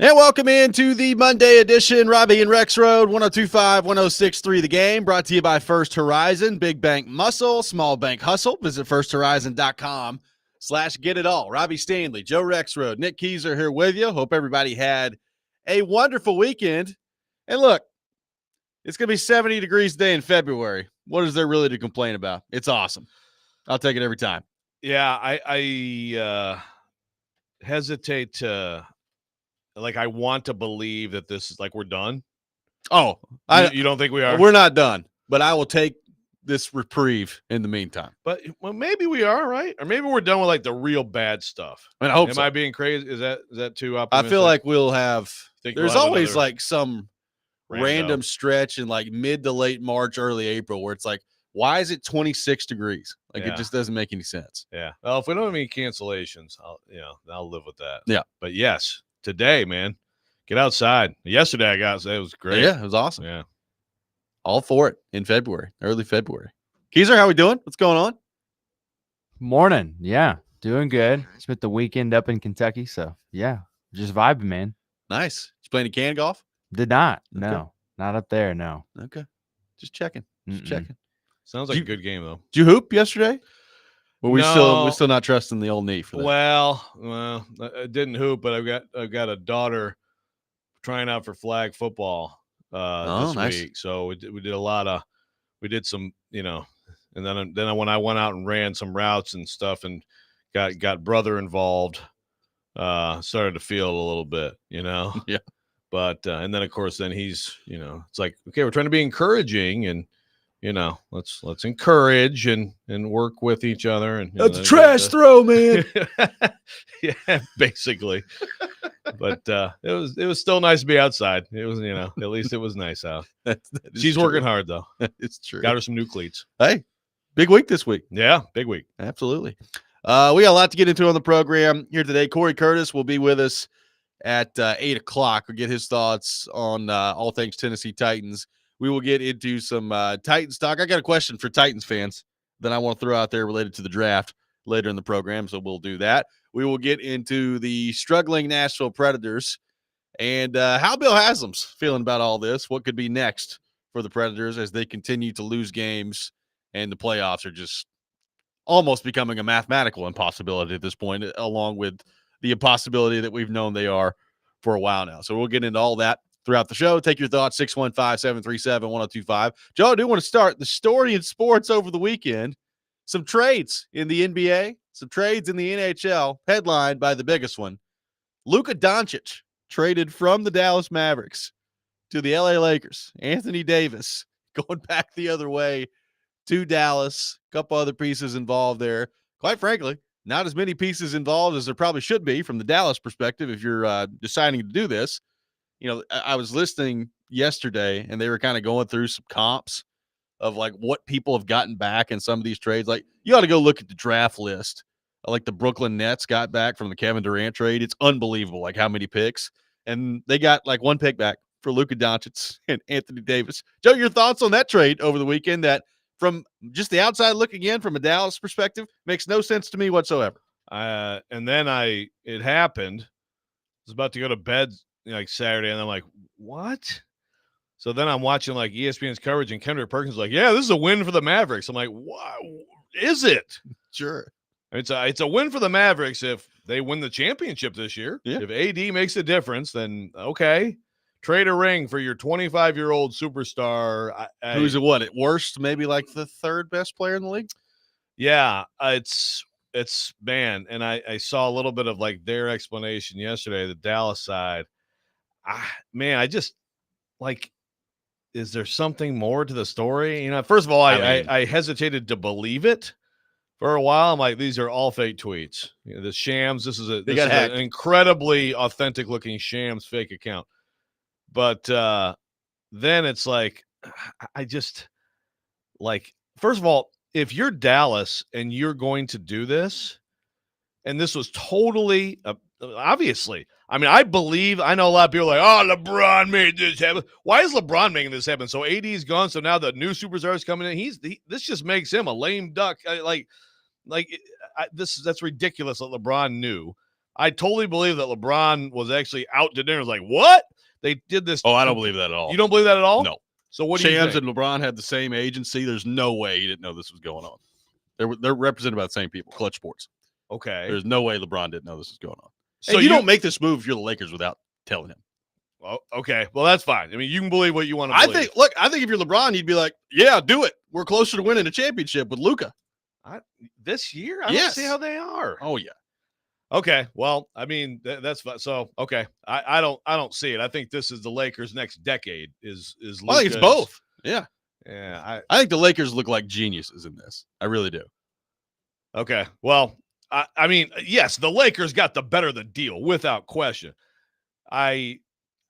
And welcome into the Monday edition, Robbie and Rex Road, 102.5, 106.3 The Game, brought to you by First Horizon, Big Bank Muscle, Small Bank Hustle. Visit firsthorizon.com/get-it-all. Robbie Stanley, Joe Rexroad, Nick Keyser here with you. Hope everybody had a wonderful weekend. And look, it's going to be 70 degrees today in February. What is there really to complain about? It's awesome. I'll take it every time. Yeah, I hesitate to – I want to believe that this is we're done. Oh, you don't think we are? We're not done, but I will take this reprieve in the meantime. But maybe we are, right? Or maybe we're done with the real bad stuff. I mean, I hope Am so. I being crazy? Is that too optimistic? I feel like we'll have. There's always another some random stretch in mid to late March, early April where it's why is it 26 degrees? It just doesn't make any sense. Yeah. Well, if we don't have any cancellations, I'll live with that. Yeah. But yes. Today, man, get outside. Yesterday, it was great. Yeah, it was awesome. Yeah, all for it in February, early February. Keyser, how we doing? What's going on? Morning. Yeah, doing good. Spent the weekend up in Kentucky, so yeah, just vibing, man. Nice. You playing any can golf? Did not. Okay. No, not up there. No. Okay, just checking. Checking. Sounds like a good game though. Did you hoop yesterday? Well, we no. still not trusting the old knee for that. Well, I didn't hoop, but I've got a daughter trying out for flag football this week. So we did a lot of some, and then when I went out and ran some routes and stuff and got brother involved, started to feel a little bit, Yeah. But and then of course he's, it's okay, we're trying to be encouraging and. Let's encourage and work with each other. And that's a trash throw, man. Yeah, basically. But it was still nice to be outside. It was, at least it was nice out. She's working hard though. It's true. Got her some new cleats. Hey, big week this week. Yeah, big week. Absolutely. We got a lot to get into on the program here today. Corey Curtis will be with us at 8 o'clock. We'll get his thoughts on all things Tennessee Titans. We will get into some Titans talk. I got a question for Titans fans that I want to throw out there related to the draft later in the program, so we'll do that. We will get into the struggling Nashville Predators and how Bill Haslam's feeling about all this. What could be next for the Predators as they continue to lose games and the playoffs are just almost becoming a mathematical impossibility at this point, along with the impossibility that we've known they are for a while now. So we'll get into all that throughout the show. Take your thoughts, 615-737-1025. Joe, I do want to start the story in sports over the weekend. Some trades in the NBA, some trades in the NHL, headlined by the biggest one. Luka Doncic traded from the Dallas Mavericks to the LA Lakers. Anthony Davis going back the other way to Dallas. A couple other pieces involved there. Quite frankly, not as many pieces involved as there probably should be from the Dallas perspective if you're deciding to do this. I was listening yesterday and they were kind of going through some comps of what people have gotten back in some of these trades. You ought to go look at the draft list. The Brooklyn Nets got back from the Kevin Durant trade. It's unbelievable, how many picks. And they got one pick back for Luka Doncic and Anthony Davis. Joe, your thoughts on that trade over the weekend that from just the outside looking in from a Dallas perspective makes no sense to me whatsoever. And then it happened. I was about to go to bed Saturday, and I'm like, what? So then I'm watching ESPN's coverage, and Kendrick Perkins is like, yeah, this is a win for the Mavericks. I'm like, what is it? Sure. It's a win for the Mavericks if they win the championship this year. Yeah. If AD makes a difference, then okay. Trade a ring for your 25-year-old superstar. Who's at worst, maybe the third best player in the league? Yeah, it's man, and I saw a little bit of their explanation yesterday, the Dallas side. I just is there something more to the story? First of all, I hesitated to believe it for a while. I'm like, these are all fake tweets. The shams. This is an incredibly authentic looking shams fake account. But then it's I just first of all, if you're Dallas and you're going to do this, and this was totally obviously, I know a lot of people are LeBron made this happen. Why is LeBron making this happen? So AD's gone, so now the new superstar is coming in. This just makes him a lame duck. That's ridiculous that LeBron knew I totally believe that LeBron was actually out to dinner. It was like, what? They did this. Oh, I don't believe that at all. You don't believe that at all? No. So what do you Shams think? and LeBron had the same agency. There's no way he didn't know this was going on. They're represented by the same people, Clutch Sports. Okay. There's no way LeBron didn't know this was going on. So And you don't make this move if you're the Lakers without telling him. Well, okay. Well, that's fine. I mean, you can believe what you want to believe. I think if you're LeBron, you'd be like, yeah, do it. We're closer to winning a championship with Luka. This year, I don't see how they are. Oh, yeah. Okay. Well, I mean, that's fine. So, okay. I don't see it. I think this is the Lakers' next decade is I think it's both. Yeah. Yeah. I think the Lakers look like geniuses in this. I really do. Okay. Well, I mean, yes, the Lakers got the better of the deal without question. I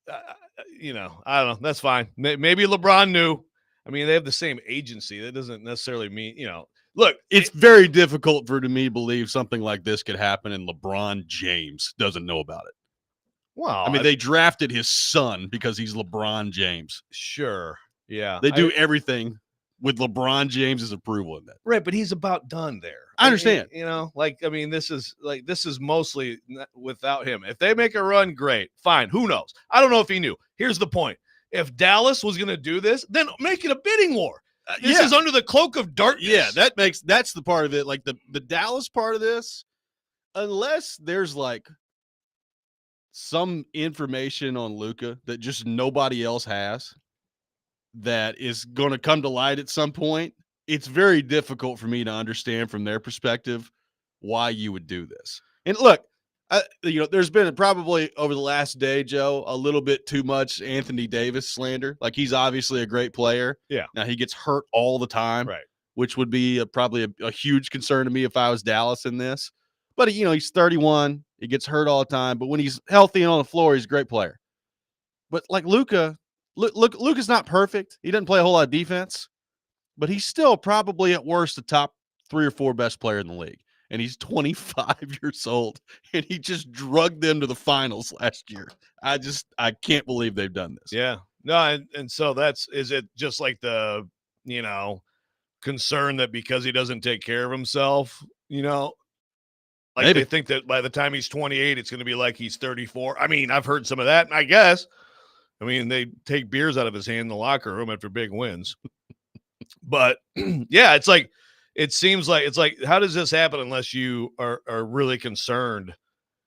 don't know. That's fine. Maybe LeBron knew. I mean, they have the same agency. That doesn't necessarily mean, look, It's very difficult for me to believe something like this could happen and LeBron James doesn't know about it. Well, I mean, they drafted his son because he's LeBron James. Sure. Yeah. They do everything with LeBron James's approval in that. Right, but he's about done there. I understand. This is mostly without him. If they make a run, great. Fine. Who knows? I don't know if he knew. Here's the point. If Dallas was going to do this, then make it a bidding war. This is under the cloak of darkness. Yeah, that's the part of it. Like the Dallas part of this, unless there's like some information on Luka that just nobody else has that is going to come to light at some point, it's very difficult for me to understand from their perspective why you would do this. And look, there's been probably over the last day, Joe, a little bit too much Anthony Davis slander. Like, he's obviously a great player. Yeah. Now he gets hurt all the time, Right. which would be probably a huge concern to me if I was Dallas in this. But he's 31. He gets hurt all the time. But when he's healthy and on the floor, he's a great player. But like Luka, Luka's not perfect. He doesn't play a whole lot of defense, but he's still probably at worst the top 3 or 4 best player in the league. And he's 25 years old, and he just drugged them to the finals last year. I can't believe they've done this. Yeah. No, and so is it just like the, concern that because he doesn't take care of himself, like Maybe. They think that by the time he's 28, it's going to be like he's 34. I mean, I've heard some of that, I guess. I mean, they take beers out of his hand in the locker room after big wins. But yeah, it seems like how does this happen unless you are really concerned?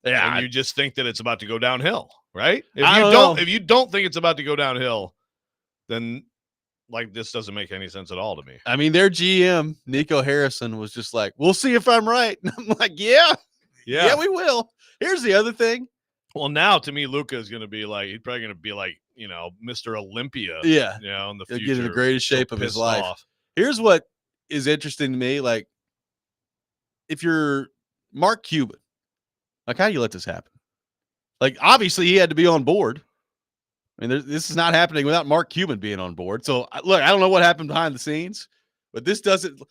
Yeah, and you just think that it's about to go downhill, right? If you don't think it's about to go downhill, then this doesn't make any sense at all to me. I mean, their GM, Nico Harrison, was just like, we'll see if I'm right. And I'm like, yeah, we will. Here's the other thing. Well, now to me, Luka is going to be he's probably going to be Mr. Olympia. Yeah. In the He'll future. get in the greatest shape of his life. Off. Here's what is interesting to me. Like, if you're Mark Cuban, how do you let this happen? Like, obviously he had to be on board. I mean, this is not happening without Mark Cuban being on board. So look, I don't know what happened behind the scenes, but this doesn't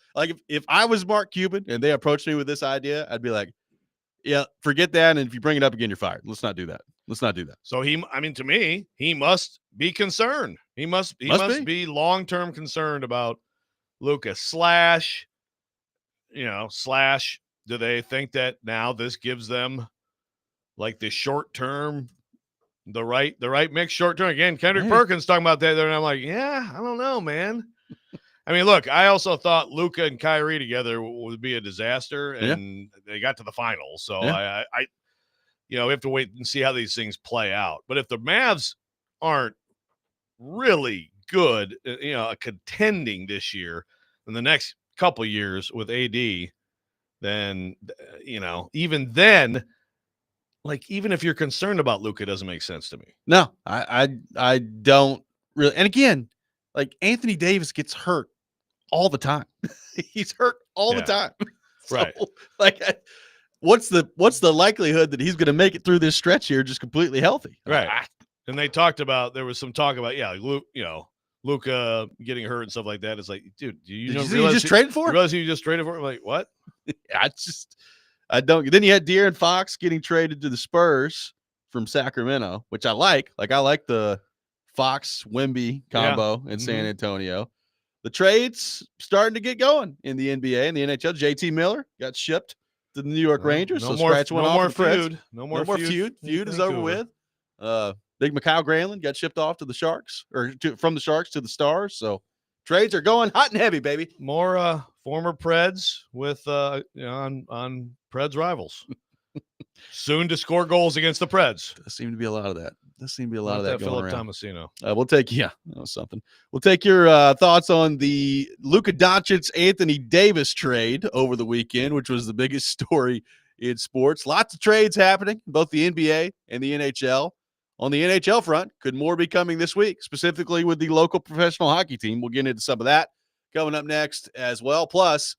if I was Mark Cuban and they approached me with this idea, I'd be like, yeah, forget that. And if you bring it up again, you're fired. Let's not do that. So to me, he must be concerned. He must be long-term concerned about Luka slash, do they think that now this gives them the short-term, the right mix short-term? Again, Kendrick Perkins talking about that there, and I'm like, yeah, I don't know, man. I mean, look, I also thought Luka and Kyrie together would be a disaster, and they got to the finals. So I we have to wait and see how these things play out. But if the Mavs aren't really good, contending this year in the next couple years with AD, then, even then, even if you're concerned about Luka, it doesn't make sense to me. No, I don't really. And again, Anthony Davis gets hurt all the time. He's hurt all the time. So, right. What's the likelihood that he's going to make it through this stretch here just completely healthy? Right. And they talked about, there was some talk about, Luka getting hurt and stuff like that. It's like, dude, you just traded for him? You realize who you just traded for him? Like, what? I don't. Then you had De'Aaron Fox getting traded to the Spurs from Sacramento, which I like. I like the Fox-Wemby combo in San Antonio. The trades starting to get going in the NBA and the NHL. JT Miller got shipped to the New York Well, Rangers. No so more, scratch one no off more for the Preds. feud. No more No more feud. feud. in Feud is over Vancouver. with. Big Mikhail Granlund got shipped off to the Sharks, from the Sharks to the Stars. So trades are going hot and heavy, baby. More former Preds with on Preds rivals. Soon to score goals against the Preds. Does seem to be a lot of that. Does seem to be a lot Not of that that going Philip around. Tomasino. We'll take that was something. We'll take your thoughts on the Luka Doncic Anthony Davis trade over the weekend, which was the biggest story in sports. Lots of trades happening, both the NBA and the NHL. On the NHL front, could more be coming this week, specifically with the local professional hockey team? We'll get into some of that coming up next as well. Plus,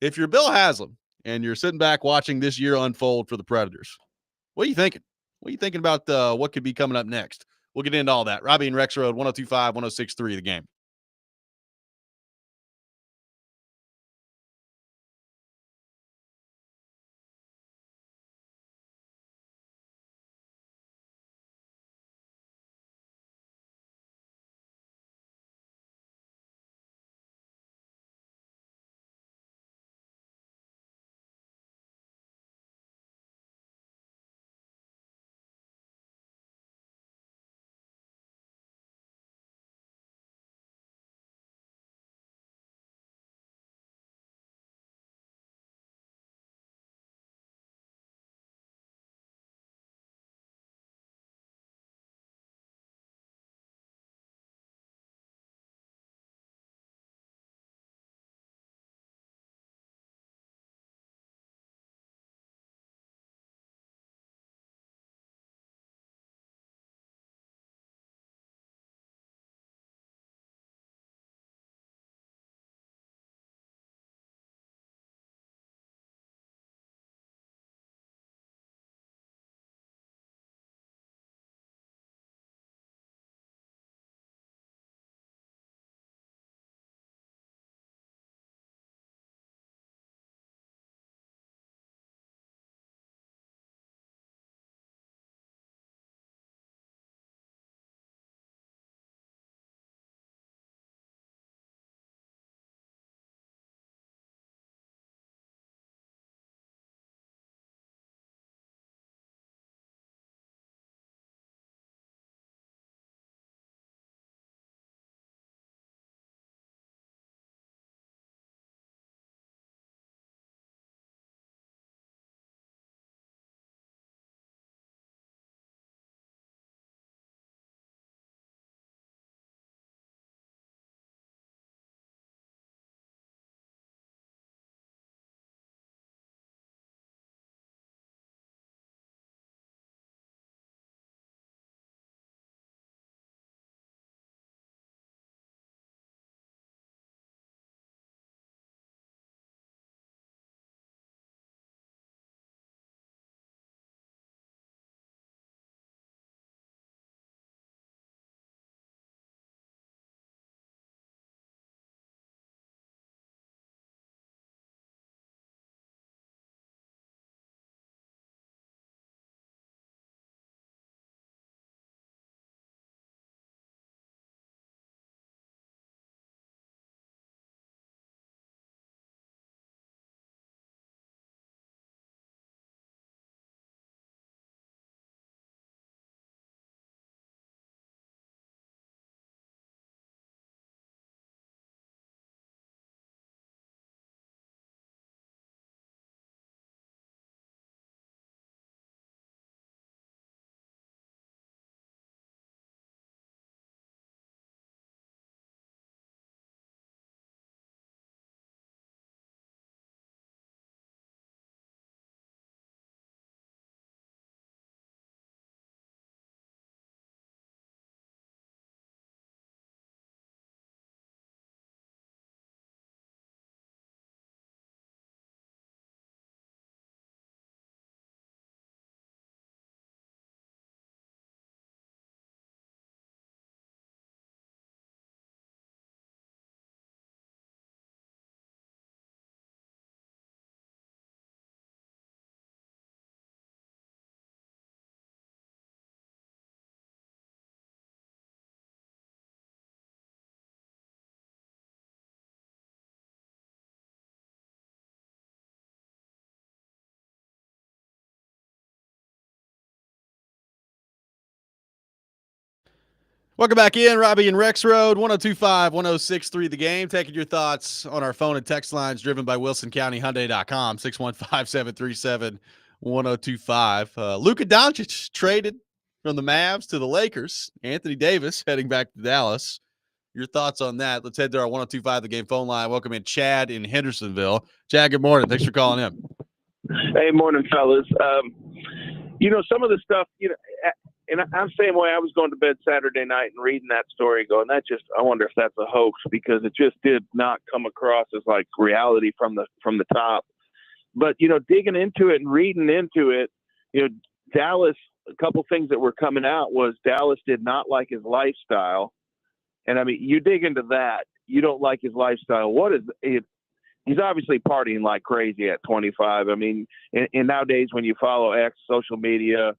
if you're Bill Haslam and you're sitting back watching this year unfold for the Predators, what are you thinking? What are you thinking about what could be coming up next? We'll get into all that. Robbie and Rex Road, 102.5, 106.3 The Game. Welcome back in, Robbie and Rex Road, 1025-1063 The Game. Taking your thoughts on our phone and text lines driven by WilsonCountyHyundai.com, 615-737-1025. Luka Doncic traded from the Mavs to the Lakers. Anthony Davis heading back to Dallas. Your thoughts on that? Let's head to our 1025 The Game phone line. Welcome in Chad in Hendersonville. Chad, good morning. Thanks for calling in. Hey, morning, fellas. Some of the stuff, and I'm the same way. I was going to bed Saturday night and reading that story going, I wonder if that's a hoax, because it just did not come across as like reality from the top. But, digging into it and reading into it, Dallas, a couple things that were coming out was Dallas did not like his lifestyle. And I mean, you dig into that, you don't like his lifestyle. What is it? He's obviously partying like crazy at 25. I mean, and nowadays when you follow X social media,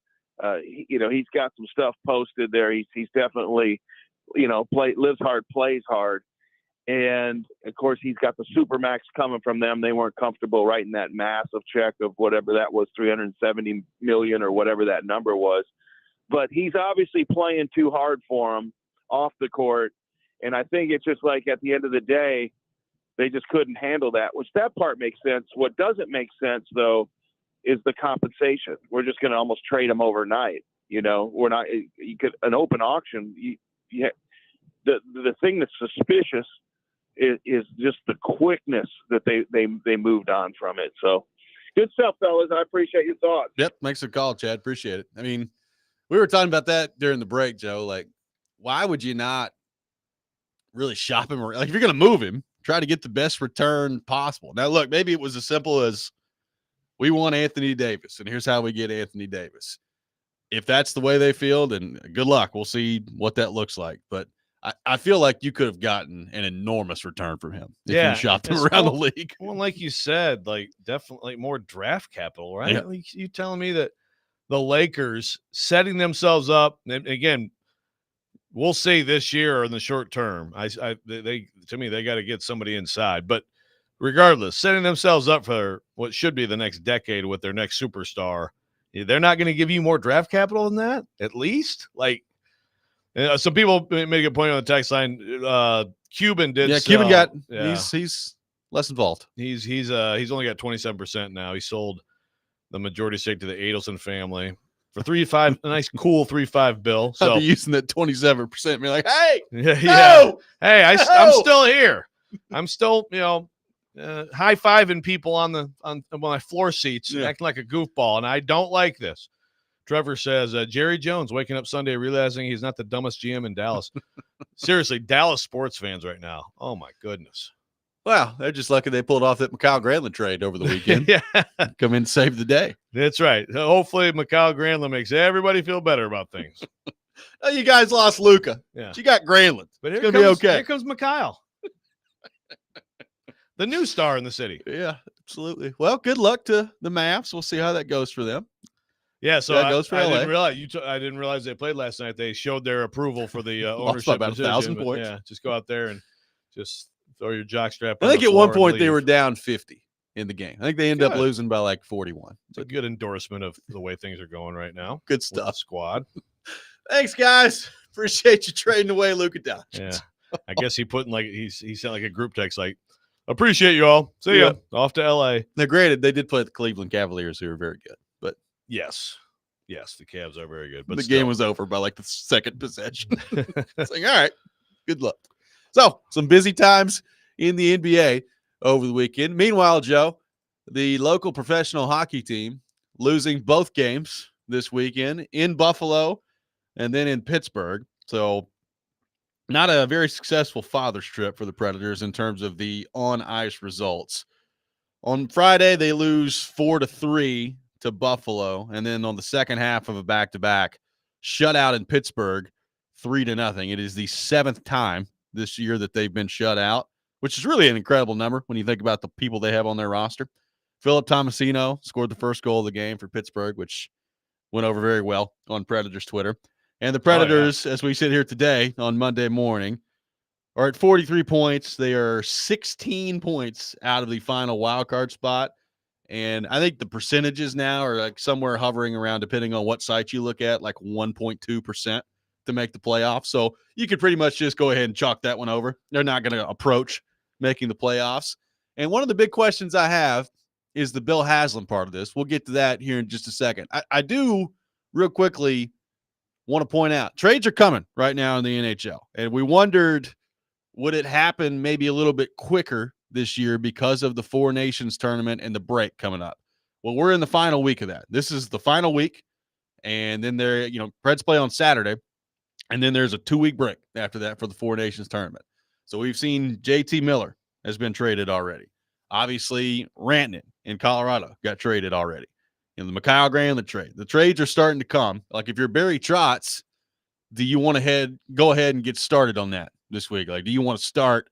he's got some stuff posted there. He's definitely, lives hard, plays hard. And of course he's got the Supermax coming from them. They weren't comfortable writing that massive check of whatever that was, $370 million or whatever that number was. But he's obviously playing too hard for him off the court. And I think it's just like at the end of the day, they just couldn't handle that, which that part makes sense. What doesn't make sense, though, is the compensation. We're just going to almost trade him overnight. We're not. You could an open auction. The thing that's suspicious is just the quickness that they moved on from it. So, good stuff, fellas. I appreciate your thoughts. Yep, thanks for the call, Chad. Appreciate it. I mean, we were talking about that during the break, Joe. Like, why would you not really shop him? Like, if you're going to move him, try to get the best return possible. Now, look, maybe it was as simple as we want Anthony Davis, and here's how we get Anthony Davis. If that's the way they feel, then good luck. We'll see what that looks like. But I feel like you could have gotten an enormous return from him if you shopped him around the league. Well, like you said, like definitely more draft capital, right? Yeah. Like you telling me that the Lakers setting themselves up, and again, we'll see this year or in the short term. They to me, they got to get somebody inside. But regardless, setting themselves up for what should be the next decade with their next superstar, they're not going to give you more draft capital than that, at least. Like, some people make a point on the text line. Cuban did. Yeah, sell. Cuban got. Yeah. He's less involved. He's only got 27% now. He sold the majority stake to the Adelson family for 3.5, a nice cool 3.5 bill. So I'd be using that 27%. Be like, hey, yeah. no! Hey, I'm No! still here. I'm still, high fiving people on my floor seats, Yeah. acting like a goofball, and I don't like this. Trevor says Jerry Jones waking up Sunday realizing he's not the dumbest GM in Dallas. Seriously, Dallas sports fans right now. Oh my goodness. Well, they're just lucky they pulled off that Mikal Granlund trade over the weekend. Yeah, Come in and save the day. that's right. Hopefully, Mikal Granlund makes everybody feel better about things. Oh, you guys lost Luka. Yeah. But you got Granlund. But It's here going to be comes, okay. Here comes Mikal, the new star in the city. Yeah, absolutely. Well, good luck to the Mavs. We'll see how that goes for them. Yeah, so That I, goes for I LA. didn't realize I didn't realize they played last night. They showed their approval for the Lost ownership by about decision, 1,000 but points. Yeah, just go out there and just throw your jockstrap. I on think the at one floor and point they leave. were down 50 in the game. I think they ended up Good. losing by like 41. It's a good endorsement of the way things are going right now. Good With the stuff. squad. Thanks, guys. Appreciate you trading away Luka Doncic. Yeah, I guess he put in like he sent like a group text like, "Appreciate you all. See ya. Off to LA." Now, granted, they did play the Cleveland Cavaliers, who are very good, but Yes, the Cavs are very good, but the still. game was over by like the second possession. It's like, all right, good luck. So, some busy times in the NBA over the weekend. Meanwhile, Joe, the local professional hockey team losing both games this weekend in Buffalo and then in Pittsburgh. So, not a very successful father's trip for the Predators in terms of the on-ice results. On Friday, they lose 4-3 to Buffalo, and then on the second half of a back-to-back, shut out in Pittsburgh 3-0. It is the 7th time this year that they've been shut out, which is really an incredible number when you think about the people they have on their roster. Philip Tomasino scored the first goal of the game for Pittsburgh, which went over very well on Predators Twitter. And the Predators, as we sit here today on Monday morning, are at 43 points. They are 16 points out of the final wild card spot. And I think the percentages now are like somewhere hovering around, depending on what site you look at, like 1.2% to make the playoffs. So you could pretty much just go ahead and chalk that one over. They're not going to approach making the playoffs. And one of the big questions I have is the Bill Haslam part of this. We'll get to that here in just a second. I do real quickly want to point out trades are coming right now in the NHL. And we wondered, would it happen maybe a little bit quicker this year because of the Four Nations tournament and the break coming up? Well, we're in the final week of that. This is the final week. And then Preds play on Saturday. And then there's a 2-week break after that for the Four Nations tournament. So we've seen JT Miller has been traded already. Obviously, Rantanen in Colorado got traded already. And the Mikhail Granlund trade. The trades are starting to come. Like if you're Barry Trotz, do you want to go ahead and get started on that this week? Like, do you want to start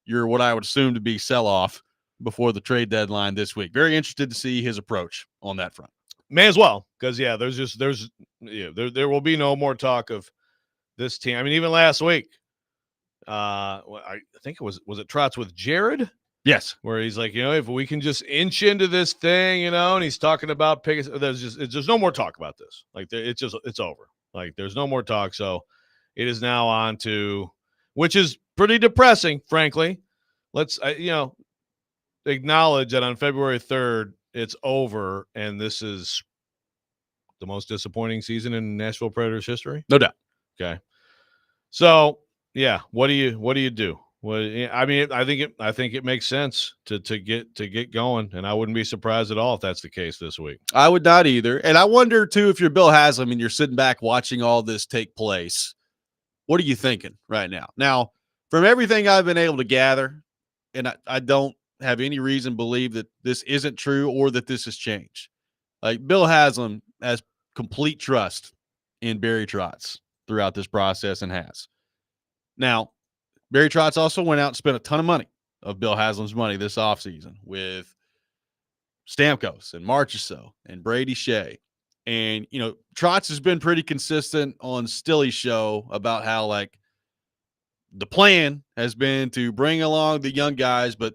your what I would assume to be sell-off before the trade deadline this week? Very interested to see his approach on that front. May as well, because there will be no more talk of this team. I mean, even last week, I think it was it Trotz with Jared? Yes, where he's like, if we can just inch into this thing, and he's talking about picking. There's no more talk about this. Like it's over. Like there's no more talk. So it is now on to, which is pretty depressing, frankly. Let's acknowledge that on February 3rd it's over, and this is the most disappointing season in Nashville Predators history. No doubt. Okay. So yeah, what do you do? Well, I mean, I think it makes sense to get going, and I wouldn't be surprised at all if that's the case this week. I would not either. And I wonder too, if you're Bill Haslam and you're sitting back watching all this take place, what are you thinking right now? Now, from everything I've been able to gather, and I don't have any reason to believe that this isn't true or that this has changed. Like Bill Haslam has complete trust in Barry Trotz throughout this process and has. Now, Barry Trotz also went out and spent a ton of money of Bill Haslam's money this offseason with Stamkos and Marchessault and Brady Shea. And, Trotz has been pretty consistent on Stilly's show about how, like, the plan has been to bring along the young guys, but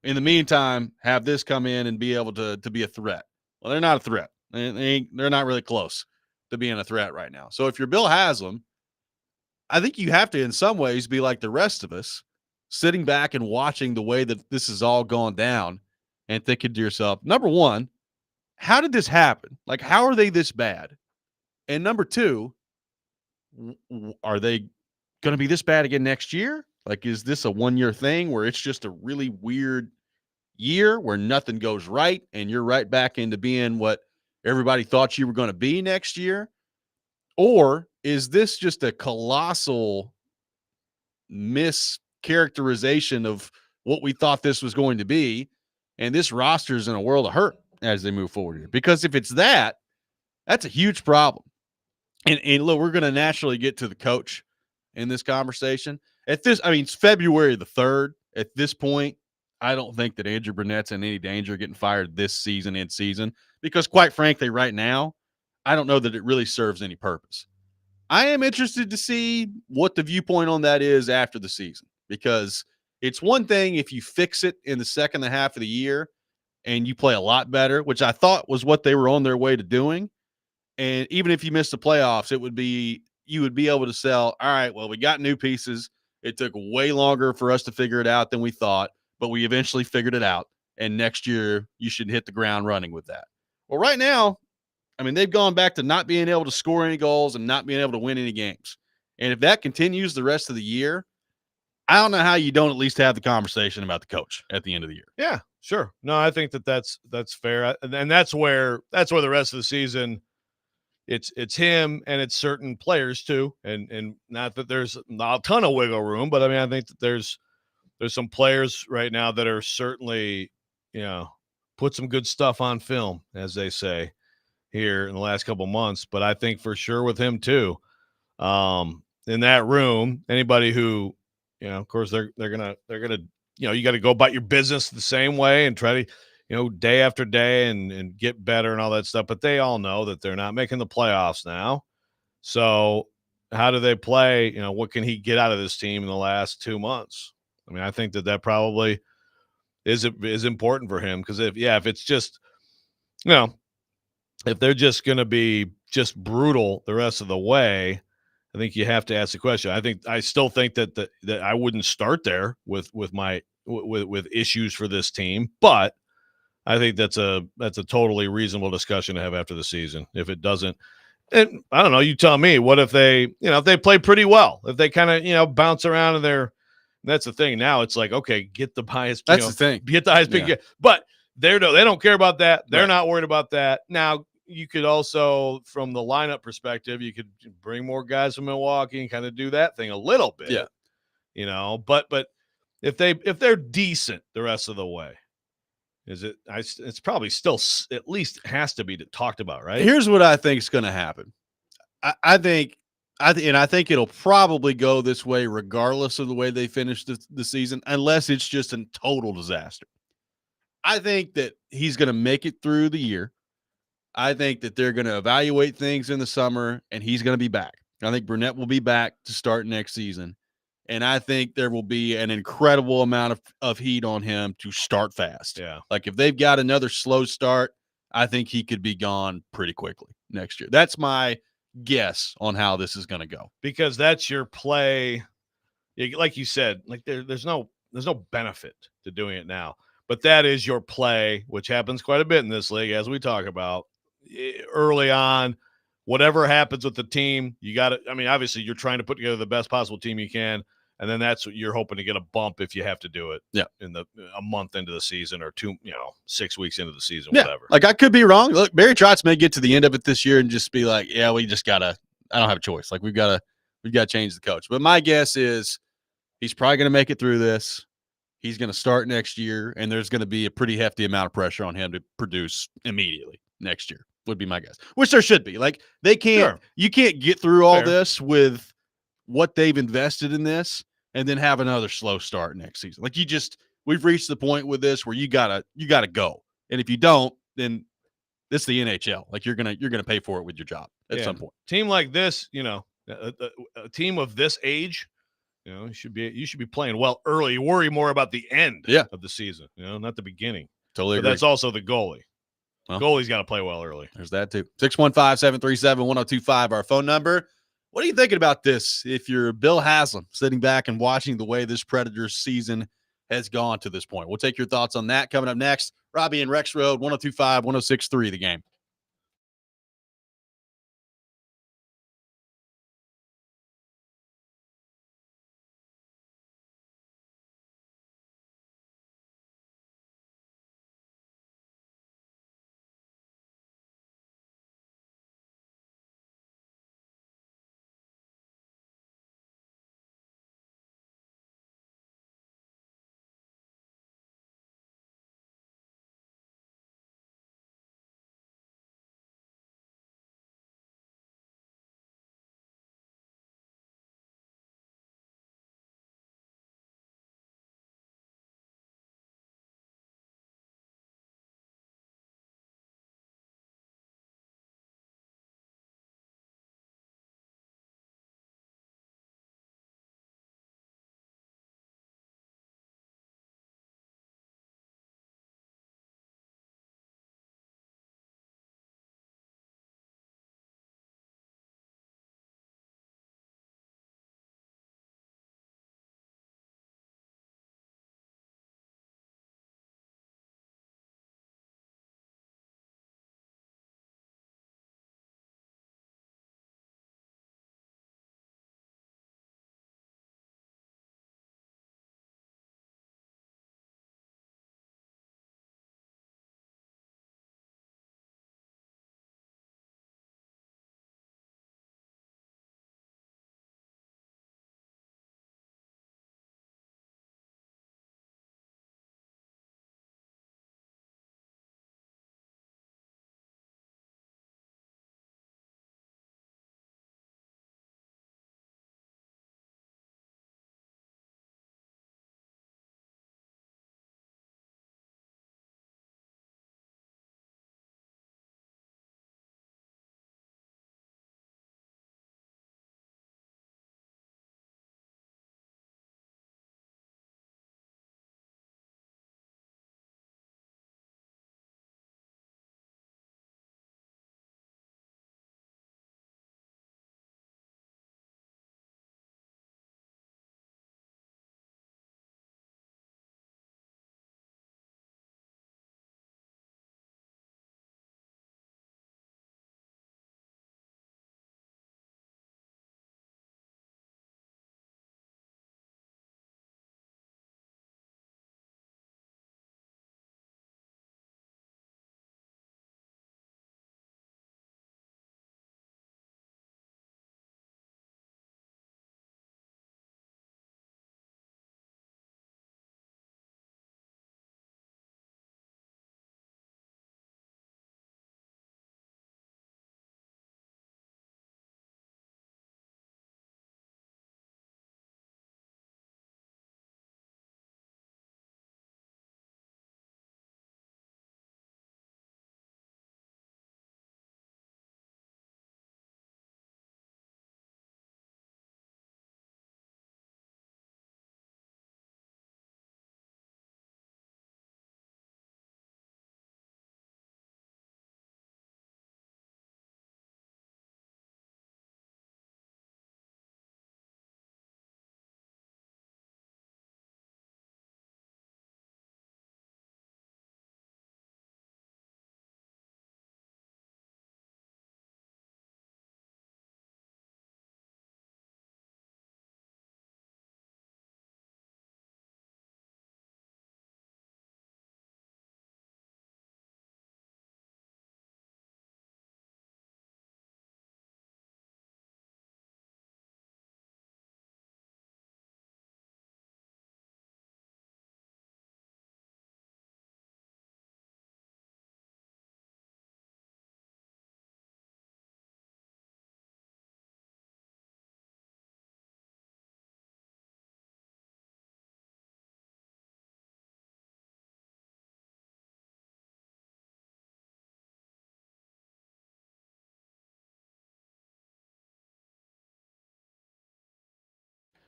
in the meantime, have this come in and be able to be a threat. Well, they're not a threat. They're not really close to being a threat right now. So if you're Bill Haslam, I think you have to, in some ways, be like the rest of us, sitting back and watching the way that this has all gone down and thinking to yourself, number one, how did this happen? Like, how are they this bad? And number two, are they going to be this bad again next year? Like, is this a one-year thing where it's just a really weird year where nothing goes right and you're right back into being what everybody thought you were going to be next year? Or is this just a colossal mischaracterization of what we thought this was going to be, and this roster is in a world of hurt as they move forward here? Because if it's that, that's a huge problem. And look, we're going to naturally get to the coach in this conversation. It's February the 3rd. At this point, I don't think that Andrew Burnett's in any danger of getting fired this season in season, because quite frankly, right now, I don't know that it really serves any purpose. I am interested to see what the viewpoint on that is after the season, because it's one thing if you fix it in the second half of the year and you play a lot better, which I thought was what they were on their way to doing. And even if you miss the playoffs, you would be able to sell, all right, well, we got new pieces. It took way longer for us to figure it out than we thought, but we eventually figured it out. And next year you should hit the ground running with that. Well, right now, they've gone back to not being able to score any goals and not being able to win any games. And if that continues the rest of the year, I don't know how you don't at least have the conversation about the coach at the end of the year. Yeah, sure. No, I think that's fair. And that's where the rest of the season, it's him and it's certain players too. And not that there's not a ton of wiggle room, but I think that there's some players right now that are certainly, put some good stuff on film, as they say here in the last couple months. But I think for sure with him too, in that room, anybody who, of course they're gonna, you got to go about your business the same way and try to, day after day and get better and all that stuff. But they all know that they're not making the playoffs now. So how do they play? What can he get out of this team in the last 2 months? I think that probably is important for him, because if it's just, if they're just going to be just brutal the rest of the way, I think you have to ask the question. I still think that that I wouldn't start there with issues for this team, but I think that's a totally reasonable discussion to have after the season. If it doesn't, and I don't know, you tell me. What if they, if they play pretty well, if they kind of bounce around in their, that's the thing. Now it's like, okay, get the highest. That's the thing. Get the highest pick. Yeah. But they don't care about that. They're Right. not worried about that. Now you could also, from the lineup perspective, you could bring more guys from Milwaukee and kind of do that thing a little bit. Yeah. But if they're decent the rest of the way, it's probably still at least has to be talked about, right? Here's what I think is going to happen. I think it'll probably go this way regardless of the way they finish the season, unless it's just a total disaster. I think that he's going to make it through the year. I think that they're going to evaluate things in the summer, and he's going to be back. I think Burnett will be back to start next season. And I think there will be an incredible amount of heat on him to start fast. Yeah. Like if they've got another slow start, I think he could be gone pretty quickly next year. That's my guess on how this is going to go. Because that's your play. Like you said, like there's no benefit to doing it now. But that is your play, which happens quite a bit in this league, as we talk about early on. Whatever happens with the team, you got to. I mean, obviously, you're trying to put together the best possible team you can, and then that's what you're hoping to get a bump if you have to do it. Yeah, in a month into the season or 6 weeks into the season, yeah. Whatever. Like I could be wrong. Look, Barry Trotz may get to the end of it this year and just be like, "Yeah, we just gotta. I don't have a choice. Like we've got to change the coach." But my guess is he's probably going to make it through this. He's going to start next year, and there's going to be a pretty hefty amount of pressure on him to produce immediately next year, would be my guess, which there should be. Like you can't get through all this with what they've invested in this and then have another slow start next season. Like we've reached the point with this where you gotta go. And if you don't, then this is the NHL. Like you're going to pay for it with your job at some point. Team like this, a team of this age, you should be playing well early. You worry more about the end of the season, not the beginning. Totally agree. That's also the goalie. Well, goalie's got to play well early. There's that too. 615-737-1025, our phone number. What are you thinking about this? If you're Bill Haslam sitting back and watching the way this Predators season has gone to this point, we'll take your thoughts on that coming up next. Robbie and Rex Road, 1025, 1063, The Game.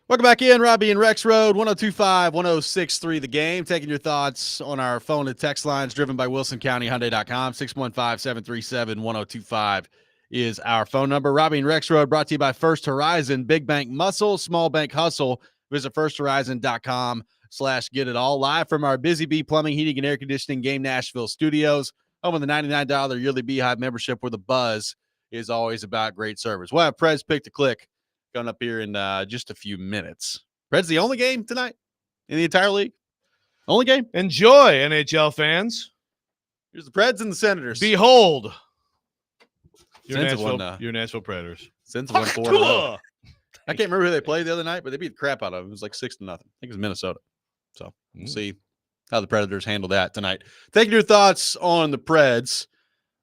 Welcome back in, Robbie and Rex Road, 1025-1063 The Game. Taking your thoughts on our phone and text lines driven by WilsonCountyHyundai.com. 615-737-1025 is our phone number. Robbie and Rex Road brought to you by First Horizon. Big bank muscle, small bank hustle. Visit firsthorizon.com/get it all. Live from our Busy Bee Plumbing, Heating, and Air Conditioning Game Nashville studios. Home of the $99 yearly Beehive membership where the buzz is always about great service. We'll have Preds Pick to Click coming up here in just a few minutes. Preds the only game tonight in the entire league. Only game. Enjoy, NHL fans. Here's the Preds and the Senators. Behold your Sens have Nashville Predators. Sens have won 4 in a row. I can't remember who they played the other night, but they beat the crap out of them. It was like 6-0. I think it was Minnesota. So we'll see how the Predators handle that tonight. Taking your thoughts on the Preds.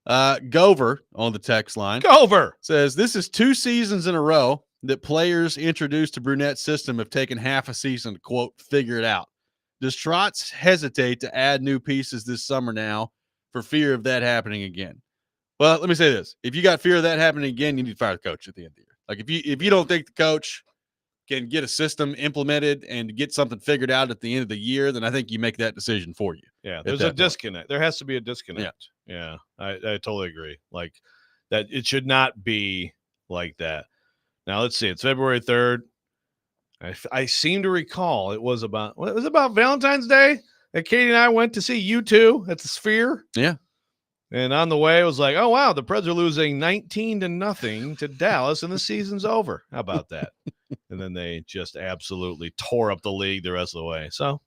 Gover on the text line. Gover Says, this is 2 seasons in a row that players introduced to Brunette's system have taken half a season to, quote, figure it out. Does Trotz hesitate to add new pieces this summer now for fear of that happening again? Well, let me say this. If you got fear of that happening again, you need to fire the coach at the end of the year. Like, if you don't think the coach can get a system implemented and get something figured out at the end of the year, then I think you make that decision for you. Yeah, there's a disconnect. There has to be a disconnect. Yeah, I totally agree. Like, that it should not be like that. Now, let's see. It's February 3rd. I seem to recall it was about Valentine's Day that Katie and I went to see U2 at the Sphere. Yeah. And on the way, it was like, oh, wow, the Preds are losing 19-0 to Dallas, and the season's over. How about that? And then they just absolutely tore up the league the rest of the way. So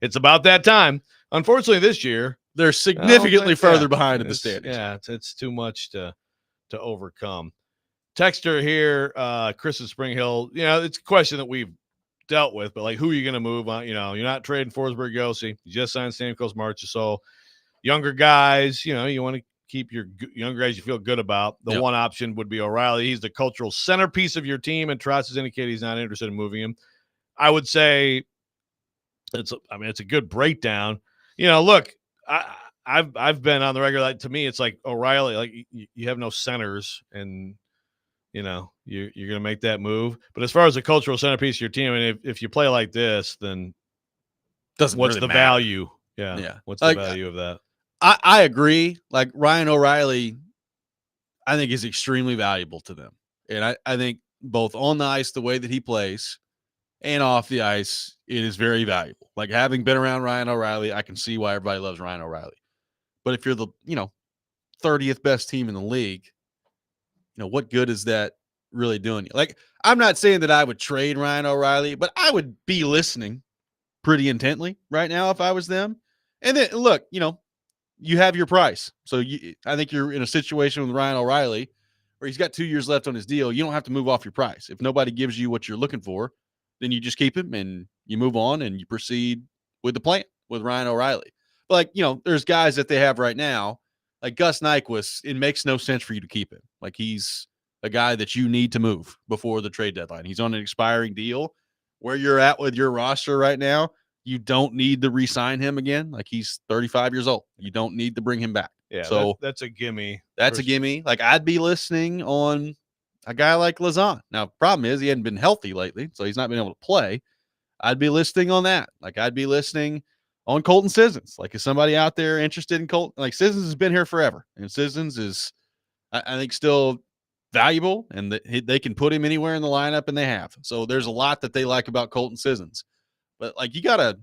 it's about that time. Unfortunately, this year, they're significantly further behind in the standings. Yeah, it's too much to overcome. Texter here, Chris in Spring Hill. It's a question that we've dealt with, but like, who are you going to move on? You're not trading Forsberg Yossi. You just signed Stamkos Marchessault. Younger guys, you want to keep your younger guys you feel good about. The one option would be O'Reilly. He's the cultural centerpiece of your team, and Trotz has indicated he's not interested in moving him. I would say it's a good breakdown. Look, I've been on the regular. Like, to me, it's like O'Reilly. Like, you have no centers, and you're going to make that move. But as far as the cultural centerpiece of your team, if you play like this, then what's really the matter. value? Yeah. What's the value of that? I agree. Like, Ryan O'Reilly, I think is extremely valuable to them. And I think both on the ice, the way that he plays, and off the ice, it is very valuable. Like, having been around Ryan O'Reilly, I can see why everybody loves Ryan O'Reilly. But if you're the, 30th best team in the league, what good is that really doing you? Like, I'm not saying that I would trade Ryan O'Reilly, but I would be listening pretty intently right now if I was them. And then, look, you have your price. So I think you're in a situation with Ryan O'Reilly where he's got 2 years left on his deal. You don't have to move off your price. If nobody gives you what you're looking for, then you just keep him and you move on and you proceed with the plan with Ryan O'Reilly. But, there's guys that they have right now, like Gus Nyquist. It makes no sense for you to keep him. Like, he's a guy that you need to move before the trade deadline. He's on an expiring deal. Where you're at with your roster right now, you don't need to re-sign him again. Like, he's 35 years old. You don't need to bring him back. Yeah, so that's a gimme. That's a gimme. Like, I'd be listening on a guy like Lauzon. Now, problem is he hadn't been healthy lately, so he's not been able to play. I'd be listening on that. Like, I'd be listening on Colton Sissons. Like, is somebody out there interested in Colton? Like, Sissons has been here forever, and Sissons is, I think, still valuable, and they can put him anywhere in the lineup, and they have. So there's a lot that they like about Colton Sissons. But, like, I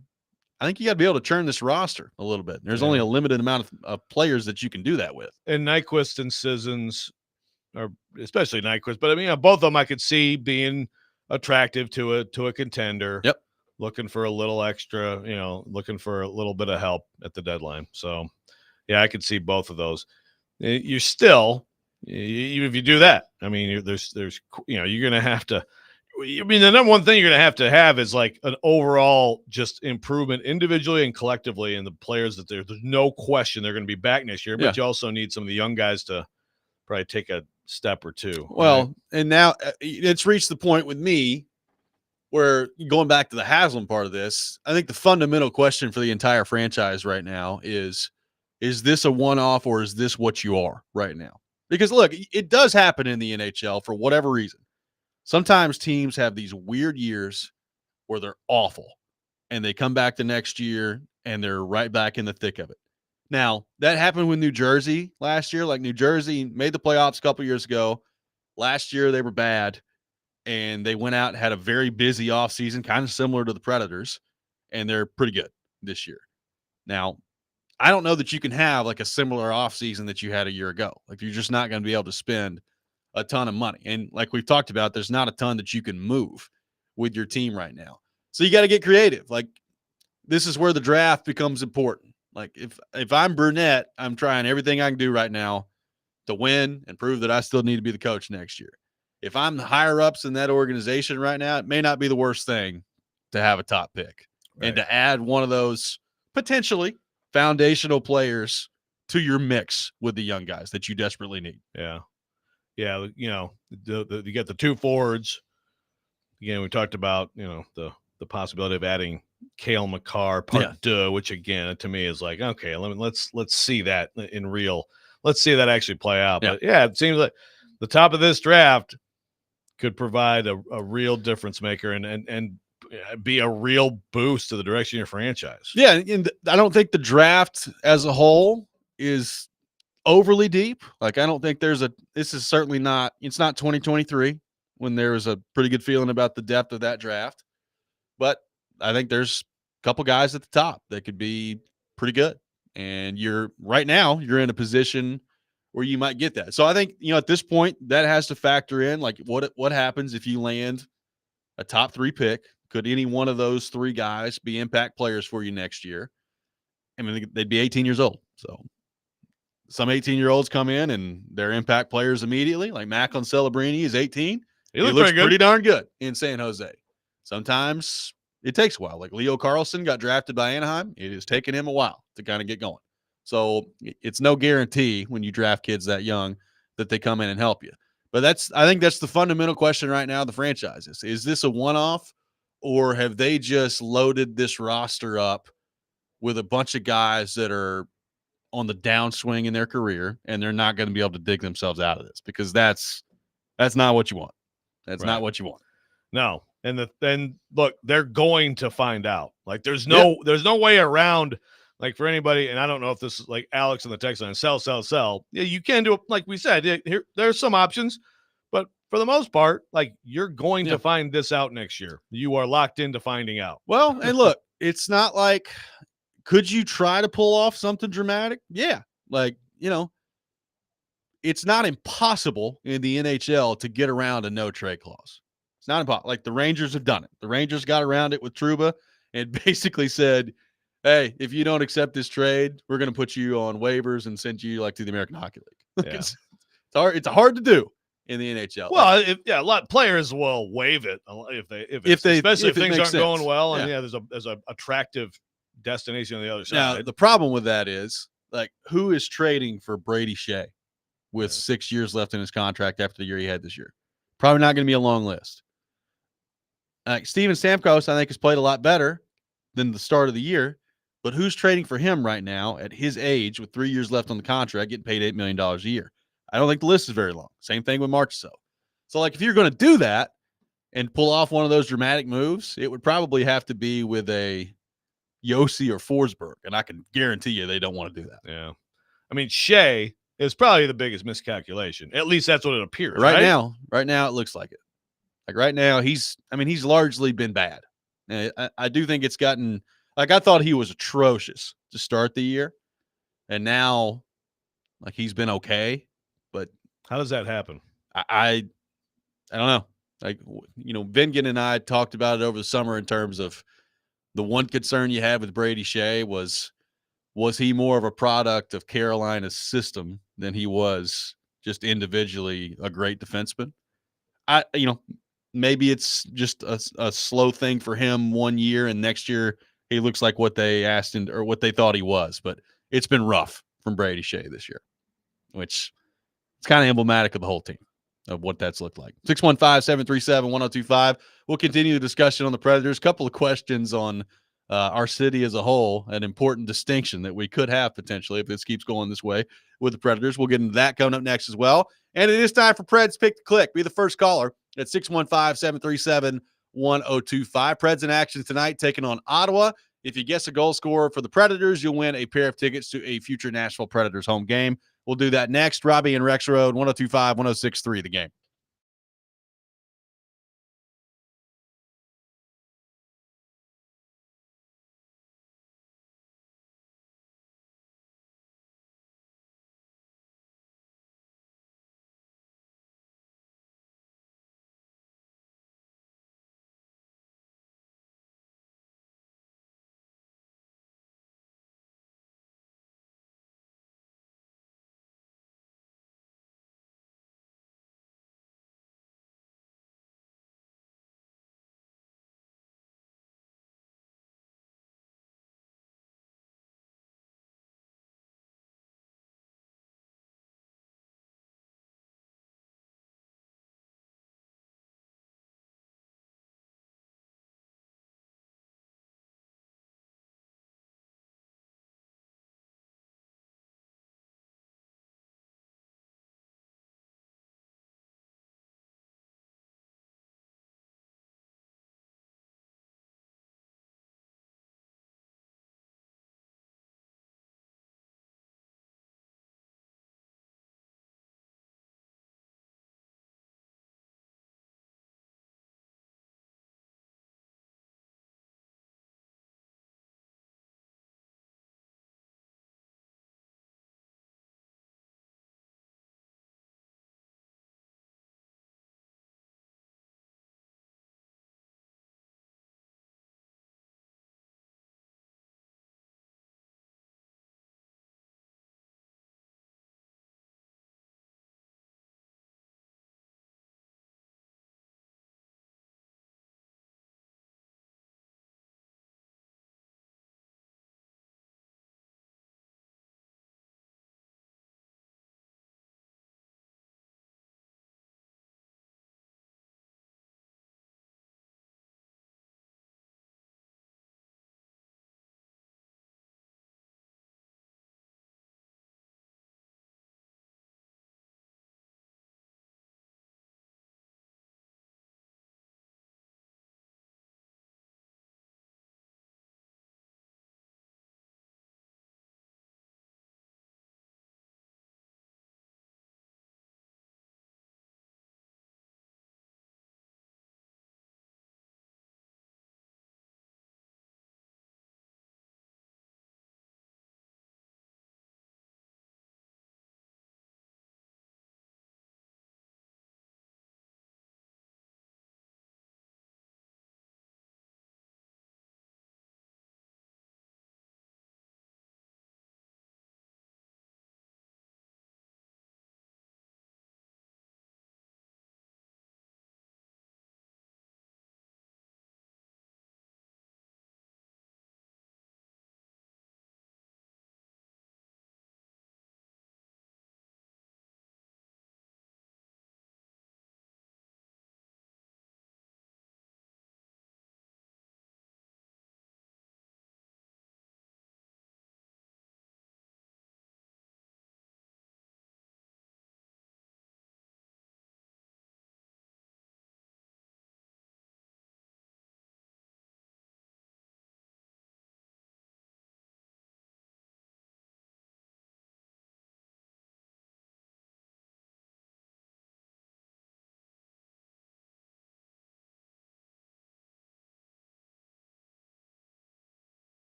think you got to be able to churn this roster a little bit. There's only a limited amount of players that you can do that with. And Nyquist and Sissons, or especially Nyquist, but both of them I could see being attractive to a contender. Yep. Looking for a little extra, looking for a little bit of help at the deadline. So, yeah, I could see both of those. You're still, even if you do that, there's you're going to have to. The number one thing you're going to have is like an overall just improvement individually and collectively in the players that there's no question they're going to be back next year. But you also need some of the young guys to probably take a step or two. Well, right? And now it's reached the point with me where, going back to the Haslam part of this, I think the fundamental question for the entire franchise right now is this a one-off or is this what you are right now? Because, look, it does happen in the NHL for whatever reason. Sometimes teams have these weird years where they're awful and they come back the next year and they're right back in the thick of it. Now, that happened with New Jersey last year. Like, New Jersey made the playoffs a couple years ago. Last year, they were bad, and they went out and had a very busy offseason, kind of similar to the Predators, and they're pretty good this year. Now, I don't know that you can have like a similar offseason that you had a year ago. Like, you're just not going to be able to spend a ton of money. And like we've talked about, there's not a ton that you can move with your team right now. So you got to get creative. Like, this is where the draft becomes important. Like, if I'm Brunette, I'm trying everything I can do right now to win and prove that I still need to be the coach next year. If I'm the higher ups in that organization right now, it may not be the worst thing to have a top pick and to add one of those potentially foundational players to your mix with the young guys that you desperately need. Yeah. Yeah. You know, you get the two forwards. Again, we talked about, you know, the possibility of adding Cale Makar part deux, which again to me is like, okay, let's see that in real. Let's see that actually play out. But yeah, it seems like the top of this draft could provide a real difference maker and be a real boost to the direction of your franchise. Yeah, and I don't think the draft as a whole is overly deep. Like, I don't think this is certainly not, it's not 2023 when there was a pretty good feeling about the depth of that draft. But I think there's a couple guys at the top that could be pretty good. And right now you're in a position where you might get that. So I think, at this point that has to factor in, like, what happens if you land a top 3 pick? Could any one of those 3 guys be impact players for you next year? I mean, they'd be 18 years old. So some 18-year-olds come in and they're impact players immediately. Like Macklin Celebrini is 18. He looks pretty darn good in San Jose. Sometimes it takes a while. Like Leo Carlsson got drafted by Anaheim. It has taken him a while to kind of get going. So it's no guarantee when you draft kids that young that they come in and help you. But I think that's the fundamental question right now, the franchises. Is this a one-off, or have they just loaded this roster up with a bunch of guys that are on the downswing in their career and they're not going to be able to dig themselves out of this? Because that's not what you want. That's not what you want. No. And then look, they're going to find out. Like there's no way around, like, for anybody, and I don't know if this is like Alex in the text line, sell. Yeah, you can do it. Like we said, there's some options, but for the most part, like, you're going to find this out next year. You are locked into finding out. Well, and look, it's not like, could you try to pull off something dramatic? Yeah. Like, it's not impossible in the NHL to get around a no trade clause. It's not impossible. Like, the Rangers have done it. The Rangers got around it with Trouba and basically said, hey, if you don't accept this trade, we're going to put you on waivers and send you like to the American Hockey League. Yeah. It's hard to do in the NHL. Well, a lot of players will waive it especially if things aren't going well, and there's a attractive destination on the other side. Now, the problem with that is, like, who is trading for Brady Shea with 6 years left in his contract after the year he had this year? Probably not going to be a long list. Steven Stamkos, I think, has played a lot better than the start of the year, but who's trading for him right now at his age with 3 years left on the contract, getting paid $8 million a year? I don't think the list is very long. Same thing with Marchessault. So, like, if you're going to do that and pull off one of those dramatic moves, it would probably have to be with a Yossi or Forsberg, and I can guarantee you they don't want to do that. Yeah. I mean, Shea is probably the biggest miscalculation. At least that's what it appears. Right now, it looks like it. Like, right now, he's largely been bad. I do think it's gotten, like, I thought he was atrocious to start the year, and now, like, he's been okay. But how does that happen? I don't know. Like, Vingan and I talked about it over the summer in terms of the one concern you had with Brady Shea was he more of a product of Carolina's system than he was just individually a great defenseman? Maybe it's just a slow thing for him one year, and next year he looks like what they asked him or what they thought he was. But it's been rough from Brady Shea this year, which it's kind of emblematic of the whole team of what that's looked like. 615-737-1025. We'll continue the discussion on the Predators. A couple of questions on our city as a whole, an important distinction that we could have potentially if this keeps going this way with the Predators. We'll get into that coming up next as well. And it is time for Preds Pick the Click. Be the first caller at 615-737-1025. Preds in action tonight, taking on Ottawa. If you guess a goal scorer for the Predators, you'll win a pair of tickets to a future Nashville Predators home game. We'll do that next. Robbie and Rex Road, 1025, 1063, the game.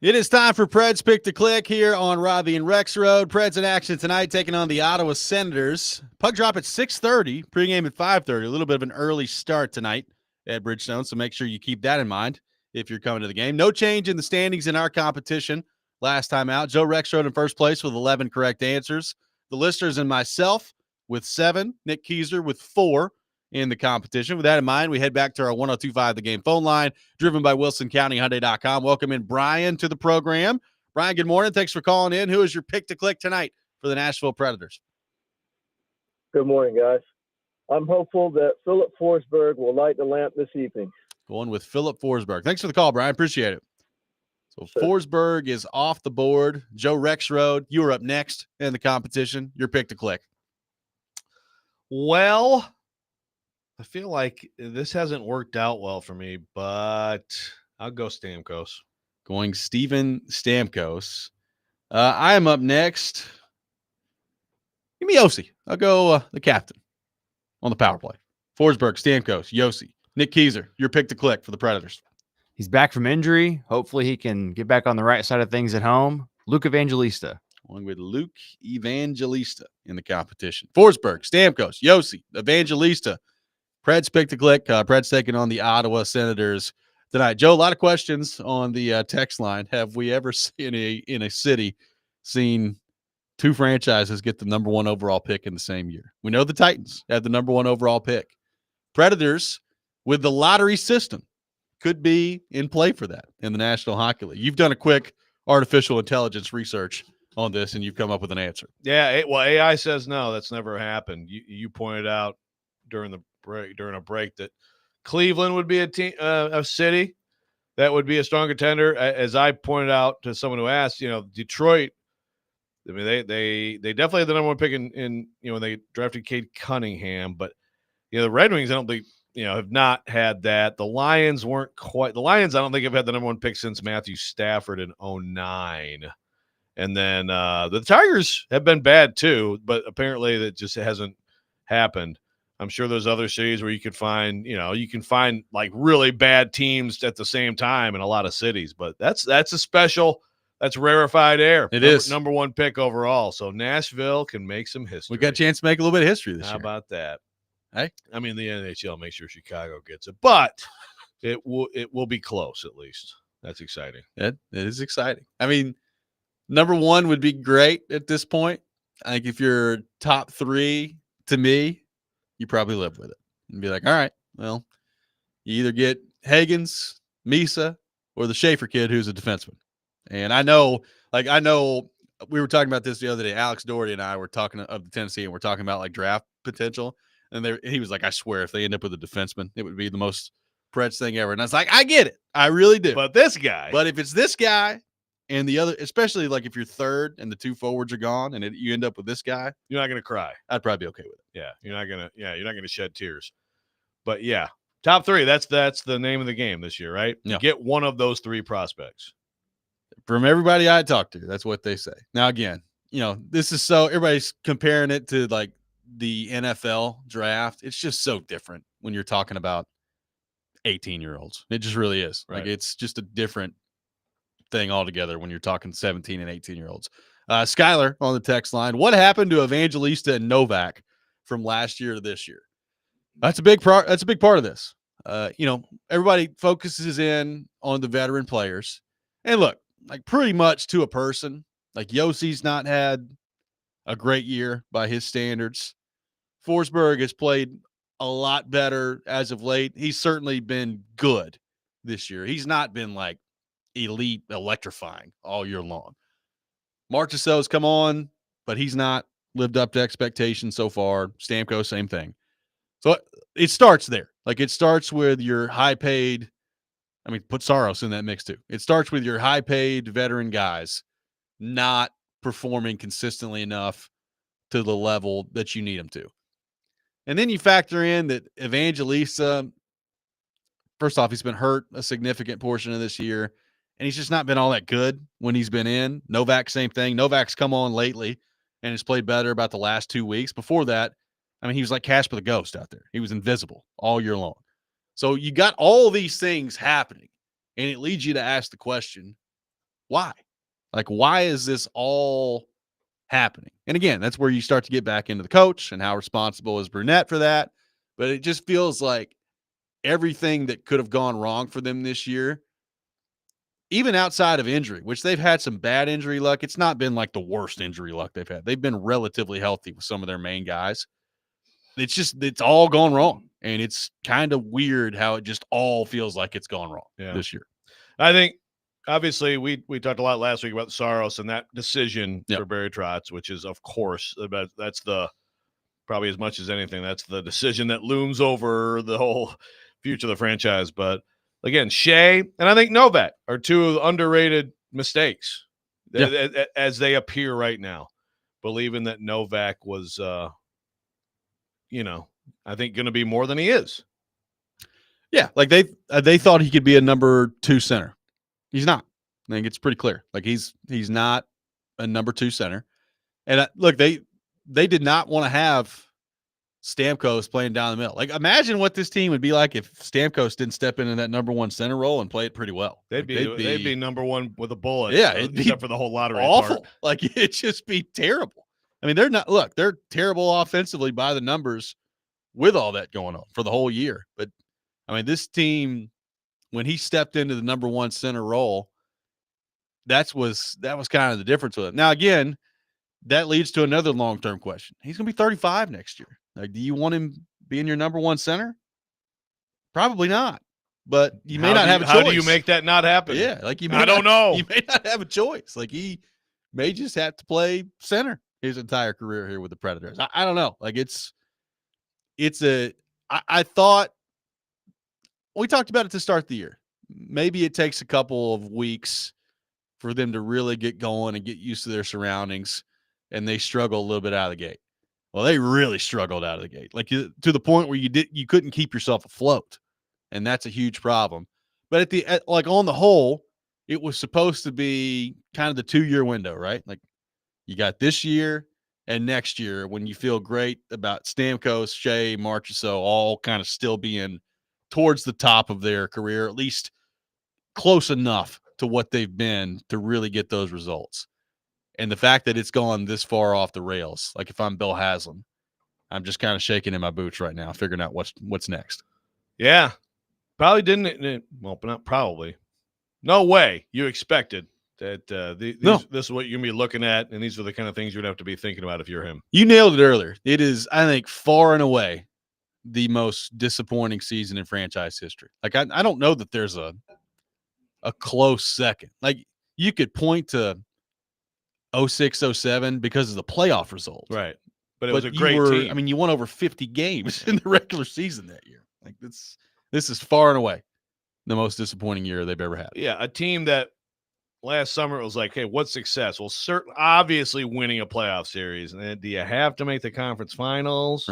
It is time for Preds Pick to Click here on Robbie and Rex Road. Preds in action tonight, taking on the Ottawa Senators. Puck drop at 6:30, pregame at 5:30. A little bit of an early start tonight at Bridgestone, so make sure you keep that in mind if you're coming to the game. No change in the standings in our competition last time out. Joe Rexrode in first place with 11 correct answers. The listeners and myself with 7. Nick Keyser with 4 in the competition. With that in mind, we head back to our 1025 The Game phone line, driven by WilsonCountyHyundai.com. Welcome in Brian to the program. Brian, good morning. Thanks for calling in. Who is your pick to click tonight for the Nashville Predators? Good morning, guys. I'm hopeful that Philip Forsberg will light the lamp this evening. Going with Philip Forsberg. Thanks for the call, Brian. Appreciate it. So Sure. Forsberg is off the board. Joe Rexroad, you are up next in the competition. Your pick to click. Well, I feel like this hasn't worked out well for me, but I'll go Stamkos. Going Steven Stamkos. I am up next. Give me Yossi. I'll go the captain on the power play. Forsberg, Stamkos, Yossi. Nick Keyser, your pick to click for the Predators. He's back from injury. Hopefully he can get back on the right side of things at home. Luke Evangelista. Going with Luke Evangelista in the competition. Forsberg, Stamkos, Yossi, Evangelista. Pred's pick to click. Pred's taking on the Ottawa Senators tonight. Joe, a lot of questions on the text line. Have we ever seen in a city seen two franchises get the number one overall pick in the same year? We know the Titans had the number one overall pick. Predators, with the lottery system, could be in play for that in the National Hockey League. You've done a quick artificial intelligence research on this, and you've come up with an answer. Yeah, well, AI says no, that's never happened. You pointed out during a break that Cleveland would be a city that would be a strong contender. As I pointed out to someone who asked, Detroit. I mean, they definitely had the number one pick in when they drafted Cade Cunningham, but the Red Wings, I don't think have not had that. The Lions weren't quite. The Lions, I don't think have had the number one pick since Matthew Stafford in 2009. And then the Tigers have been bad too, but apparently that just hasn't happened. I'm sure there's other cities where you could find, like really bad teams at the same time in a lot of cities, but that's rarefied air. It is number one pick overall. So Nashville can make some history. We got a chance to make a little bit of history this year. How about that? Hey, I mean, the NHL makes sure Chicago gets it, but it will be close at least. That's exciting. It is exciting. I mean, number one would be great at this point. I think if you're top three, to me, you probably live with it and be like, all right, well, you either get Higgins, Misa, or the Schaefer kid who's a defenseman. And I know we were talking about this the other day. Alex Doherty and I were talking of the Tennessee, and we're talking about like draft potential. And he was like, I swear, if they end up with a defenseman, it would be the most Preds thing ever. And I was like, I get it. I really do. But if it's this guy and the other, especially like if you're third and the two forwards are gone and you end up with this guy, you're not going to cry. I'd probably be okay with it. Yeah. You're not going to shed tears. But yeah, top three. That's the name of the game this year, right? Yeah. Get one of those three prospects. From everybody I talk to, that's what they say. Now, again, this is so everybody's comparing it to like the NFL draft. It's just so different when you're talking about 18-year-olds. It just really is. Right. Like it's just a different thing altogether when you're talking 17 and 18-year-olds. Skylar on the text line. What happened to Evangelista and Novak from last year to this year? That's a big part of this. Everybody focuses in on the veteran players. And look, like pretty much to a person, like Yossi's not had a great year by his standards. Forsberg has played a lot better as of late. He's certainly been good this year. He's not been like elite electrifying all year long. Marchessault's come on, but he's not lived up to expectations so far. Stamkos, same thing. So it starts there. Like it starts with your high-paid, put Saros in that mix too. It starts with your high-paid veteran guys not performing consistently enough to the level that you need them to. And then you factor in that Evangelista, first off, he's been hurt a significant portion of this year, and he's just not been all that good when he's been in. Novak, same thing. Novak's come on lately and has played better about the last 2 weeks. Before that, he was like Casper the Ghost out there. He was invisible all year long. So you got all these things happening, and it leads you to ask the question, why? Like, why is this all happening? And again, that's where you start to get back into the coach and how responsible is Brunette for that. But it just feels like everything that could have gone wrong for them this year, even outside of injury, which they've had some bad injury luck. It's not been like the worst injury luck they've had. They've been relatively healthy with some of their main guys. It's all gone wrong. And it's kind of weird how it just all feels like it's gone wrong this year. I think, obviously, we talked a lot last week about Saros and that decision for Barry Trotz, which is, of course, that's the probably as much as anything. That's the decision that looms over the whole future of the franchise. But again, Shea and I think Novak are two underrated mistakes as they appear right now. Believing that Novak was, I think going to be more than he is. Yeah, like they thought he could be a number 2 center. He's not. I think it's pretty clear. Like he's not a number 2 center. And look, they did not want to have Stamkos playing down the middle. Like imagine what this team would be like if Stamkos didn't step into that number 1 center role and play it pretty well. They'd be number 1 with a bullet. Yeah, it'd except be for the whole lottery awful. part. Like it'd just be terrible. I mean, they're terrible offensively by the numbers with all that going on for the whole year. But I mean, this team, when he stepped into the number 1 center role, that was kind of the difference with it. Now, again, that leads to another long-term question. He's going to be 35 next year. Like, do you want him being your number 1 center? Probably not. But you may not have a choice. How do you make that not happen? Yeah, like I don't know. You may not have a choice. Like he may just have to play center his entire career here with the Predators. I don't know. Like I thought we talked about it to start the year. Maybe it takes a couple of weeks for them to really get going and get used to their surroundings, and they struggle a little bit out of the gate. Well, they really struggled out of the gate, like to the point where you couldn't keep yourself afloat, and that's a huge problem. But on the whole, it was supposed to be kind of the 2-year window, right? Like you got this year and next year when you feel great about Stamkos, Shea, Marchessault all kind of still being towards the top of their career, at least close enough to what they've been to really get those results. And the fact that it's gone this far off the rails, like if I'm Bill Haslam, I'm just kind of shaking in my boots right now, figuring out what's next. Yeah. Probably didn't. Well, not probably. No way you expected that this is what you're going to be looking at, and these are the kind of things you'd have to be thinking about if you're him. You nailed it earlier. It is, I think, far and away the most disappointing season in franchise history. Like, I don't know that there's a close second. Like, you could point to 06, 07 because of the playoff results. Right. But it was a great team. I mean, you won over 50 games in the regular season that year. Like, this is far and away the most disappointing year they've ever had. Yeah, a team that last summer it was like, hey, what's success? Well, obviously winning a playoff series. And then do you have to make the conference finals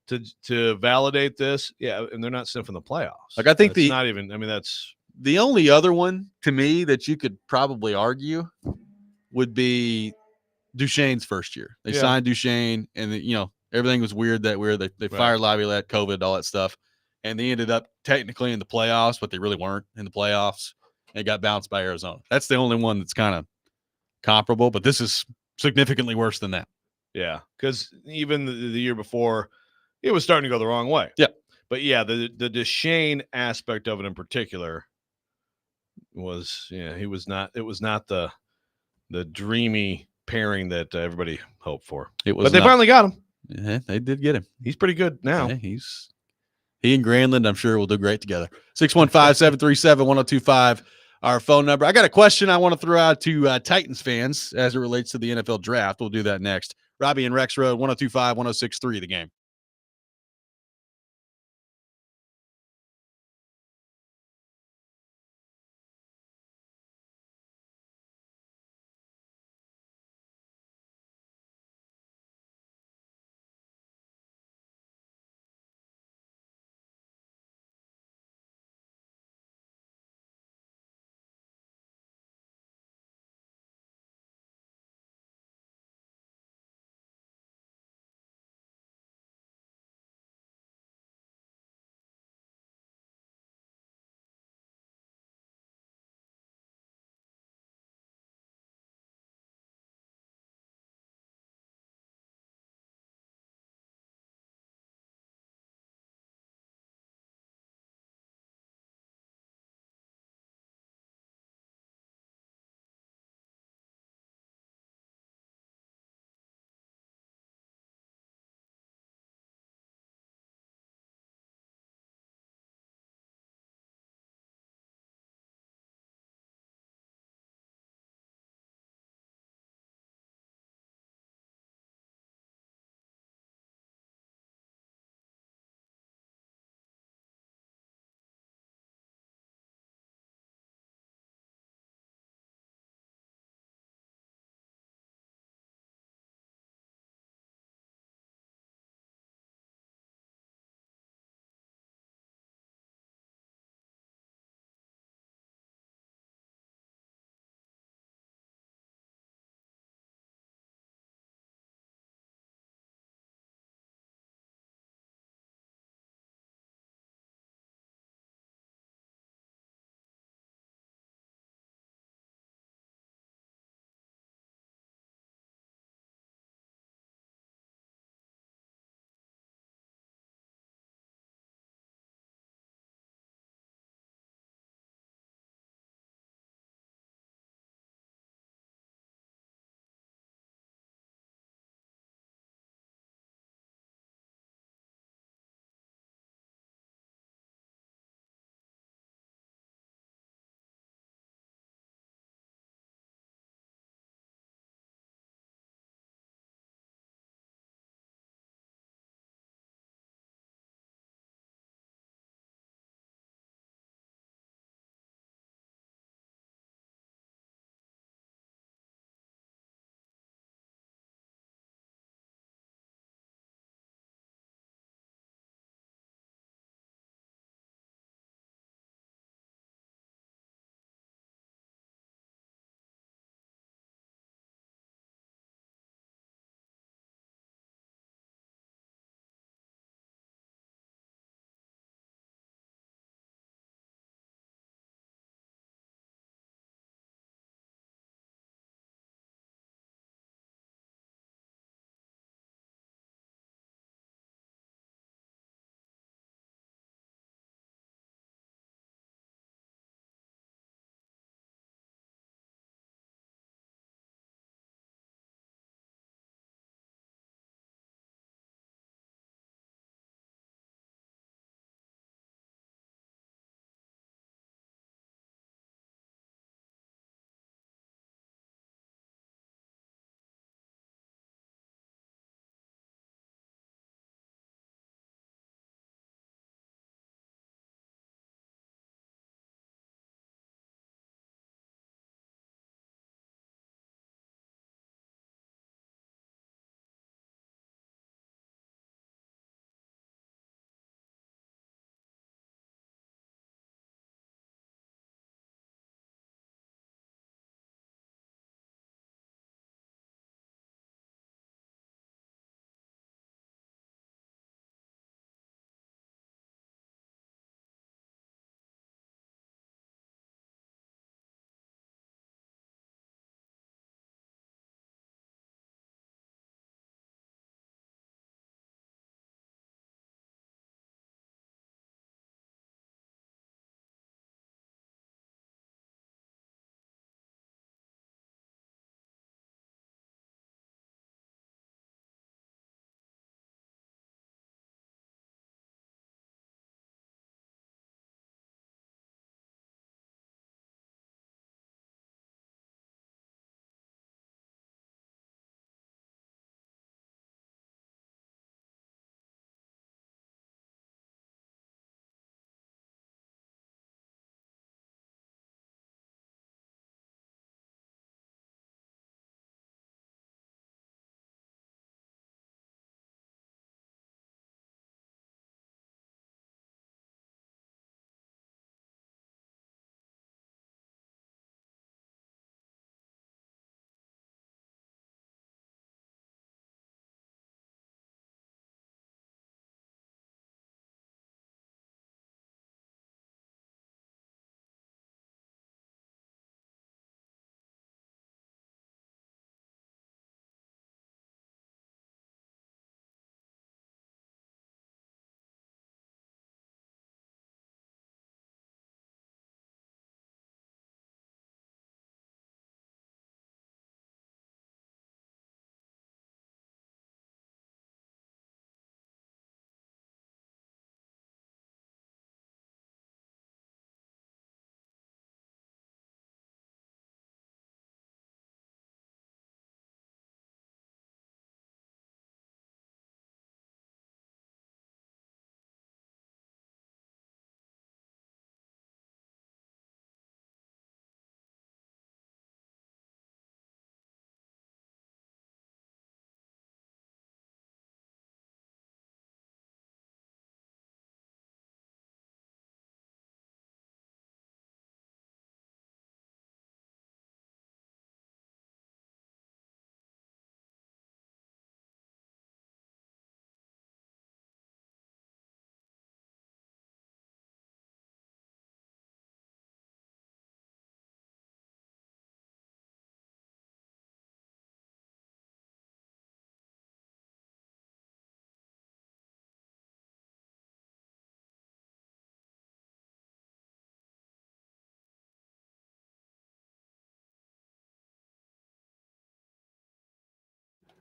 to validate this? Yeah, and they're not sniffing the playoffs. Like I think that's the only other one to me that you could probably argue would be Duchesne's first year. They signed Duchesne, and everything was weird that year. They fired Laviolette, COVID, all that stuff. And they ended up technically in the playoffs, but they really weren't in the playoffs. And got bounced by Arizona. That's the only one that's kind of comparable, but this is significantly worse than that. Yeah, because even the year before, it was starting to go the wrong way. Yeah. But yeah, the Duchesne aspect of it in particular was, it was not the dreamy pairing that everybody hoped for. But they finally got him. Yeah, they did get him. He's pretty good now. Yeah, he and Granlund, I'm sure, will do great together. 615-737-1025, our phone number. I got a question I want to throw out to Titans fans as it relates to the NFL draft. We'll do that next. Robbie and Rex Road, 1025-1063, The Game.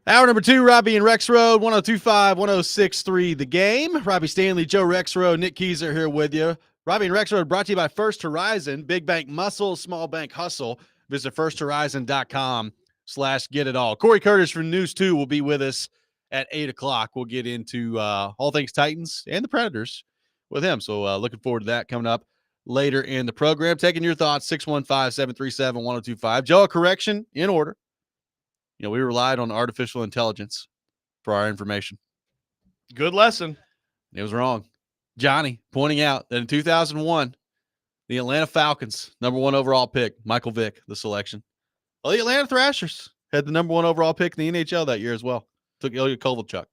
Hour number 2, Robbie and Rex Road, 1025, 1063 The Game. Robbie Stanley, Joe Rex Road, Nick Keyser here with you. Robbie and Rex Road brought to you by First Horizon, big bank muscle, small bank hustle. Visit firsthorizon.com/get-it-all. Corey Curtis from News 2 will be with us at 8 o'clock. We'll get into all things Titans and the Predators with him. So looking forward to that coming up later in the program. Taking your thoughts, 615-737-1025. Joe, a correction in order. You know, we relied on artificial intelligence for our information. Good lesson. It was wrong. Johnny pointing out that in 2001, the Atlanta Falcons, number 1 overall pick, Michael Vick, the selection. Well, the Atlanta Thrashers had the number 1 overall pick in the NHL that year as well. Took Ilya Kovalchuk.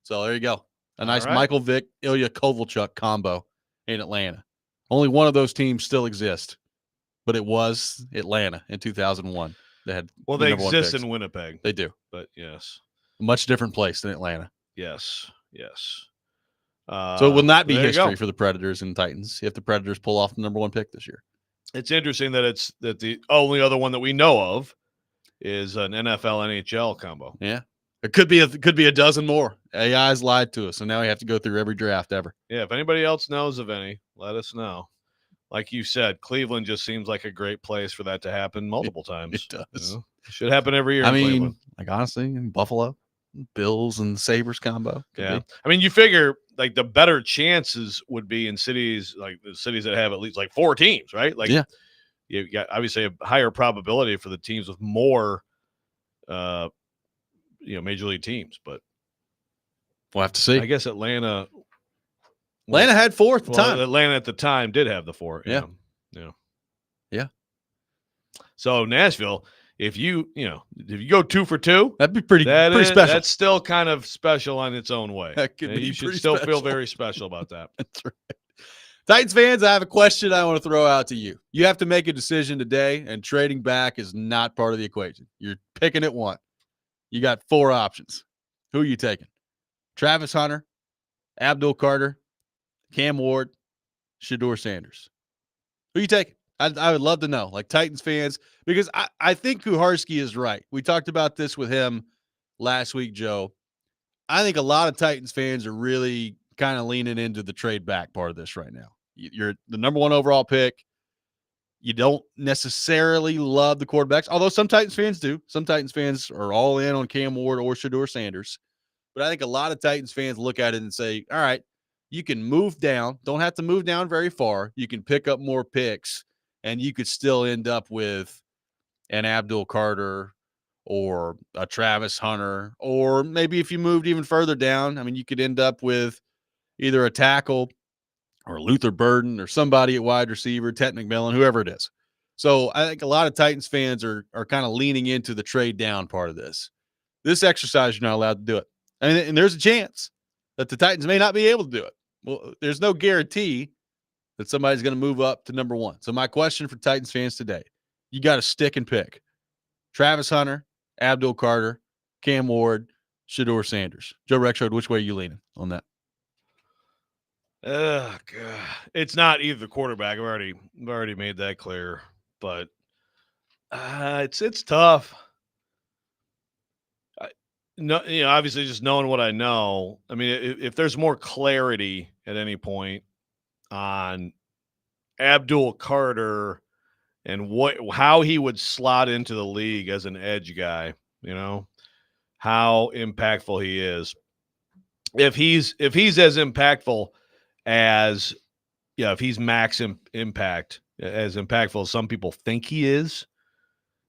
So there you go. A nice right. Michael Vick, Ilya Kovalchuk combo in Atlanta. Only one of those teams still exists, but it was Atlanta in 2001. They had Well, the they number one exist picks. in Winnipeg, They do. but yes, A much different place than Atlanta. yes. So it will not be there you history go. for the Predators and Titans if the Predators pull off the number 1 pick this year. It's interesting that the only other one that we know of is an NFL NHL combo. Yeah. It could be a dozen more. AI's lied to us, and now we have to go through every draft ever. Yeah, if anybody else knows of any, let us know. Like you said, Cleveland just seems like a great place for that to happen multiple times. It does. You know? It should happen every year. I in mean, Cleveland. like honestly, in Buffalo, Bills and Sabres combo. Could Yeah. be. I mean, you figure like the better chances would be in cities like the cities that have at least like 4 teams, right? Like, Yeah. you got obviously a higher probability for the teams with more, major league teams. But We'll have to see. I guess Atlanta Had 4 at the well, time. Atlanta at the time did have the 4. Yeah. Yeah. So Nashville, if you go 2 for 2, That'd be pretty that special. That's still kind of special on its own way. That could be You should pretty still special. feel very special about that. That's right. Titans fans, I have a question I want to throw out to you. You have to make a decision today, and trading back is not part of the equation. You're picking at one. You got 4 options. Who are you taking? Travis Hunter, Abdul Carter, Cam Ward, Shedeur Sanders. Who are you taking? I would love to know, like Titans fans, because I think Kuharski is right. We talked about this with him last week, Joe. I think a lot of Titans fans are really kind of leaning into the trade back part of this right now. You're the number 1 overall pick. You don't necessarily love the quarterbacks, although some Titans fans do. Some Titans fans are all in on Cam Ward or Shedeur Sanders. But I think a lot of Titans fans look at it and say, all right, you can move down. Don't have to move down very far. You can pick up more picks, and you could still end up with an Abdul Carter or a Travis Hunter, or maybe if you moved even further down, I mean, you could end up with either a tackle or Luther Burden or somebody at wide receiver, Ted McMillan, whoever it is. So I think a lot of Titans fans are kind of leaning into the trade down part of this. This exercise, you're not allowed to do it. I mean, and there's a chance that the Titans may not be able to do it. Well, there's no guarantee that somebody's going to move up to number 1. So my question for Titans fans today, you got to stick and pick. Travis Hunter, Abdul Carter, Cam Ward, Shedeur Sanders. Joe Rexrode, which way are you leaning on that? God. It's not either quarterback. I've already made that clear, but it's tough. No, obviously just knowing what I know. I mean, if there's more clarity at any point on Abdul Carter and how he would slot into the league as an edge guy, how impactful he is. If he's as impactful as, if he's max impact, as impactful as some people think he is,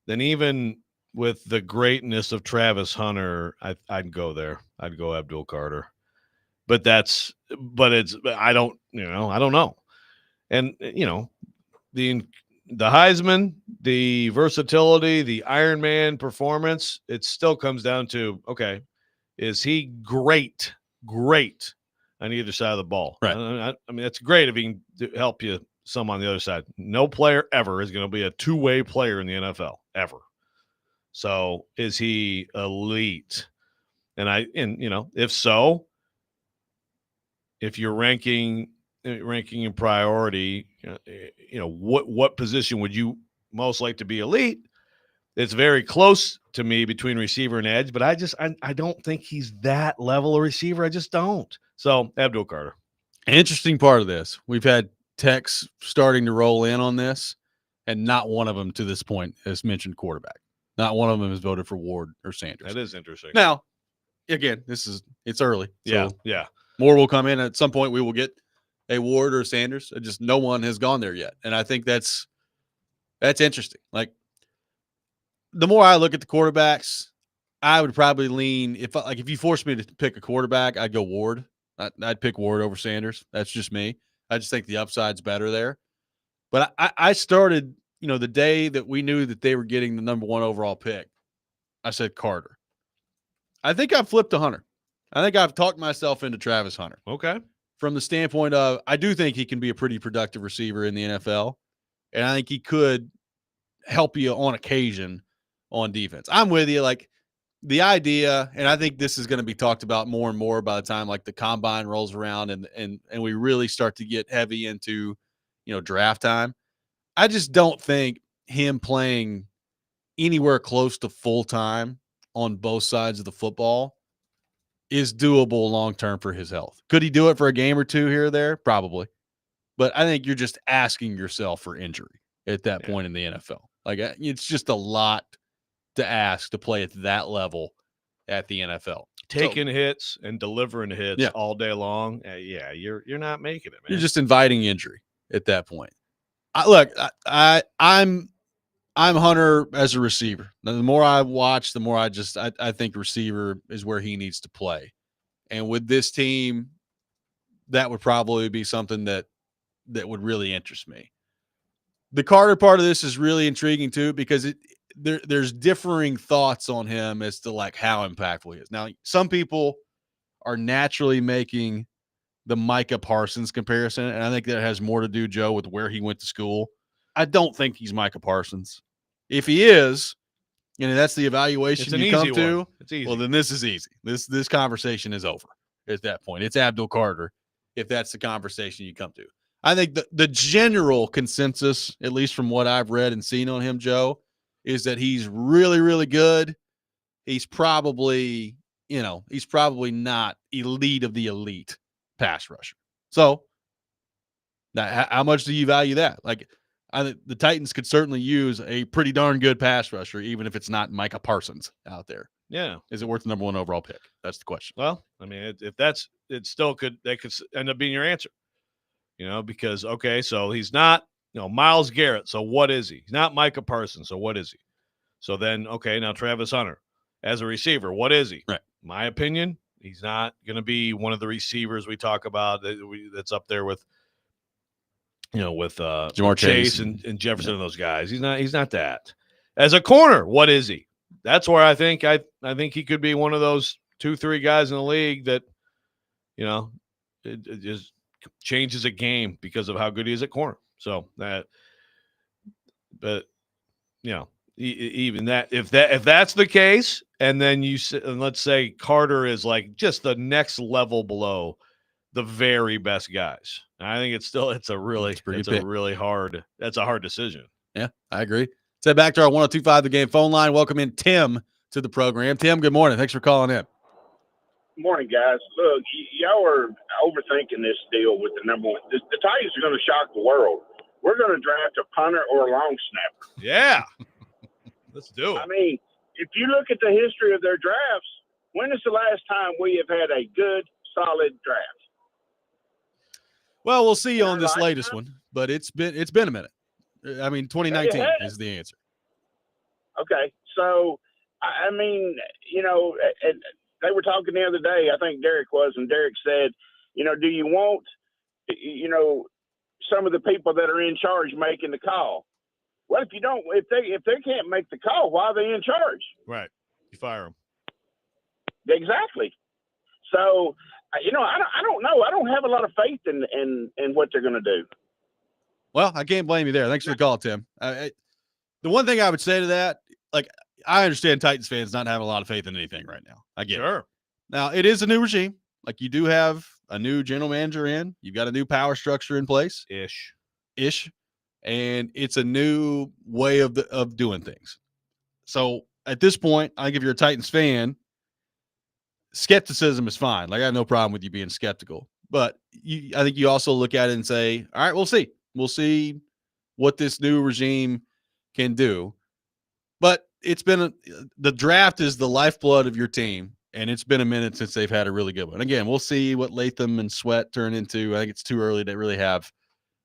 then even with the greatness of Travis Hunter, I'd go there. I'd go Abdul Carter. But I don't know. And, the Heisman, the versatility, the Iron Man performance, it still comes down to, okay, is he great on either side of the ball? Right. I mean, it's great if he can help you some on the other side. No player ever is going to be a two-way player in the NFL, ever. So is he elite? And if so, if you're ranking in priority, what position would you most like to be elite? it's very close to me between receiver and edge, but I don't think he's that level of receiver. I just don't. So Abdul Carter. Interesting part of this, we've had texts starting to roll in on this, and not one of them to this point has mentioned quarterback. Not one of them has voted for Ward or Sanders. That is interesting. Now, again, it's early. So Yeah. more will come in. At some point, we will get a Ward or Sanders. Just no one has gone there yet, and I think that's interesting. Like, the more I look at the quarterbacks, I would probably lean if you forced me to pick a quarterback, I'd go Ward. I'd pick Ward over Sanders. That's just me. I just think the upside's better there. But I started, the day that we knew that they were getting the number 1 overall pick, I said Carter. I think I've flipped to Hunter. I think I've talked myself into Travis Hunter. Okay. From the standpoint of, I do think he can be a pretty productive receiver in the NFL, and I think he could help you on occasion on defense. I'm with you. Like, the idea, and I think this is going to be talked about more and more by the time like the combine rolls around and we really start to get heavy into, draft time. I just don't think him playing anywhere close to full time on both sides of the football is doable long-term for his health. Could he do it for a game or two here or there? Probably. But I think you're just asking yourself for injury at that point in the NFL. Like, it's just a lot to ask to play at that level at the NFL. Taking hits and delivering hits all day long. You're not making it, man. You're just inviting injury at that point. I'm Hunter as a receiver. Now, the more I watch, the more I think receiver is where he needs to play. And with this team, that would probably be something that would really interest me. The Carter part of this is really intriguing too, because there's differing thoughts on him as to like how impactful he is. Now, some people are naturally making the Micah Parsons comparison, and I think that has more to do, Joe, with where he went to school. I don't think he's Micah Parsons. If he is, that's the evaluation you come to. It's easy. Well, then this is easy. This conversation is over at that point. It's Abdul Carter if that's the conversation you come to. I think the general consensus, at least from what I've read and seen on him, Joe, is that he's really, really good. He's probably, not elite of the elite pass rusher. So, now, how much do you value that? Like, the Titans could certainly use a pretty darn good pass rusher, even if it's not Micah Parsons out there. Yeah. Is it worth the number 1 overall pick? That's the question. Well, I mean, if that could end up being your answer, because, okay, so he's not, Myles Garrett. So what is he? He's not Micah Parsons. So what is he? So then, okay, now Travis Hunter as a receiver, what is he? Right. My opinion, he's not going to be one of the receivers we talk about that's up there with, with Jamar Chase and Jefferson and those guys. He's not that. As a corner, what is he? That's where I think he could be one of those 2-3 guys in the league that, it just changes a game because of how good he is at corner. So even that, if that's the case, and then let's say Carter is like just the next level below the very best guys. I think it's a hard decision. Yeah, I agree. Let's head back to our 102.5 The Game phone line. Welcome in Tim to the program. Tim, good morning. Thanks for calling in. Morning, guys. Look, y'all are overthinking this deal with the number 1. The Titans are going to shock the world. We're going to draft a punter or a long snapper. Yeah. Let's do it. I mean, if you look at the history of their drafts, when is the last time we have had a good, solid draft? Well, we'll see on this latest one, but it's been a minute. I mean, 2019 is the answer. Okay. So, I mean, they were talking the other day, I think Derek was, and Derek said, do you want, some of the people that are in charge making the call? Well, if they can't make the call, why are they in charge? Right. You fire them. Exactly. So, I don't know. I don't have a lot of faith in what they're going to do. Well, I can't blame you there. Thanks for the call, Tim. The one thing I would say to that, like, I understand Titans fans not having a lot of faith in anything right now. I get it. Now, it is a new regime. Like, you do have a new general manager in. You've got a new power structure in place. Ish. And it's a new way of doing things. So at this point, I think if you're a Titans fan, skepticism is fine. Like I have no problem with you being skeptical, but I think you also look at it and say, all right, we'll see. We'll see what this new regime can do. But it's been the draft is the lifeblood of your team, and it's been a minute since they've had a really good one. Again, we'll see what Latham and Sweat turn into. I think it's too early to really have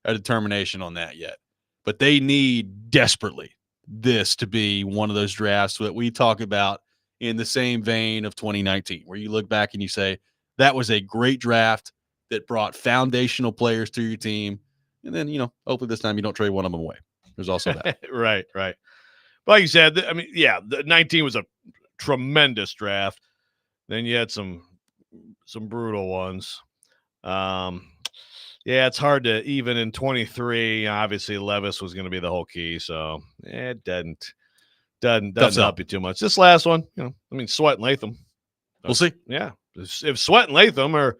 a determination on that yet. But they need desperately this to be one of those drafts that we talk about in the same vein of 2019, where you look back and you say, that was a great draft that brought foundational players to your team. And then, hopefully this time you don't trade one of them away. There's also that. Right. Like you said, I mean, yeah, the 19 was a tremendous draft. Then you had some brutal ones. Yeah, it's hard to even in 23. Obviously, Levis was going to be the whole key, so it doesn't help you too much. This last one, Sweat and Latham. We'll see. Yeah, if Sweat and Latham are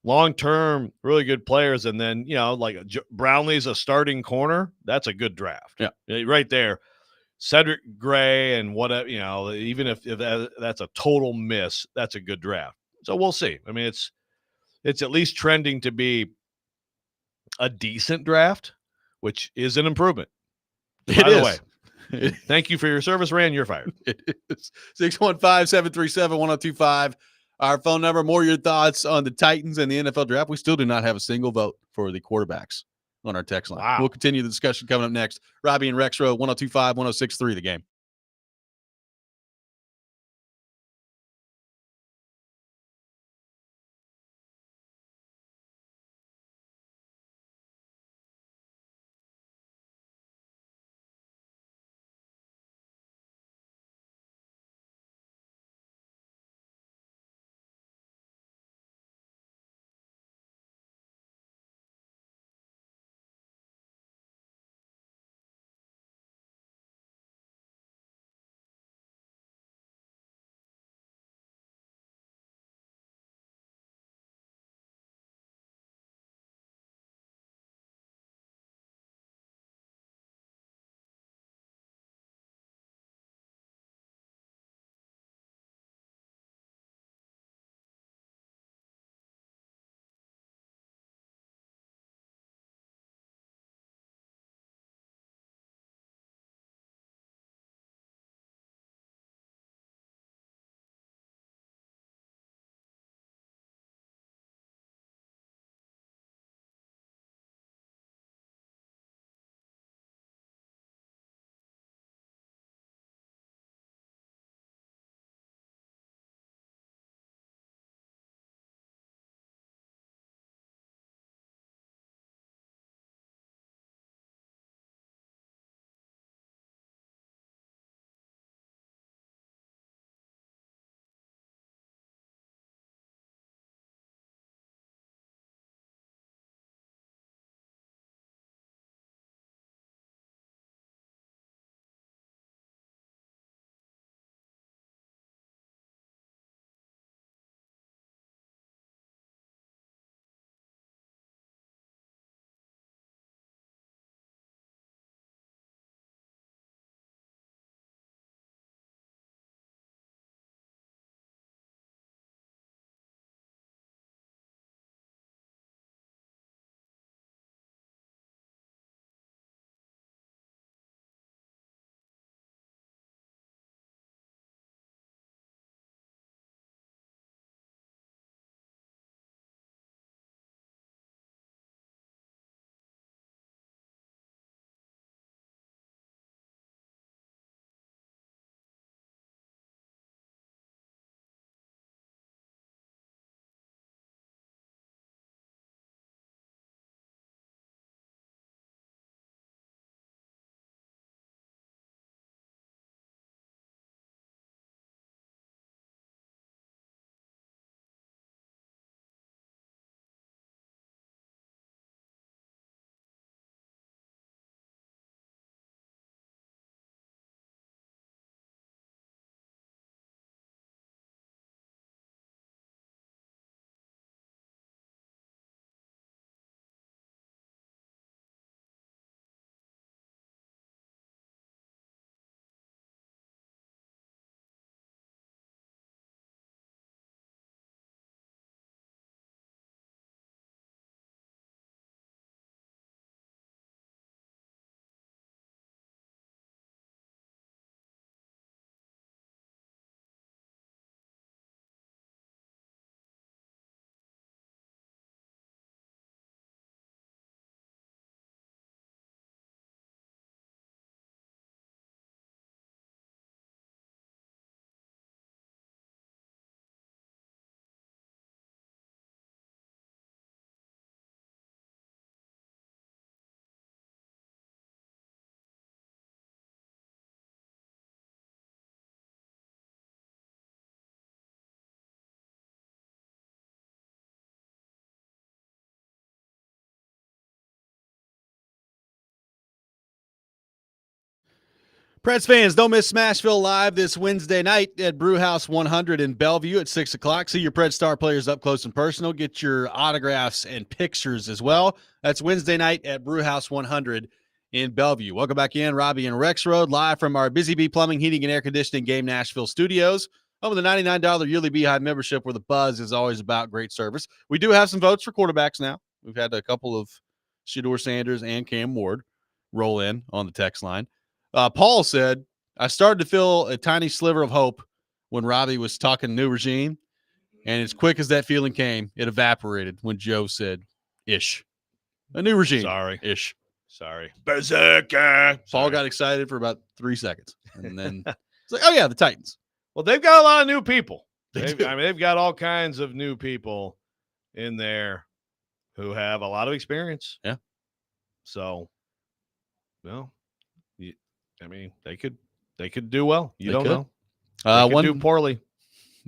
long-term, really good players, and then like Brownlee's a starting corner, that's a good draft. Yeah, right there. Cedric Gray and whatever, even if that's a total miss, that's a good draft. So we'll see. I mean, it's at least trending to be a decent draft, which is an improvement. By the way, thank you for your service, Rand. You're fired. It is 615-737-1025. Our phone number. More your thoughts on the Titans and the NFL draft. We still do not have a single vote for the quarterbacks on our text line. Wow. We'll continue the discussion coming up next. Robbie and Rexroad, 1025-1063, The Game. Preds fans, don't miss Smashville Live this Wednesday night at Brewhouse 100 in Bellevue at 6 o'clock. See your Preds star players up close and personal. Get your autographs and pictures as well. That's Wednesday night at Brewhouse 100 in Bellevue. Welcome back in, Robbie and Rexroad, live from our Busy Bee Plumbing, Heating, and Air Conditioning Game Nashville studios. Home of the $99 yearly Beehive membership, where the buzz is always about great service. We do have some votes for quarterbacks now. We've had a couple of Shedeur Sanders and Cam Ward roll in on the text line. Paul said, I started to feel a tiny sliver of hope when Robbie was talking new regime, and as quick as that feeling came, it evaporated when Joe said, ish. A new regime. Sorry. Ish. Sorry. Berserker. Paul got excited for about 3 seconds, and then it's like, oh, yeah, the Titans. Well, they've got a lot of new people. They do. They've got all kinds of new people in there who have a lot of experience. Yeah. So, well, they could do well. You They don't could. know. They could do poorly.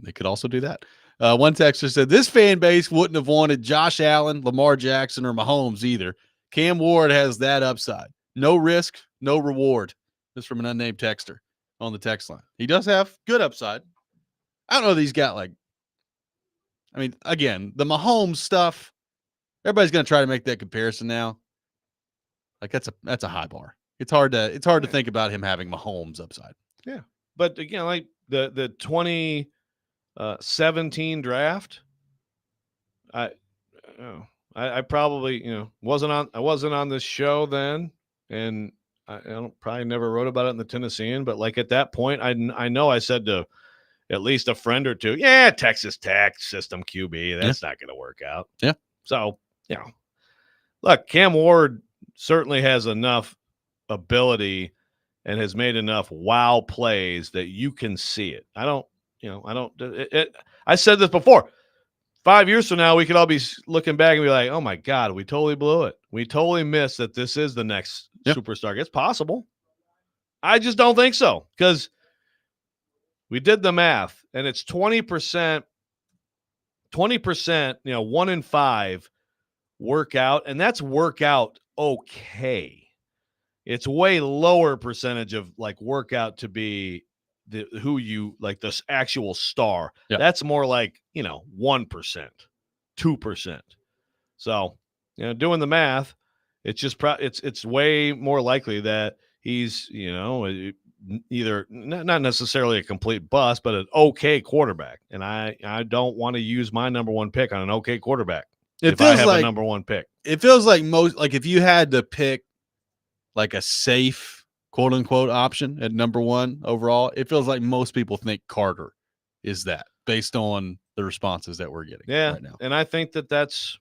They could also do that. One texter said, this fan base wouldn't have wanted Josh Allen, Lamar Jackson, or Mahomes either. Cam Ward has that upside. No risk, no reward. This is from an unnamed texter on the text line. He does have good upside. I don't know that he's got again, the Mahomes stuff, everybody's going to try to make that comparison now. Like that's a high bar. It's hard to think about him having Mahomes upside. Yeah. But again, like the 2017 draft, I probably, wasn't on this show then, and I probably never wrote about it in the Tennessean, but like at that point, I know I said to at least a friend or two, yeah, Texas Tech system QB, that's not going to work out. Yeah. So, look, Cam Ward certainly has enough ability and has made enough wow plays that you can see it. I said this before. 5 years from now, we could all be looking back and be like, oh my God, we totally blew it. We totally missed that this is the next superstar. It's possible. I just don't think so, because we did the math and it's 20%, 1 in 5 work out, and that's work out okay. It's way lower percentage of like workout to be this actual star. Yeah. That's more like, 1%, 2%. So, doing the math, it's just it's way more likely that he's, either not necessarily a complete bust, but an okay quarterback. And I don't want to use my number one pick on an okay quarterback. If I have a number one pick. It feels like if you had to pick like a safe quote unquote option at number one overall, it feels like most people think Carter is that, based on the responses that we're getting right now. And I think that's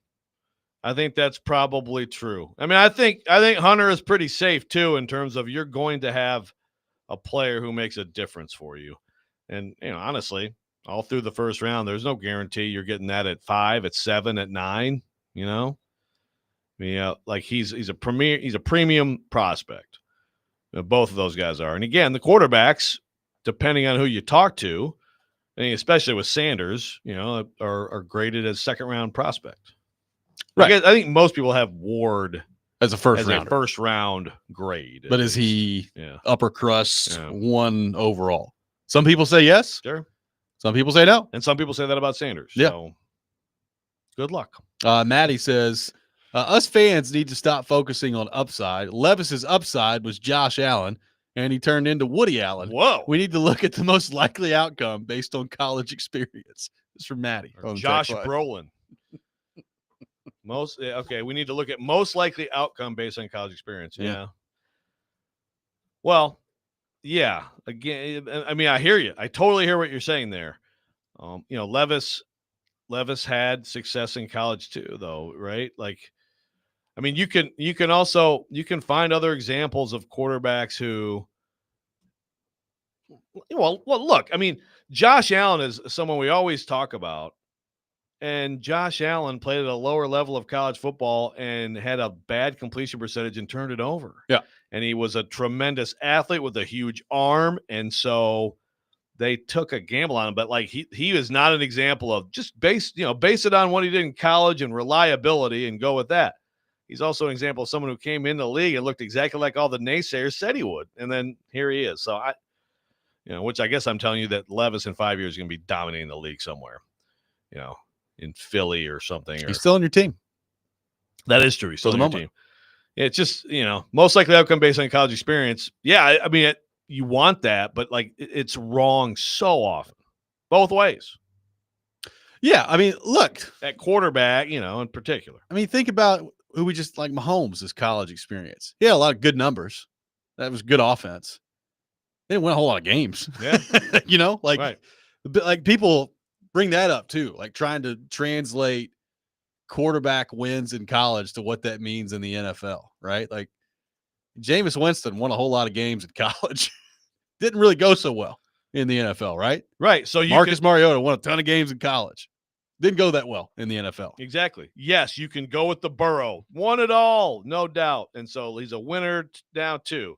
probably true. I mean, I think Hunter is pretty safe too, in terms of you're going to have a player who makes a difference for you. And, honestly, all through the first round, there's no guarantee you're getting that at 5, at 7, at 9, like he's a premium prospect. Both of those guys are. And again, the quarterbacks, depending on who you talk to, and especially with Sanders, are graded as second round prospect. Right. I think most people have Ward as a first round grade. But is he upper crust 1 overall? Some people say yes. Sure. Some people say no. And some people say that about Sanders. Yeah. So good luck. Maddie says, us fans need to stop focusing on upside. Levis's upside was Josh Allen, and he turned into Woody Allen. Whoa. We need to look at the most likely outcome based on college experience. This is from Maddie. Josh Brolin. We need to look at most likely outcome based on college experience. Yeah. Well, yeah. Again, I mean, I hear you. I totally hear what you're saying there. Levis had success in college too, though, right? Like, I mean, you can find other examples of quarterbacks who, well, look, I mean, Josh Allen is someone we always talk about, and Josh Allen played at a lower level of college football and had a bad completion percentage and turned it over. Yeah. And he was a tremendous athlete with a huge arm, and so they took a gamble on him. But like he is not an example of just base it on what he did in college and reliability and go with that. he's also an example of someone who came in the league and looked exactly like all the naysayers said he would. And then here he is. So which I guess I'm telling you that Levis in 5 years is going to be dominating the league somewhere, in Philly or something. He's still on your team. That is true. He's still For on the your moment. team. It's just, most likely outcome based on college experience. Yeah, I mean, you want that, but like it's wrong so often, both ways. Yeah, I mean, look, At quarterback, in particular. I mean, think about who we just like Mahomes' college experience. He had a lot of good numbers. That was good offense. They didn't win a whole lot of games. Yeah. Right. Like people bring that up too, like trying to translate quarterback wins in college to what that means in the NFL, right? Like Jameis Winston won a whole lot of games in college. Didn't really go so well in the NFL, right? Right. So Marcus Mariota won a ton of games in college. Didn't go that well in the NFL. Exactly. Yes, you can go with the Burrow. Won it all, no doubt. And so he's a winner now too.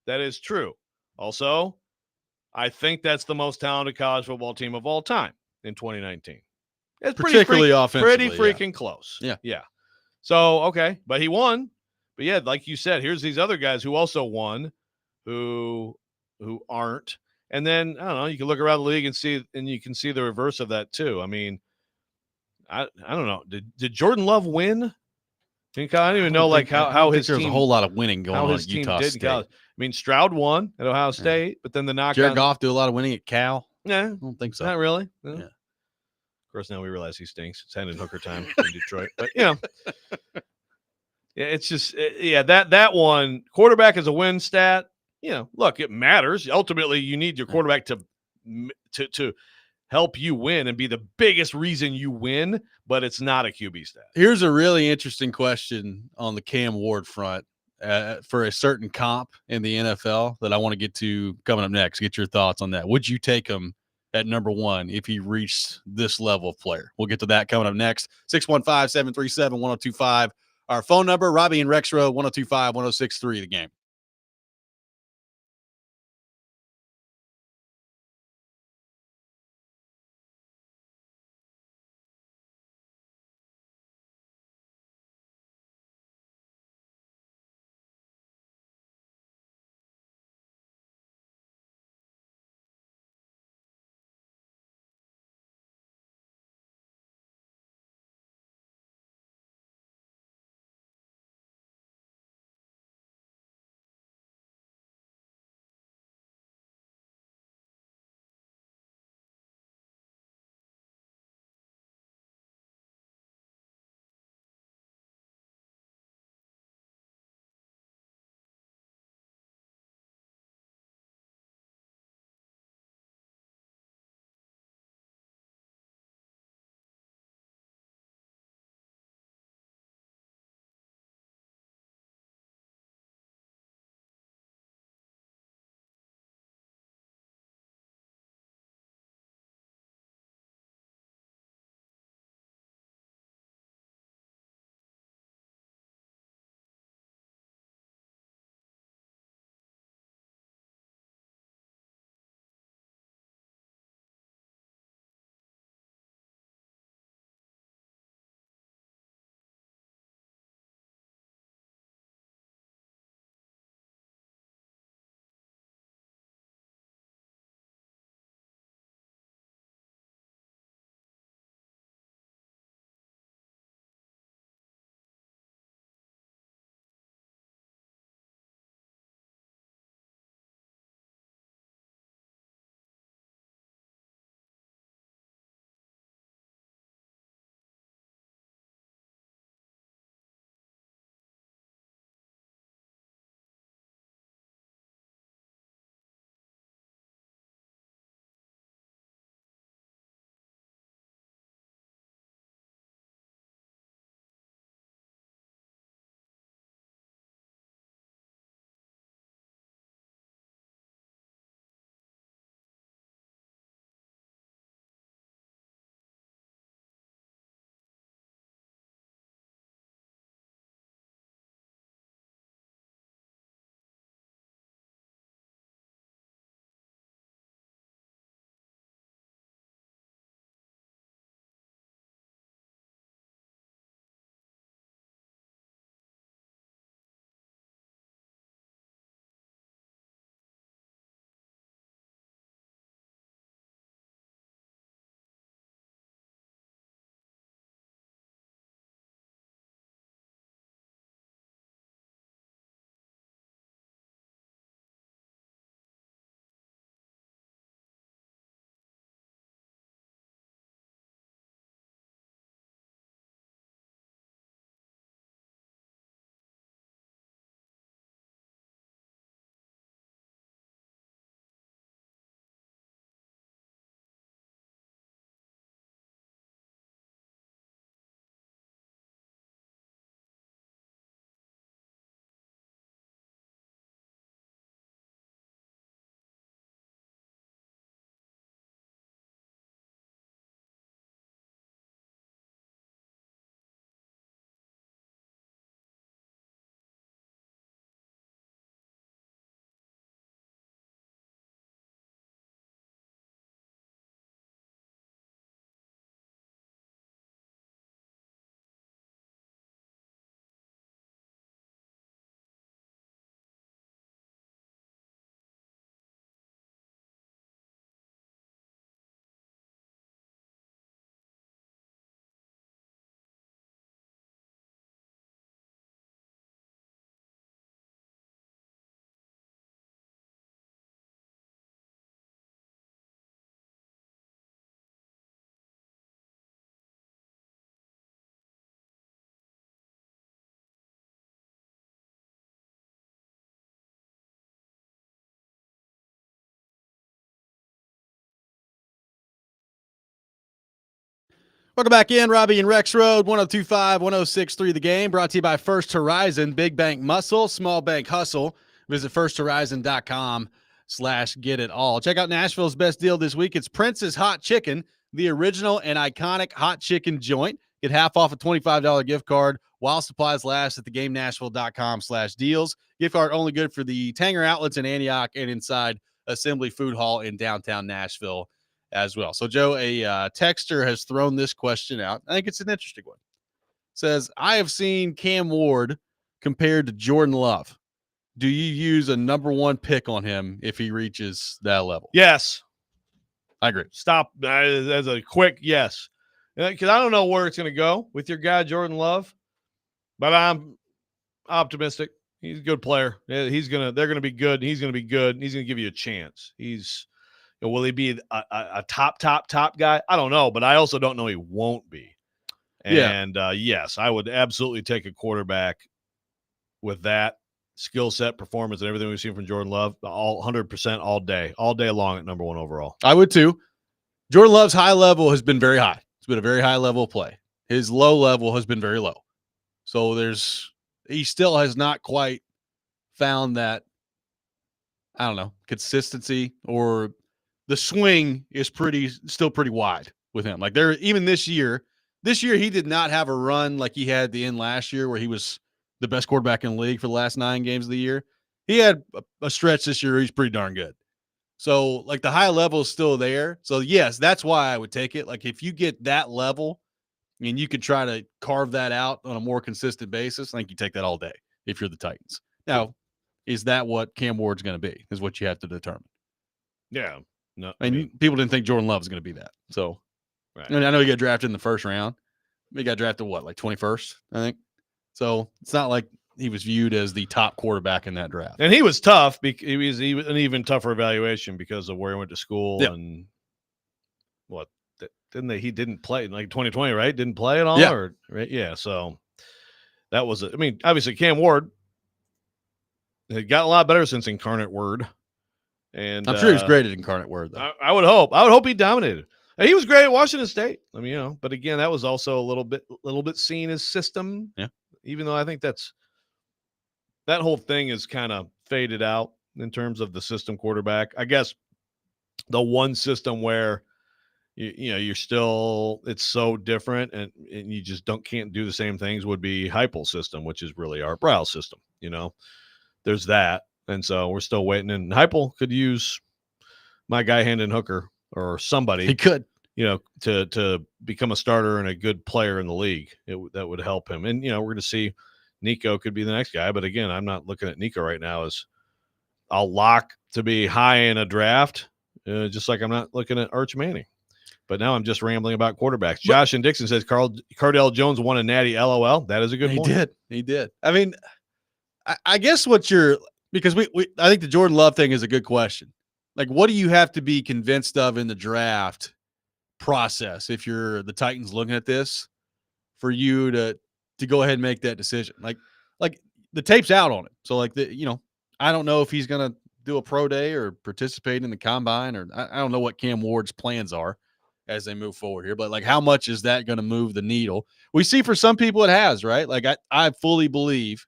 That is true. Also, I think that's the most talented college football team of all time in 2019. It's Particularly offensively. pretty freaking close. Yeah. Yeah. So, okay. But he won. But yeah, like you said, here's these other guys who also won who aren't. And then, I don't know, you can look around the league and you can see the reverse of that too. I mean, I don't know. Did Jordan Love win? I don't even know how his there was team, a whole lot of winning going on at Utah State. I mean, Stroud won at Ohio State, but then the knock Jared on Goff do a lot of winning at Cal. Yeah, I don't think so. not really. No. Yeah. Of course, now we realize he stinks. It's Hendon Hooker time in Detroit, but yeah, it's just that one quarterback is a win stat. Look, it matters. Ultimately, you need your quarterback to help you win and be the biggest reason you win, but it's not a QB stat. Here's a really interesting question on the Cam Ward front for a certain comp in the NFL that I want to get to coming up next. Get your thoughts on that. Would you take him at number one if he reached this level of player? We'll get to that coming up next. 615-737-1025. Our phone number, Robbie and Rexroad, 1025-1063, the game. Welcome back in, Robbie and Rex Road, 1025, 1063 The Game, brought to you by First Horizon, Big Bank Muscle, Small Bank Hustle. Visit firsthorizon.com/get-it-all. Check out Nashville's best deal this week. It's Prince's Hot Chicken, the original and iconic hot chicken joint. Get half off a $25 gift card while supplies last at theGameNashville.com/deals. Gift card only good for the Tanger outlets in Antioch and inside Assembly Food Hall in downtown Nashville as well. So, Joe, a texter has thrown this question out. I think it's an interesting one. Says, I have seen Cam Ward compared to Jordan Love. Do you use a number one pick on him if he reaches that level? Yes. I agree. Stop. As a quick yes. Because I don't know where it's going to go with your guy, Jordan Love, but I'm optimistic. He's a good player. They're going to be good. He's going to be good. He's going to give you a chance. Will he be a top guy? I don't know, but I also don't know he won't be. And yes, I would absolutely take a quarterback with that skill set, performance, and everything we've seen from Jordan Love, all 100% all day long at number one overall. I would too. Jordan Love's high level has been very high. It's been a very high level of play. His low level has been very low. So he still has not quite found that, I don't know, consistency, or the swing is still pretty wide with him. Like even this year he did not have a run like he had at the end last year where he was the best quarterback in the league for the last 9 games of the year. He had a stretch this year where he's pretty darn good. So, like, the high level is still there. So, yes, that's why I would take it. Like, if you get that level and you could try to carve that out on a more consistent basis, I think you take that all day if you're the Titans. Now, is that what Cam Ward's going to be, is what you have to determine. Yeah. No, I mean, people didn't think Jordan Love was going to be that. So, right. I mean, I know he got drafted in the first round. He got drafted, like 21st, I think. So, it's not like he was viewed as the top quarterback in that draft. And he was tough. He was an even tougher evaluation because of where he went to school. Yep. And what he didn't play in like 2020, right? Didn't play at all. Yeah. Right. Yeah. So that was I mean, obviously Cam Ward had gotten a lot better since Incarnate Word. And I'm sure he's great at Incarnate Word, though. I would hope he dominated. And he was great at Washington State. I mean, but again, that was also a little bit seen as system. Yeah. Even though I think that whole thing is kind of faded out in terms of the system quarterback. I guess the one system where you're still, it's so different and you just can't do the same things would be Heupel's system, which is really our Brow system. There's that. And so we're still waiting. And Heupel could use my guy Hendon Hooker or somebody. He could. To become a starter and a good player in the league. That would help him. And, we're going to see Nico could be the next guy. But again, I'm not looking at Nico right now as a lock to be high in a draft, just like I'm not looking at Arch Manning. But now I'm just rambling about quarterbacks. Josh and Dixon says Cardale Jones won a natty. LOL. That is a good point. He did. I mean, I guess because I think the Jordan Love thing is a good question. Like, what do you have to be convinced of in the draft process if you're the Titans looking at this for you to go ahead and make that decision? Like the tape's out on it. So I don't know if he's going to do a pro day or participate in the combine, or I don't know what Cam Ward's plans are as they move forward here, but like, how much is that going to move the needle? We see for some people it has, right? Like I fully believe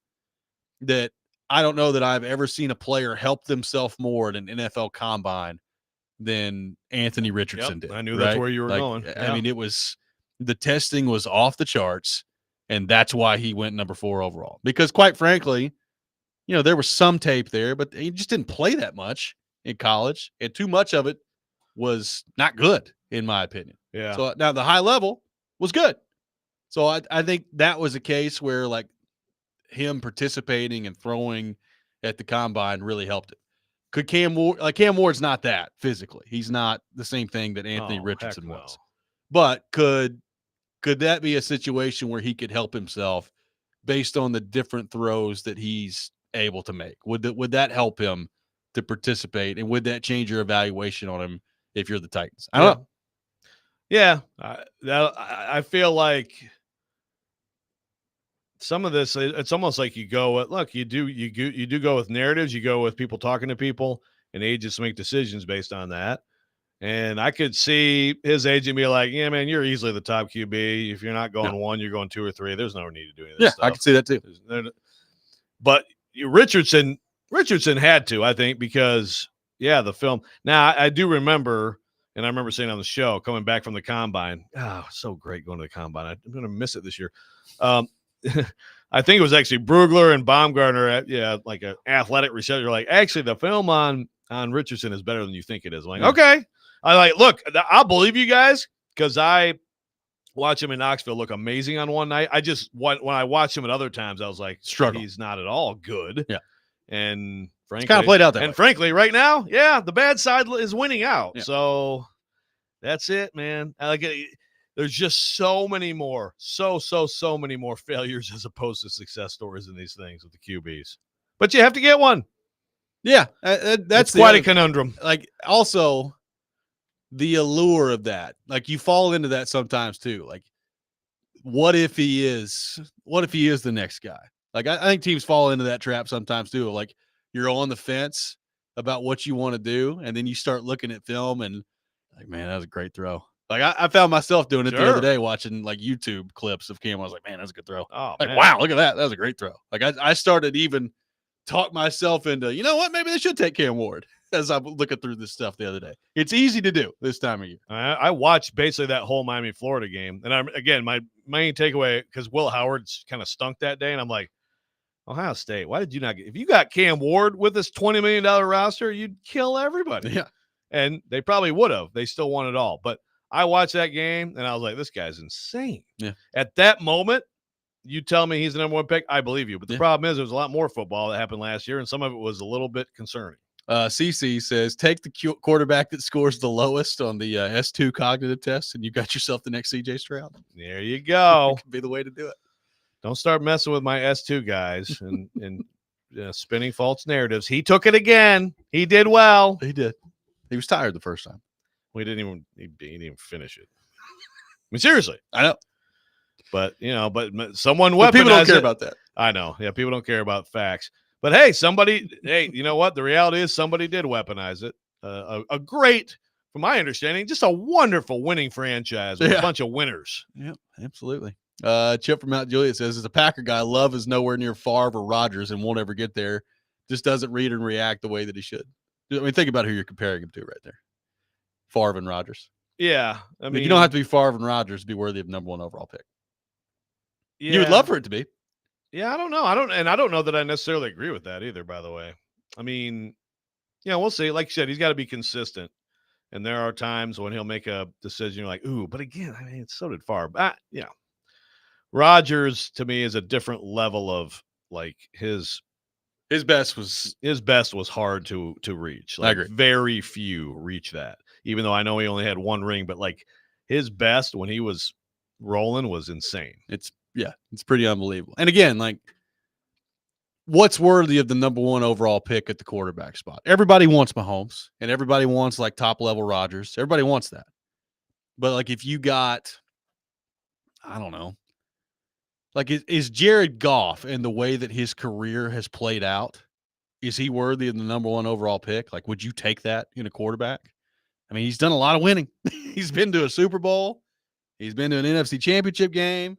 that. I don't know that I've ever seen a player help themselves more at an NFL combine than Anthony Richardson did. I knew that's where you were going. Yeah. I mean, the testing was off the charts, and that's why he went number 4 overall. Because quite frankly, there was some tape there, but he just didn't play that much in college, and too much of it was not good, in my opinion. Yeah. So now the high level was good. So I think that was a case where, like, him participating and throwing at the combine really helped it. Could Cam Ward's not that physically. He's not the same thing that Anthony Richardson was. But could that be a situation where he could help himself based on the different throws that he's able to make? Would that help him to participate, and would that change your evaluation on him if you're the Titans? I don't know. Yeah, I feel like some of this, it's almost like you go, look, you do go with narratives, you go with people talking to people, and agents make decisions based on that. And I could see his agent be like, yeah, man, you're easily the top QB. If you're not going 1, you're going 2 or 3. There's no need to do any of this stuff. I can see that too. But Richardson had to, I think, because, the film. Now, I do remember, and I remember saying on the show, coming back from the combine, so great going to the combine. I'm going to miss it this year. I think it was actually Brugler and Baumgartner, like an athletic receptor. Like, actually, the film on Richardson is better than you think it is. I'm like, okay. I like, look, I'll believe you guys because I watch him in Knoxville look amazing on one night. When I watched him at other times, I was like, struggle. He's not at all good. Yeah. And frankly, kind of played out that way. Frankly, right now, the bad side is winning out. Yeah. So that's it, man. There's just so many more, so many more failures as opposed to success stories in these things with the QBs. But you have to get one. Yeah, that's quite a conundrum. Like, also, the allure of that, like, you fall into that sometimes too. Like, what if he is the next guy? Like, I think teams fall into that trap sometimes too. Like, you're on the fence about what you want to do, and then you start looking at film and like, man, that was a great throw. Like, I found myself doing it the other day, watching like YouTube clips of Cam. I was like, man, that's a good throw. Oh, like, man. wow, look at that. That was a great throw. Like, I started even talk myself into, you know what, maybe they should take Cam Ward as I'm looking through this stuff the other day. It's easy to do this time of year. I watched basically that whole Miami, Florida game. And again, my main takeaway, because Will Howard kind of stunk that day. And I'm like, Ohio State, why did you not if you got Cam Ward with this $20 million roster, you'd kill everybody. Yeah. And they probably would have. They still won it all. But I watched that game and I was like, this guy's insane. Yeah. At that moment, you tell me he's the number 1 pick, I believe you. But the problem is, there was a lot more football that happened last year, and some of it was a little bit concerning. CC says, take the quarterback that scores the lowest on the S2 cognitive test, and you got yourself the next CJ Stroud. There you go. Could be the way to do it. Don't start messing with my S2 guys and spinning false narratives. He took it again. He did well. He did. He was tired the first time. He didn't even finish it. I mean, seriously. I know. But, someone weaponized people don't care it. about that. I know. Yeah, people don't care about facts. But, hey, you know what? The reality is somebody did weaponize it. A great, from my understanding, just a wonderful winning franchise with a bunch of winners. Yep, absolutely. Chip from Mount Juliet says, as a Packer guy, Love is nowhere near Favre or Rodgers and won't ever get there. Just doesn't read and react the way that he should. I mean, think about who you're comparing him to right there. Favre and Rodgers. Yeah. I mean, you don't have to be Favre and Rodgers to be worthy of number 1 overall pick. Yeah. You would love for it to be. Yeah, I don't know. I don't know that I necessarily agree with that either, by the way. I mean, we'll see. Like you said, he's got to be consistent. And there are times when he'll make a decision you're like, ooh, but again, I mean, so did Favre. Rodgers to me is a different level of like his best was hard to reach. Like, I agree. Very few reach that. Even though I know he only had 1 ring, but like his best when he was rolling was insane. It's pretty unbelievable. And again, like, what's worthy of the number 1 overall pick at the quarterback spot? Everybody wants Mahomes, and everybody wants like top level Rodgers. Everybody wants that. But like, if you got, I don't know, like, is Jared Goff and the way that his career has played out, is he worthy of the number 1 overall pick? Like, would you take that in a quarterback? I mean, he's done a lot of winning. He's been to a Super Bowl. He's been to an NFC Championship game.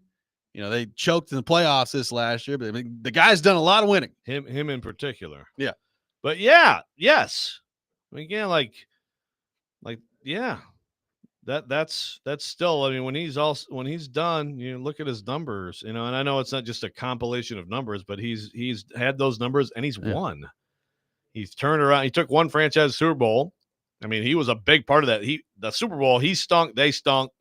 They choked in the playoffs this last year, but I mean, the guy's done a lot of winning. Him in particular. Yeah. But yes. I mean, again, that's still, I mean, when he's done, look at his numbers, and I know it's not just a compilation of numbers, but he's had those numbers and he's won. He's turned around. He took 1 franchise Super Bowl. I mean, he was a big part of that. The Super Bowl, he stunk, they stunk.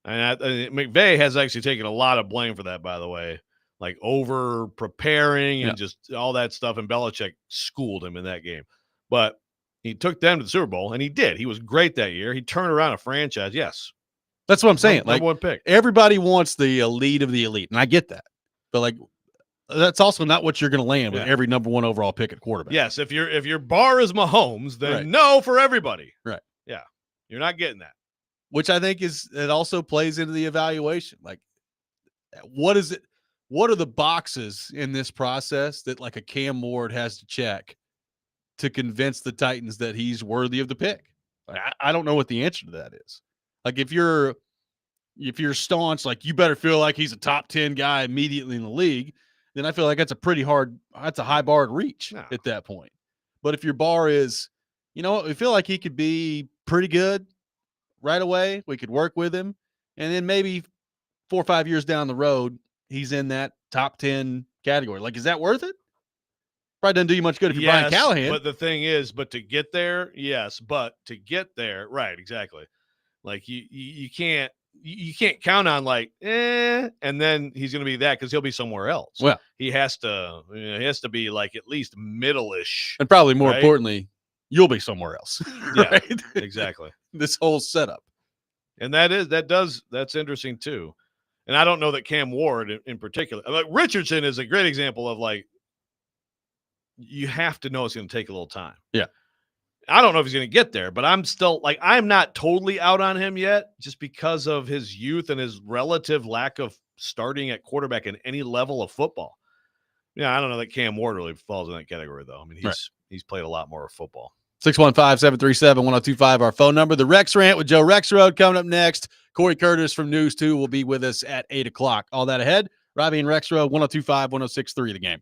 And McVay has actually taken a lot of blame for that, by the way, like over preparing and just all that stuff. And Belichick schooled him in that game. But he took them to the Super Bowl, and he did. He was great that year. He turned around a franchise. Yes. That's what I'm saying. Number 1 pick. Everybody wants the elite of the elite, and I get that. But like, that's also not what you're going to land with every number 1 overall pick at quarterback. Yes, if your bar is Mahomes, then no for everybody. Right. Yeah. You're not getting that. Which I think it also plays into the evaluation. Like, what is it? What are the boxes in this process that like a Cam Ward has to check to convince the Titans that he's worthy of the pick? I don't know what the answer to that is. Like if you're staunch, like you better feel like he's a top 10 guy immediately in the league, then I feel like that's a high bar to reach No. at that point. But if your bar is, we feel like he could be pretty good right away. We could work with him. And then maybe 4 or 5 years down the road, he's in that top 10 category. Like, is that worth it? Probably doesn't do you much good if you're Brian Callahan. But the thing is, to get there, yes. But to get there, right, exactly. Like you can't count on like, and then he's going to be that because he'll be somewhere else. Well, he has to be like at least middle-ish. And probably more right? importantly, you'll be somewhere else. Yeah, right? Exactly. This whole setup. And that's interesting too. And I don't know that Cam Ward in particular, like Richardson is a great example of like, you have to know it's going to take a little time. Yeah. I don't know if he's going to get there, but I'm still like, I'm not totally out on him yet just because of his youth and his relative lack of starting at quarterback in any level of football. Yeah. I don't know that Cam Ward really falls in that category though. I mean, he's played a lot more of football. 615-737-1025, our phone number. The Rex Rant with Joe Rexrode coming up next. Corey Curtis from News 2 will be with us at 8 o'clock. All that ahead. Robbie and Rexrode, 102.5, 106.3 The Game.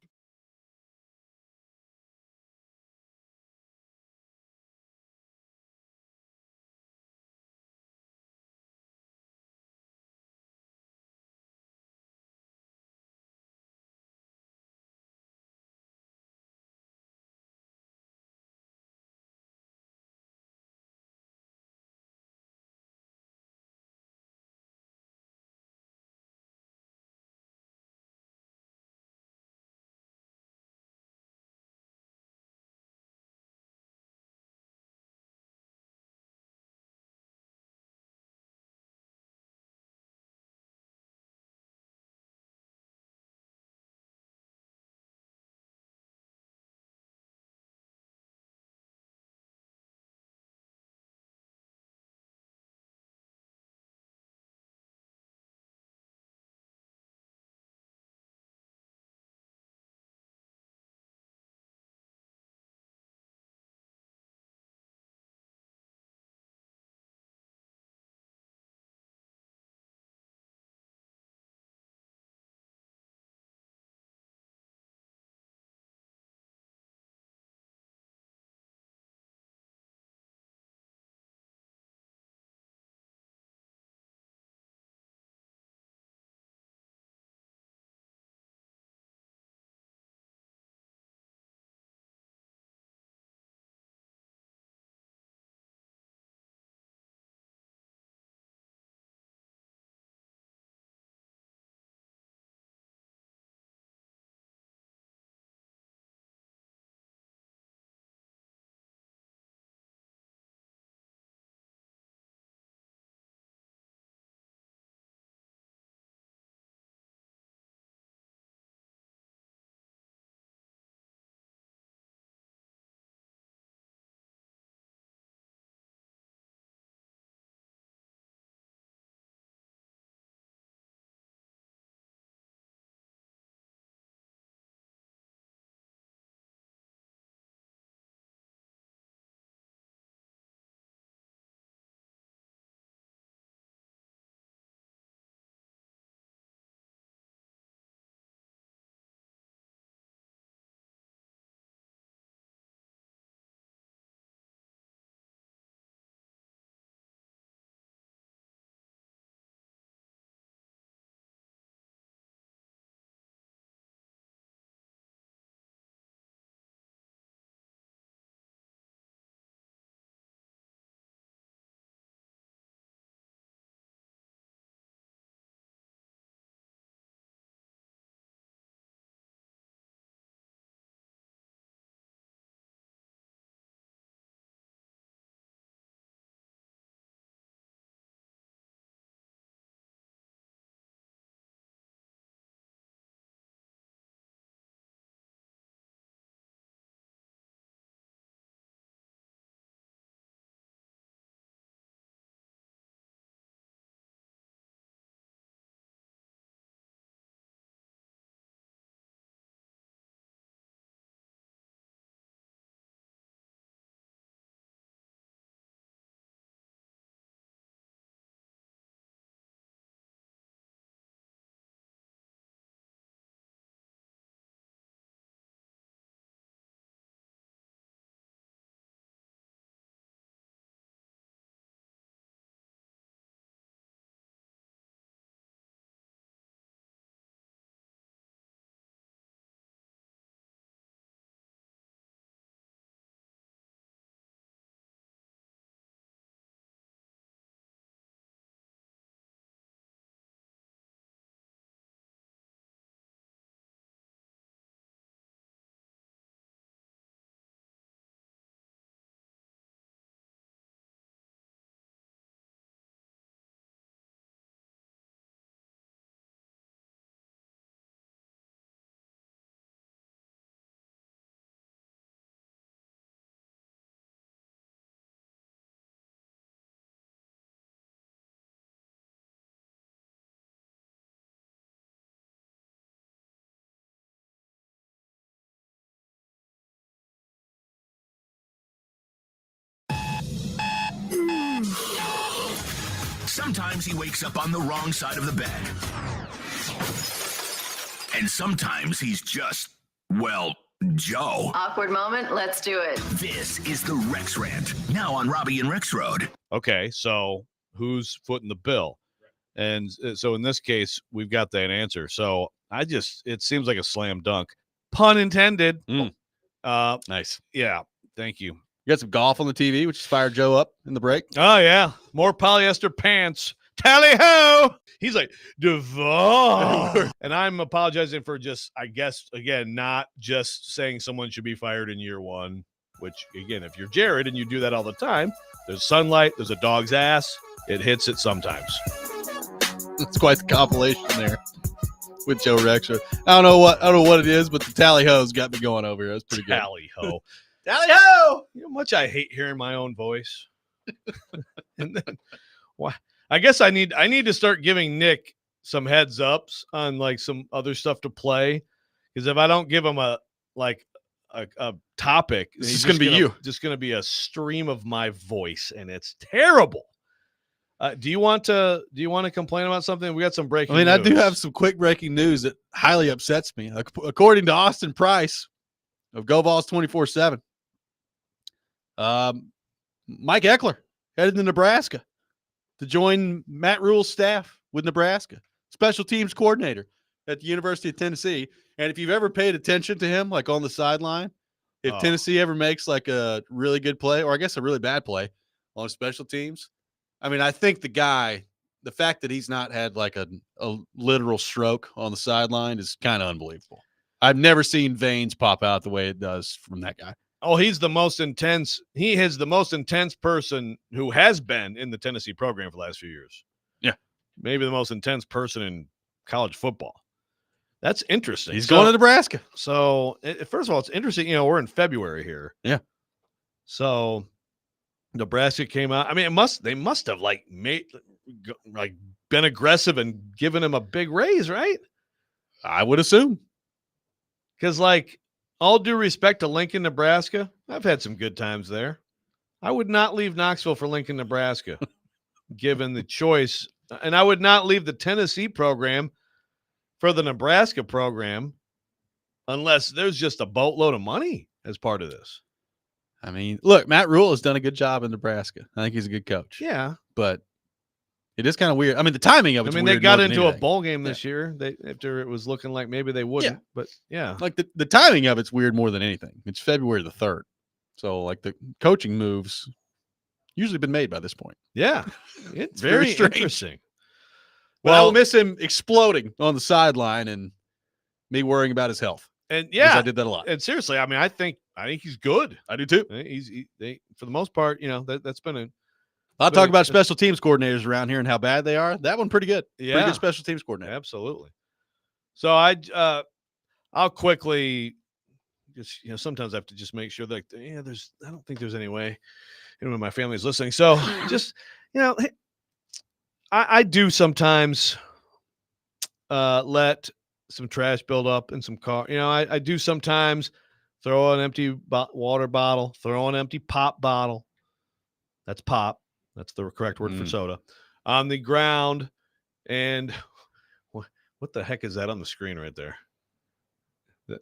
Sometimes he wakes up on the wrong side of the bed. And sometimes he's just, well, Joe. Awkward moment. Let's do it. This is the Rex Rant, now on Robbie and Rex Road. Okay, so who's footing the bill? And so in this case, we've got that answer. So it seems like a slam dunk. Pun intended. Nice. Yeah, thank you. You got some golf on the TV, which just fired Joe up in the break. Oh, yeah. More polyester pants. Tally ho! He's like, Devon. And I'm apologizing for just, I guess, again, not just saying someone should be fired in year one, which, again, if you're Jared and you do that all the time, there's sunlight, there's a dog's ass, it hits it sometimes. It's quite the compilation there with Joe Rexroad. I don't know what it is, but the tally ho's got me going over here. That's pretty good. Tally ho. Tally ho! You know how much I hate hearing my own voice. And then, why? I guess I need to start giving Nick some heads ups on like some other stuff to play, because if I don't give him a topic, This he's is gonna be you. Just gonna be a stream of my voice, and it's terrible. Do you want to complain about something? We got some breaking. I do news. have some quick breaking news that highly upsets me. According to Austin Price of Go Vols 24/7, Mike Eckler headed to Nebraska to join Matt Rule's staff with Nebraska, special teams coordinator at the University of Tennessee. And if you've ever paid attention to him, like on the sideline, if Tennessee ever makes like a really good play, or I guess a really bad play on special teams, I mean, I think the fact that he's not had like a literal stroke on the sideline is kind of unbelievable. I've never seen veins pop out the way it does from that guy. Oh, he's the most intense. He is the most intense person who has been in the Tennessee program for the last few years. Yeah. Maybe the most intense person in college football. That's interesting. He's going to Nebraska. So, first of all, it's interesting. You know, we're in February here. Yeah. So, Nebraska came out. I mean, they must have been aggressive and given him a big raise, right? I would assume. Because, all due respect to Lincoln, Nebraska, I've had some good times there. I would not leave Knoxville for Lincoln, Nebraska, given the choice. And I would not leave the Tennessee program for the Nebraska program unless there's just a boatload of money as part of this. I mean, look, Matt Rule has done a good job in Nebraska. I think he's a good coach. Yeah. But it is kind of weird. I mean, the timing of it's they weird got more than into a anything. bowl game this year. After it was looking like maybe they wouldn't. But yeah. Like the timing of it's weird more than anything. It's February the 3rd. So like the coaching moves usually been made by this point. Yeah. It's very very strange. interesting. Well, I'll miss him exploding on the sideline and me worrying about his health. And Because I did that a lot. And seriously, I mean, I think he's good. I do too. They for the most part, that's been a I'll talk about special teams coordinators around here and how bad they are. That one pretty good. Yeah. Pretty good special teams coordinator. Absolutely. So I'll quickly just, sometimes I have to just make sure that I don't think there's any way my family's listening. So just, I do sometimes let some trash build up in some car. I do sometimes throw an empty water bottle, throw an empty pop bottle. That's pop. That's the correct word for soda on the ground. And what the heck is that on the screen right there?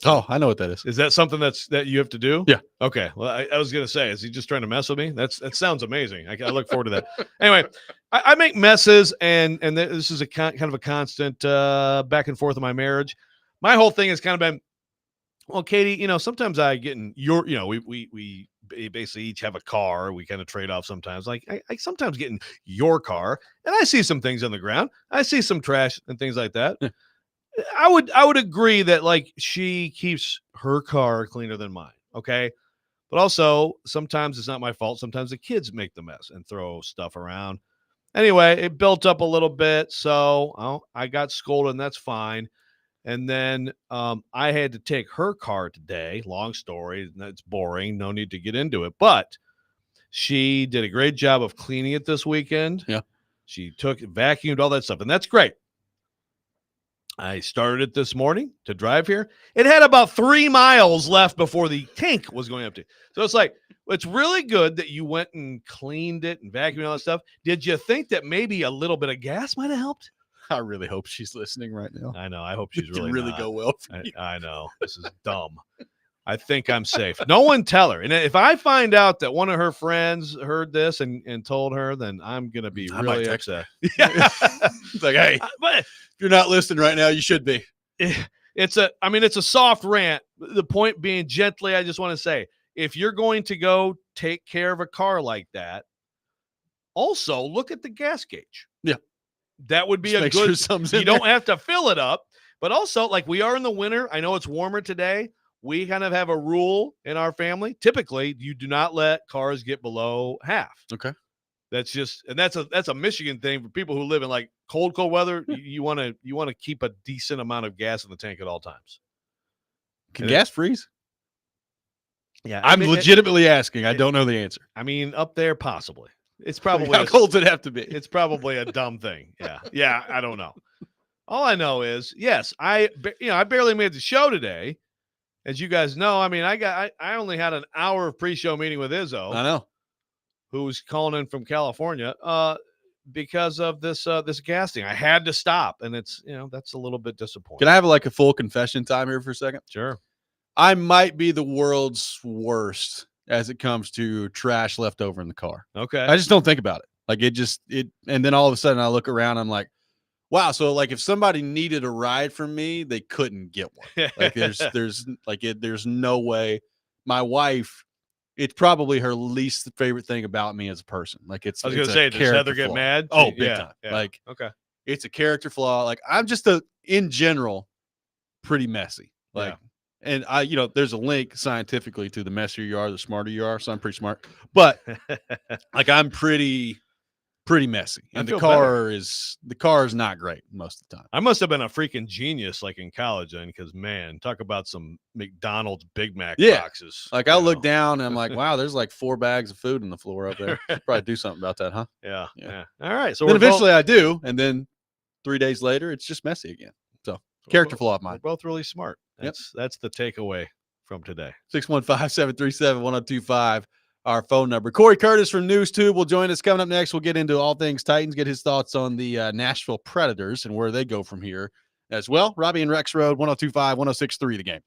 Oh, I know what that is. Is that something that you have to do? Yeah. Okay. Well, I was going to say, is he just trying to mess with me? That sounds amazing. I look forward to that. Anyway, I make messes, and this is a kind of a constant back and forth in my marriage. My whole thing has kind of been, well, Katie, sometimes I get in your, we basically each have a car. We kind of trade off sometimes. Like I sometimes get in your car and I see some things on the ground. I see some trash and things like that. I would agree that she keeps her car cleaner than mine. Okay. But also sometimes it's not my fault. Sometimes the kids make the mess and throw stuff around. Anyway, it built up a little bit. So I got scolded, and that's fine. And then I had to take her car today. Long story. It's boring. No need to get into it. But she did a great job of cleaning it this weekend. Yeah. She vacuumed, all that stuff. And that's great. I started it this morning to drive here. It had about 3 miles left before the tank was going empty. So it's like, it's really good that you went and cleaned it and vacuumed all that stuff. Did you think that maybe a little bit of gas might have helped? I really hope she's listening right now. I know. I hope she's It could really really not. go well for you. I know. This is dumb. I think I'm safe. No one tell her. And if I find out that one of her friends heard this and told her, then I'm going to be I might really text upset. It's like, hey, But if you're not listening right now, you should be. it's a soft rant. The point being, gently, I just want to say, if you're going to go take care of a car like that, also look at the gas gauge. Yeah. That would be Just a make good, sure something's you in don't there. have to fill it up, but also like we are in the winter. I know it's warmer today. We kind of have a rule in our family. Typically, you do not let cars get below half. Okay. That's just, and that's a Michigan thing for people who live in like cold weather. You want to keep a decent amount of gas in the tank at all times. Can And gas freeze? Yeah, I'm legitimately asking. I don't know the answer. I mean, up there possibly. It's probably How cold does it have to be? It's probably a dumb thing. Yeah. I don't know. All I know is, yes, I barely made the show today. As you guys know, I mean, I only had an hour of pre-show meeting with Izzo, I know. who's calling in from California, because of this gas thing. I had to stop, and it's that's a little bit disappointing. Can I have like a full confession time here for a second? Sure. I might be the world's worst as it comes to trash left over in the car. Okay. I just don't think about it. Like and then all of a sudden I look around, I'm like, wow. So like if somebody needed a ride from me, they couldn't get one. Like there's no way. My wife, it's probably her least favorite thing about me as a person. Like I was going to say, does Heather character get flaw. mad? Oh, big time. Yeah. Like Okay. it's a character flaw. Like I'm just in general, pretty messy. Like, and there's a link scientifically to the messier you are, the smarter you are. So I'm pretty smart, but like I'm pretty messy, and the car is not great most of the time. I must have been a freaking genius like in college then, because man, talk about some McDonald's Big Mac boxes. Like I'll look down and I'm like, wow, there's like 4 bags of food on the floor up there. Should probably do something about that, huh? Yeah. All right. So then eventually I do, and then 3 days later it's just messy again. So character flaw of mine. We're both really smart. That's the takeaway from today. 615-737-1025. Our phone number. Corey Curtis from NewsTube will join us. Coming up next, we'll get into all things Titans, get his thoughts on the Nashville Predators and where they go from here as well. Robbie and Rex Road, 102.5, 106.3 The Game.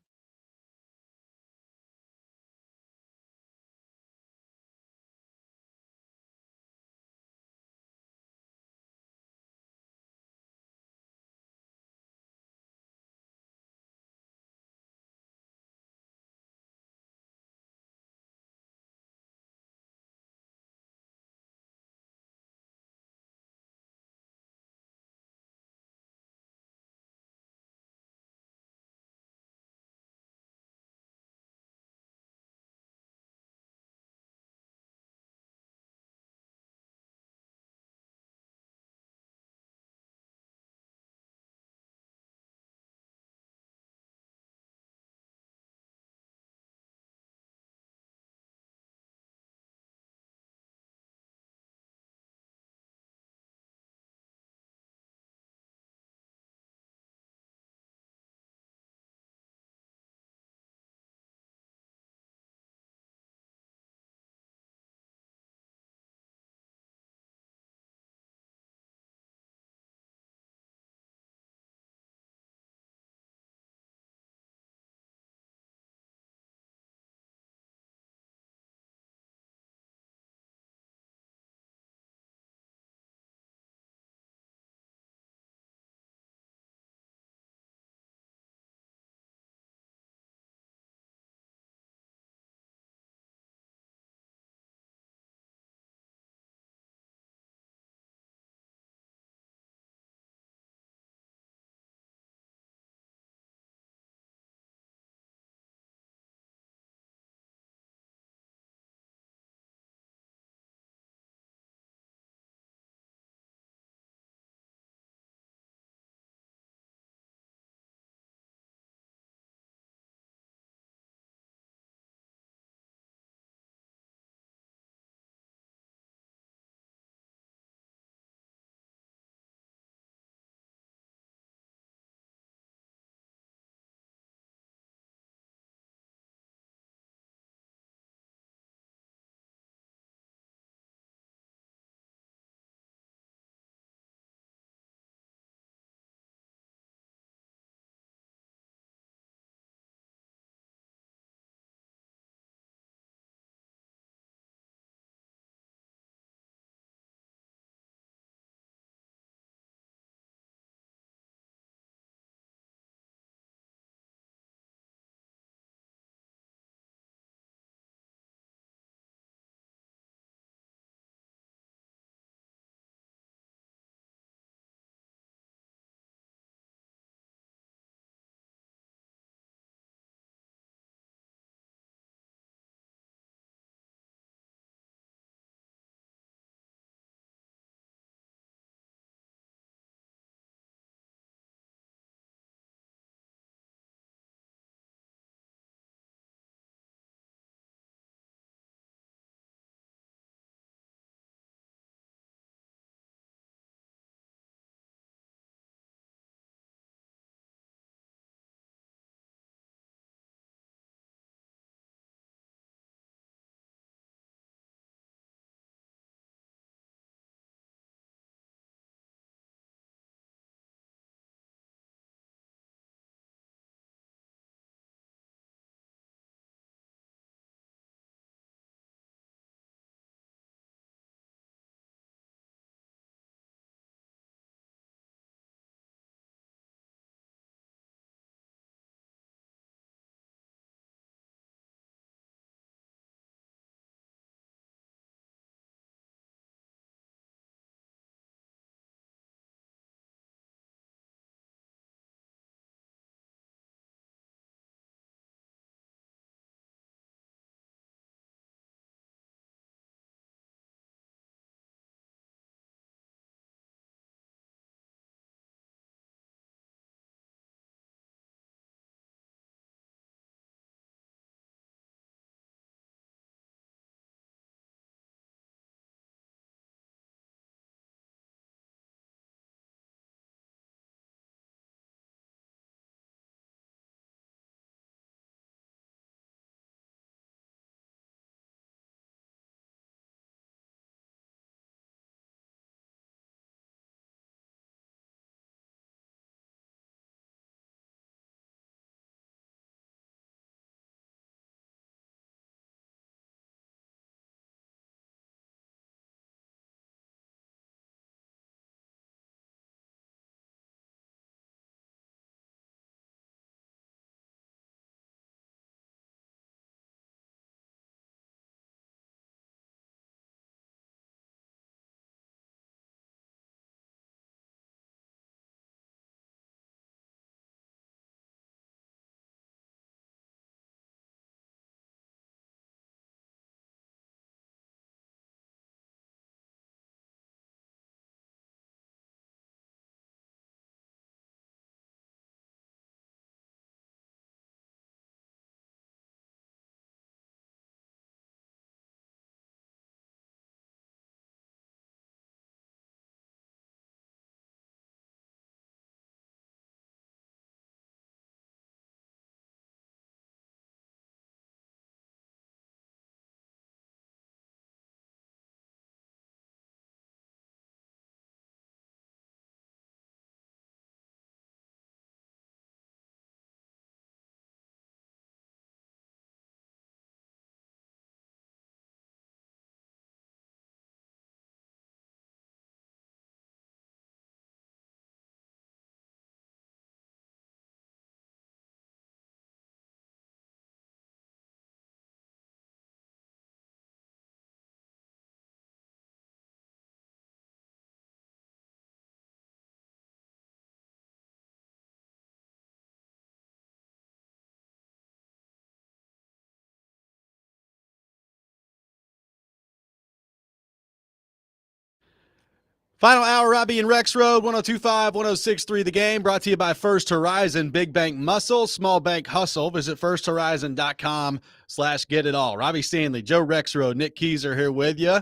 Final hour, Robbie and Rex Road, 102.5, 106.3 The Game, brought to you by First Horizon, Big Bank Muscle, Small Bank Hustle. Visit firsthorizon.com/get-it-all. Robbie Stanley, Joe Rexroad, Nick Keyser here with you.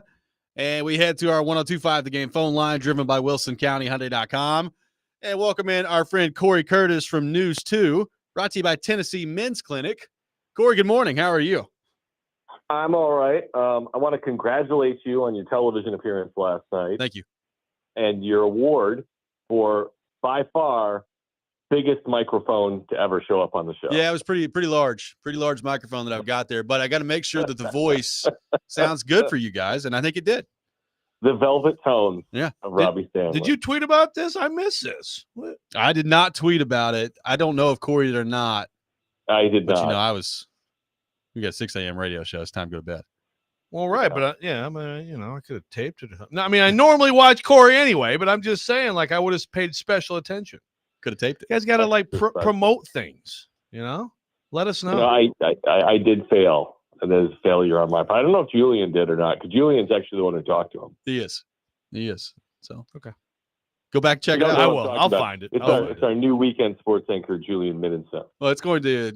And we head to our 102.5 The Game phone line, driven by WilsonCountyHyundai.com. And welcome in our friend Corey Curtis from News 2, brought to you by Tennessee Men's Clinic. Corey, good morning. How are you? I'm all right. I want to congratulate you on your television appearance last night. Thank you. And your award for, by far, biggest microphone to ever show up on the show. Yeah, it was pretty large microphone that I've got there, but I got to make sure that the voice sounds good for you guys, and I think it did. The velvet tones Yeah. of Robbie Stanley. Did you tweet about this? I missed this. What? I did not tweet about it. I don't know if Corey did or not, I did but not. we got a 6 a.m. radio show. It's time to go to bed. Well, right, but I could have taped it. No, I mean, I normally watch Corey anyway, but I'm just saying, like, I would have paid special attention. Could have taped it. You guys got to like That's right. promote things, Let us know. I did fail. And there's a failure on my part. I don't know if Julian did or not, because Julian's actually the one who talked to him. He is. So Okay. Go back, check it You don't out. know I what will. I'm talking I'll about. find it. It's our new weekend sports anchor, Julian Middenstone. Well, it's going to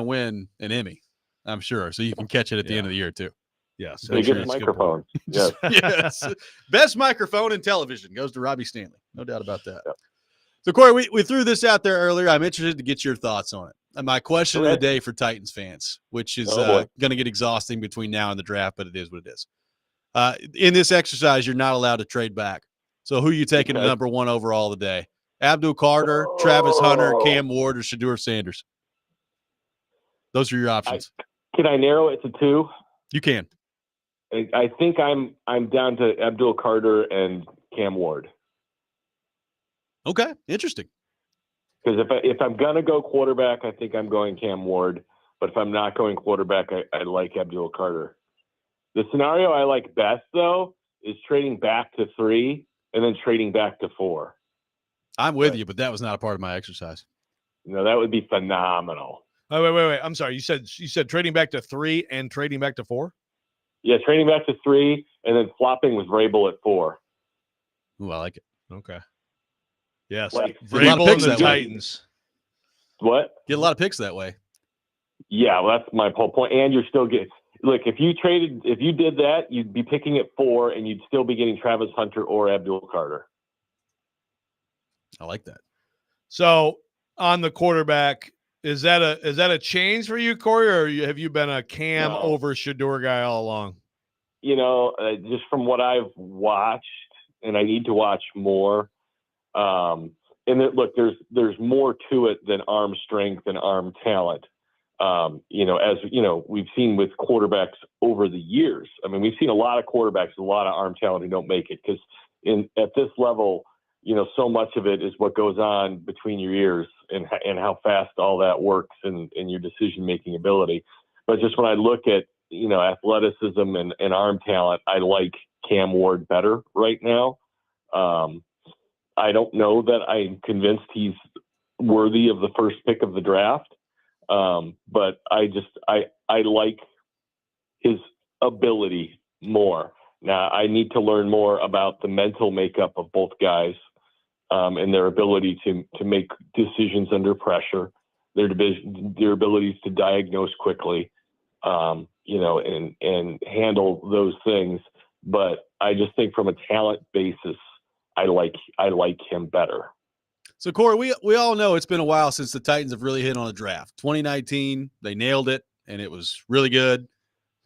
win an Emmy, I'm sure. So you can catch it at the end of the year too. Yes. Make sure Biggest it's a good microphone. Yes. Yes. Best microphone in television goes to Robbie Stanley. No doubt about that. Yep. So, Corey, we threw this out there earlier. I'm interested to get your thoughts on it. And my question of the Okay. day for Titans fans, which is Oh, boy. going to get exhausting between now and the draft, but it is what it is. In this exercise, you're not allowed to trade back. So who are you taking to Okay. number 1 overall today? Abdul Carter, Travis Hunter, Cam Ward, or Shedeur Sanders? Those are your options. Can I narrow it to 2? You can. I think I'm down to Abdul Carter and Cam Ward. Okay. Interesting. Because if I'm gonna go quarterback, I think I'm going Cam Ward. But if I'm not going quarterback, I like Abdul Carter. The scenario I like best though is trading back to 3 and then trading back to 4. I'm with Right. you, but that was not a part of my exercise. That would be phenomenal. Oh, wait. I'm sorry. You said trading back to 3 and trading back to 4? Yeah, trading back to 3 and then flopping with Vrabel at 4. Ooh, I like it. Okay. Yes. Like, There's a lot of Vrabel picks and the that way. Titans. What? Get a lot of picks that way. Yeah, well, that's my whole point. And you're still getting look. If you did that, you'd be picking at 4, and you'd still be getting Travis Hunter or Abdul Carter. I like that. So on the quarterback, is that a change for you, Corey, or have you been a Cam No. over Shedeur guy all along? Just from what I've watched, and I need to watch more. Look, there's more to it than arm strength and arm talent. We've seen with quarterbacks over the years. I mean, we've seen a lot of quarterbacks, a lot of arm talent who don't make it because at this level, so much of it is what goes on between your ears and how fast all that works and your decision-making ability. But just when I look at, athleticism and arm talent, I like Cam Ward better right now. I don't know that I'm convinced he's worthy of the first pick of the draft. But I like his ability more. Now I need to learn more about the mental makeup of both guys, and their ability to make decisions under pressure, their abilities to diagnose quickly, and handle those things. But I just think from a talent basis, I like him better. So, Corey, we all know it's been a while since the Titans have really hit on a draft. 2019, they nailed it, and it was really good.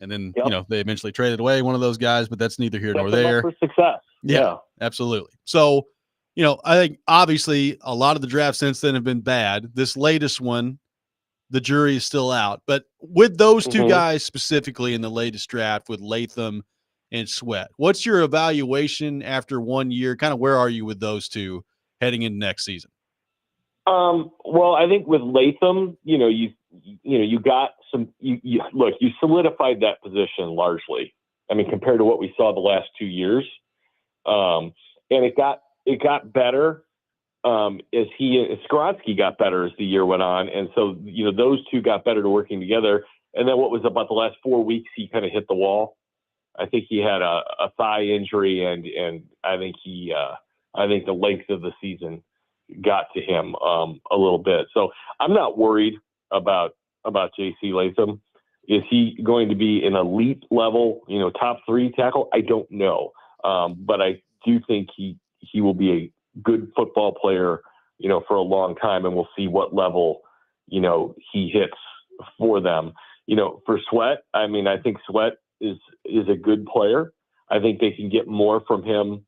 And then, Yep. They eventually traded away one of those guys, but that's neither here nor Set them up there. for success. Yeah. Absolutely. So, I think obviously a lot of the drafts since then have been bad. This latest one, the jury is still out. But with those two Mhm. guys specifically in the latest draft with Latham and Sweat, what's your evaluation after 1 year? Kind of where are you with those two heading into next season? Well, I think with Latham, you got some. You solidified that position largely. I mean, compared to what we saw the last 2 years, and it got better as Skoronski got better as the year went on, and so those two got better to working together. And then what was about the last 4 weeks, he kind of hit the wall. I think he had a thigh injury, and I think he I think the length of the season got to him a little bit. So I'm not worried about J.C. Latham. Is he going to be an elite level, top 3 tackle? I don't know. But I do think he will be a good football player, for a long time, and we'll see what level, he hits for them. For Sweat, I think Sweat is a good player. I think they can get more from him,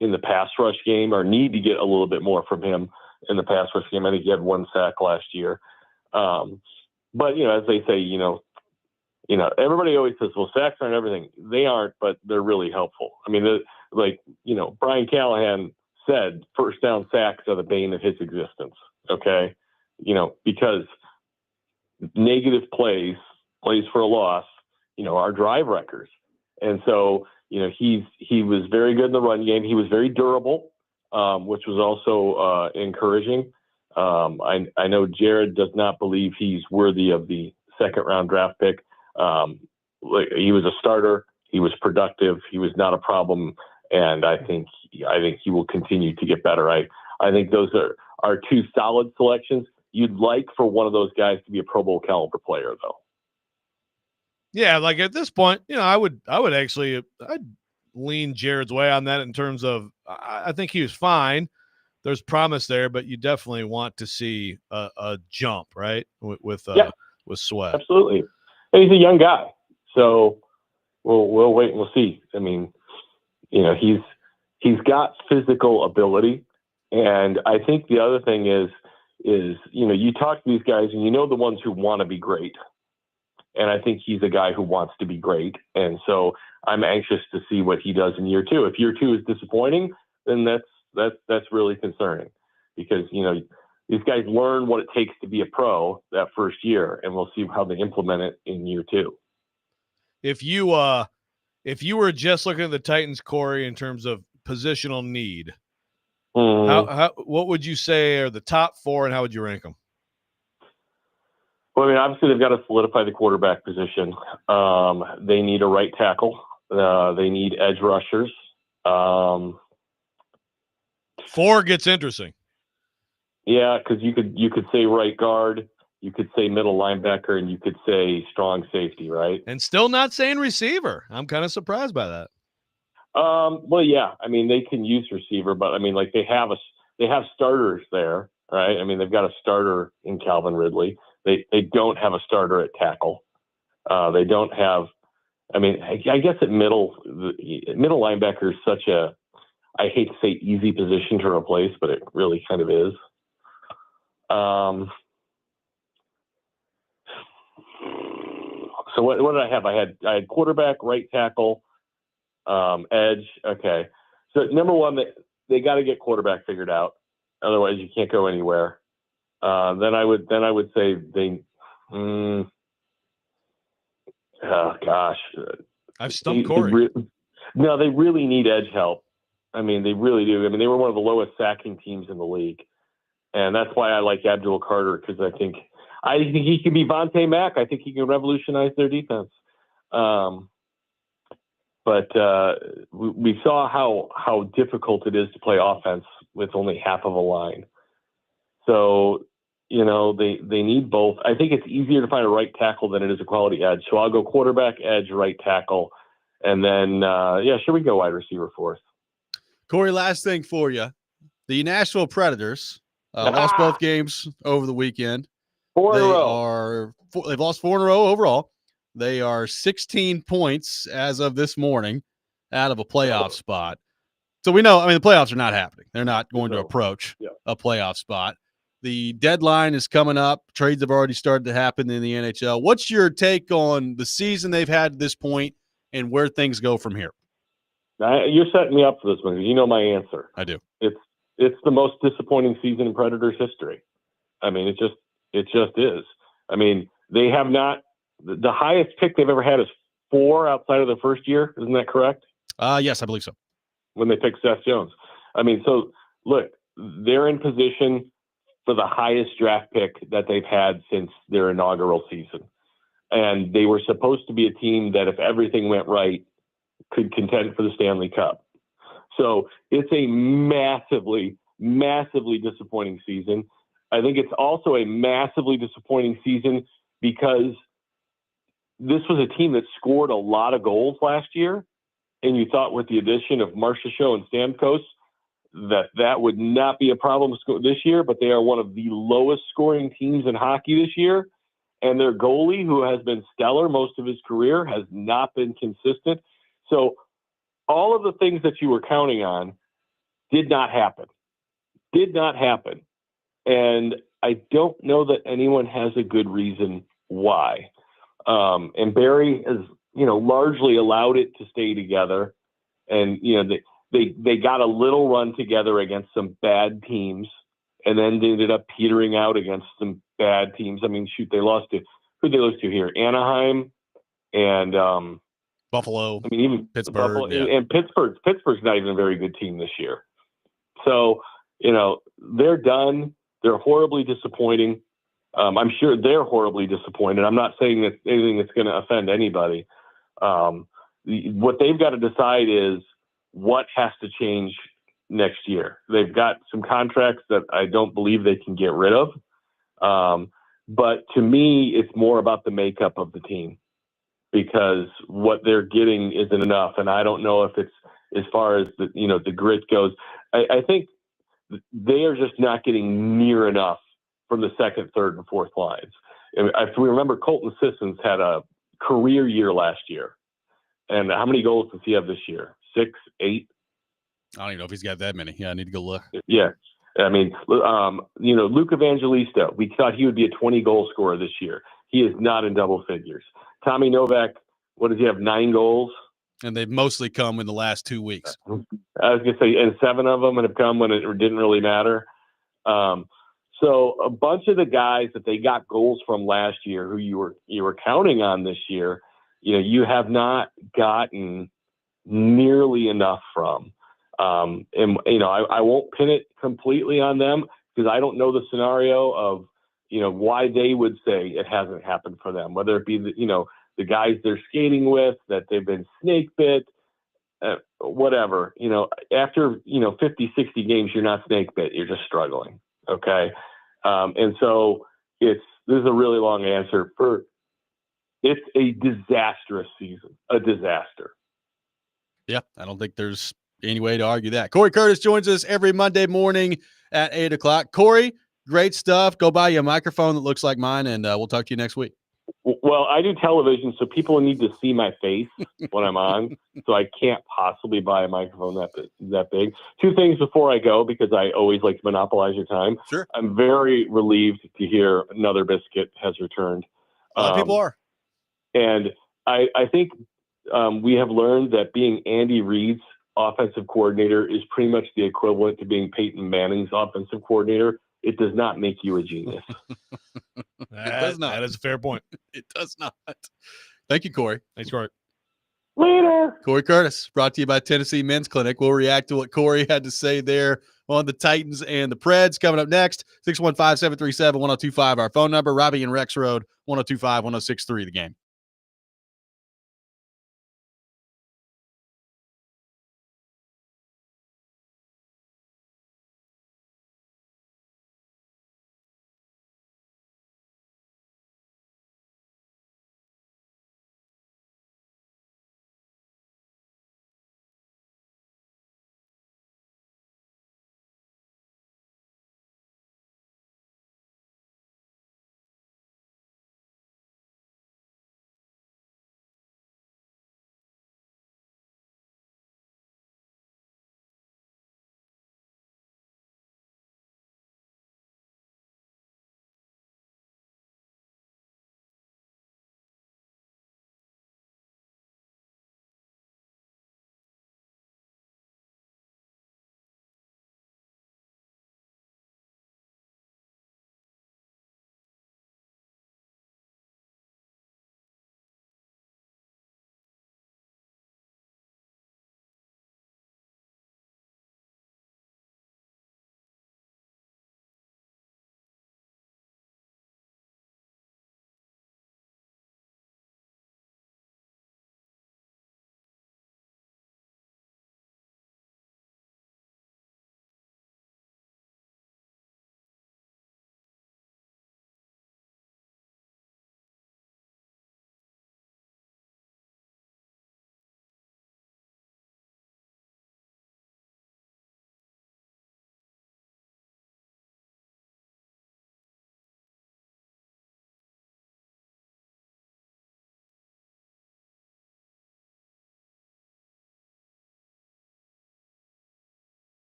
in the pass rush game, or need to get a little bit more from him in the pass rush game. I think he had 1 sack last year. But, as they say, everybody always says, well, sacks aren't everything. They aren't, but they're really helpful. Brian Callahan said first down sacks are the bane of his existence. Okay. Because negative plays for a loss, are drive wreckers. And so, he was very good in the run game. He was very durable, which was also encouraging. I know Jared does not believe he's worthy of the 2nd round draft pick. He was a starter. He was productive. He was not a problem. And I think he will continue to get better. I think those are 2 solid selections. You'd like for one of those guys to be a Pro Bowl caliber player, though. Yeah, like at this point, I'd lean Jared's way on that in terms of I think he was fine. There's promise there, but you definitely want to see a jump, right? With Sweat. Absolutely. And he's a young guy. So we'll wait and we'll see. He's got physical ability. And I think the other thing is, you talk to these guys and the ones who want to be great. And I think he's a guy who wants to be great. And so I'm anxious to see what he does in year 2. If year 2 is disappointing, then that's really concerning, because, these guys learn what it takes to be a pro that first year, and we'll see how they implement it in year 2. If you were just looking at the Titans, Corey, in terms of positional need, what would you say are the top 4, and how would you rank them? Well, obviously they've got to solidify the quarterback position. They need a right tackle. They need edge rushers. 4 gets interesting. Yeah, because you could say right guard, you could say middle linebacker, and you could say strong safety, right? And still not saying receiver. I'm kind of surprised by that. Well, yeah. They can use receiver, but they have starters there, right? They've got a starter in Calvin Ridley. They don't have a starter at tackle. They don't have. I guess at middle linebacker is such a, I hate to say easy position to replace, but it really kind of is. So what did I have? I had quarterback, right tackle, edge. Okay. So number one, they got to get quarterback figured out. Otherwise you can't go anywhere. Then I would say they, oh gosh. I've stumped Corey. No, they really need edge help. They really do. They were one of the lowest sacking teams in the league. And that's why I like Abdul Carter, because I think he can be Vontae Mack. I think he can revolutionize their defense. But we saw how difficult it is to play offense with only half of a line. So, they need both. I think it's easier to find a right tackle than it is a quality edge. So I'll go quarterback, edge, right tackle. And then, should we go wide receiver fourth? Corey, last thing for you. The Nashville Predators lost both games over the weekend. 4 in a row. They've lost 4 in a row overall. They are 16 points as of this morning out of a playoff spot. So we know, the playoffs are not happening. They're not going to approach a playoff spot. The deadline is coming up. Trades have already started to happen in the NHL. What's your take on the season they've had at this point and where things go from here? You're setting me up for this one because you know my answer. I do. It's the most disappointing season in Predators history. It just is. They have not. The highest pick they've ever had is 4 outside of the first year. Isn't that correct? Yes, I believe so. When they picked Seth Jones. So look, they're in position for the highest draft pick that they've had since their inaugural season. And they were supposed to be a team that, if everything went right, could contend for the Stanley Cup. So it's a massively, massively disappointing season. I think it's also a massively disappointing season because this was a team that scored a lot of goals last year. And you thought with the addition of Marchessault and Stamkos that would not be a problem this year, but they are one of the lowest scoring teams in hockey this year. And their goalie, who has been stellar most of his career, has not been consistent. So all of the things that you were counting on did not happen. Did not happen. And I don't know that anyone has a good reason why. And Barry has, largely allowed it to stay together. And, they got a little run together against some bad teams and then they ended up petering out against some bad teams. I mean, shoot, who'd they lose to here? Anaheim and Buffalo. I mean, even Pittsburgh. Buffalo, Yeah. and Pittsburgh's not even a very good team this year. So, they're done. They're horribly disappointing. I'm sure they're horribly disappointed. I'm not saying that anything that's going to offend anybody. What they've got to decide is what has to change next year. They've got some contracts that I don't believe they can get rid of. But to me, it's more about the makeup of the team because what they're getting isn't enough. And I don't know if it's as far as the grit goes. I think they are just not getting near enough from the second, third, and fourth lines. And if we remember, Colton Sissons had a career year last year. And how many goals does he have this year? 6, 8? I don't even know if he's got that many. Yeah, I need to go look. Yeah. I mean, Luke Evangelista, we thought he would be a 20-goal scorer this year. He is not in double figures. Tommy Novak, what does he have, 9 goals? And they've mostly come in the last 2 weeks. I was going to say, and 7 of them have come when it didn't really matter. So a bunch of the guys that they got goals from last year who you were counting on this year, you have not gotten nearly enough from. And I won't pin it completely on them because I don't know the scenario of, why they would say it hasn't happened for them, whether it be the guys they're skating with, that they've been snake bit, whatever, after, 50, 60 games, you're not snake bit, you're just struggling. Okay. And so this is a really long answer it's a disastrous season, a disaster. Yeah, I don't think there's any way to argue that. Corey Curtis joins us every Monday morning at 8 o'clock. Corey, great stuff. Go buy you a microphone that looks like mine, and we'll talk to you next week. Well, I do television, so people need to see my face when I'm on, so I can't possibly buy a microphone that big. 2 things before I go, because I always like to monopolize your time. Sure. I'm very relieved to hear Another Biscuit has returned. A lot of people are. And I think we have learned that being Andy Reid's offensive coordinator is pretty much the equivalent to being Peyton Manning's offensive coordinator. It does not make you a genius. It does not. That is a fair point. It does not. Thank you, Corey. Thanks, Corey. Later. Corey Curtis, brought to you by Tennessee Men's Clinic. We'll react to what Corey had to say there on the Titans and the Preds. Coming up next, 615-737-1025, our phone number. Robbie and Rex Road, 1025-1063, the game.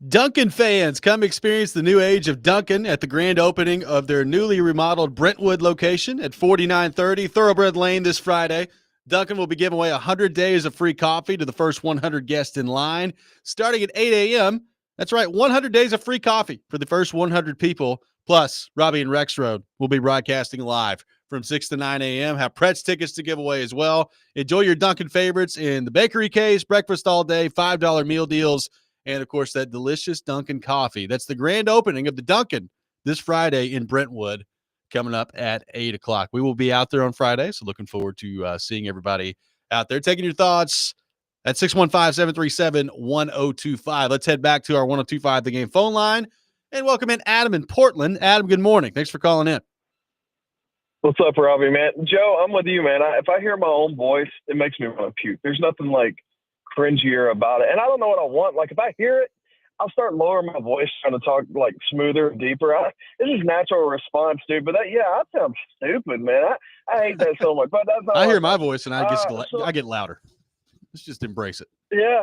Dunkin' fans, come experience the new age of Dunkin' at the grand opening of their newly remodeled Brentwood location at 4930 Thoroughbred Lane this Friday. Dunkin' will be giving away 100 days of free coffee to the first 100 guests in line starting at 8 a.m. That's right, 100 days of free coffee for the first 100 people. Plus, Robbie and Rexroad will be broadcasting live from 6 to 9 a.m. Have Pretz tickets to give away as well. Enjoy your Dunkin' favorites in the bakery case, breakfast all day, $5 meal deals, and, of course, that delicious Dunkin' coffee. That's the grand opening of the Dunkin' this Friday in Brentwood, coming up at 8 o'clock. We will be out there on Friday, so looking forward to seeing everybody out there. Taking your thoughts at 615-737-1025. Let's head back to our 1025 The Game phone line and welcome in Adam in Portland. Adam, good morning. Thanks for calling in. What's up, Robbie, man? Joe, I'm with you, man. If I hear my own voice, it makes me want to puke. There's nothing like cringier about it. And I don't know what I want. Like, if I hear it, I'll start lowering my voice, trying to talk like smoother, deeper. It's just natural response, dude. But I sound stupid, man. I hate that so much. But that's not I hear my voice and I get louder. Let's just embrace it. Yeah.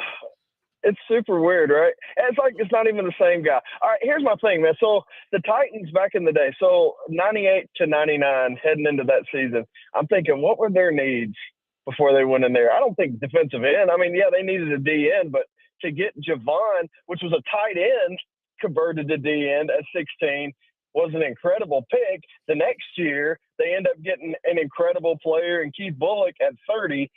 It's super weird, right? And it's like it's not even the same guy. All right, here's my thing, man. So the Titans back in the day, so 98 to 99, heading into that season, I'm thinking, what were their needs before they went in there? I don't think defensive end. I mean, yeah, they needed a D end, but to get Javon, which was a tight end, converted to D end at 16, was an incredible pick. The next year, they end up getting an incredible player in Keith Bullock at 30.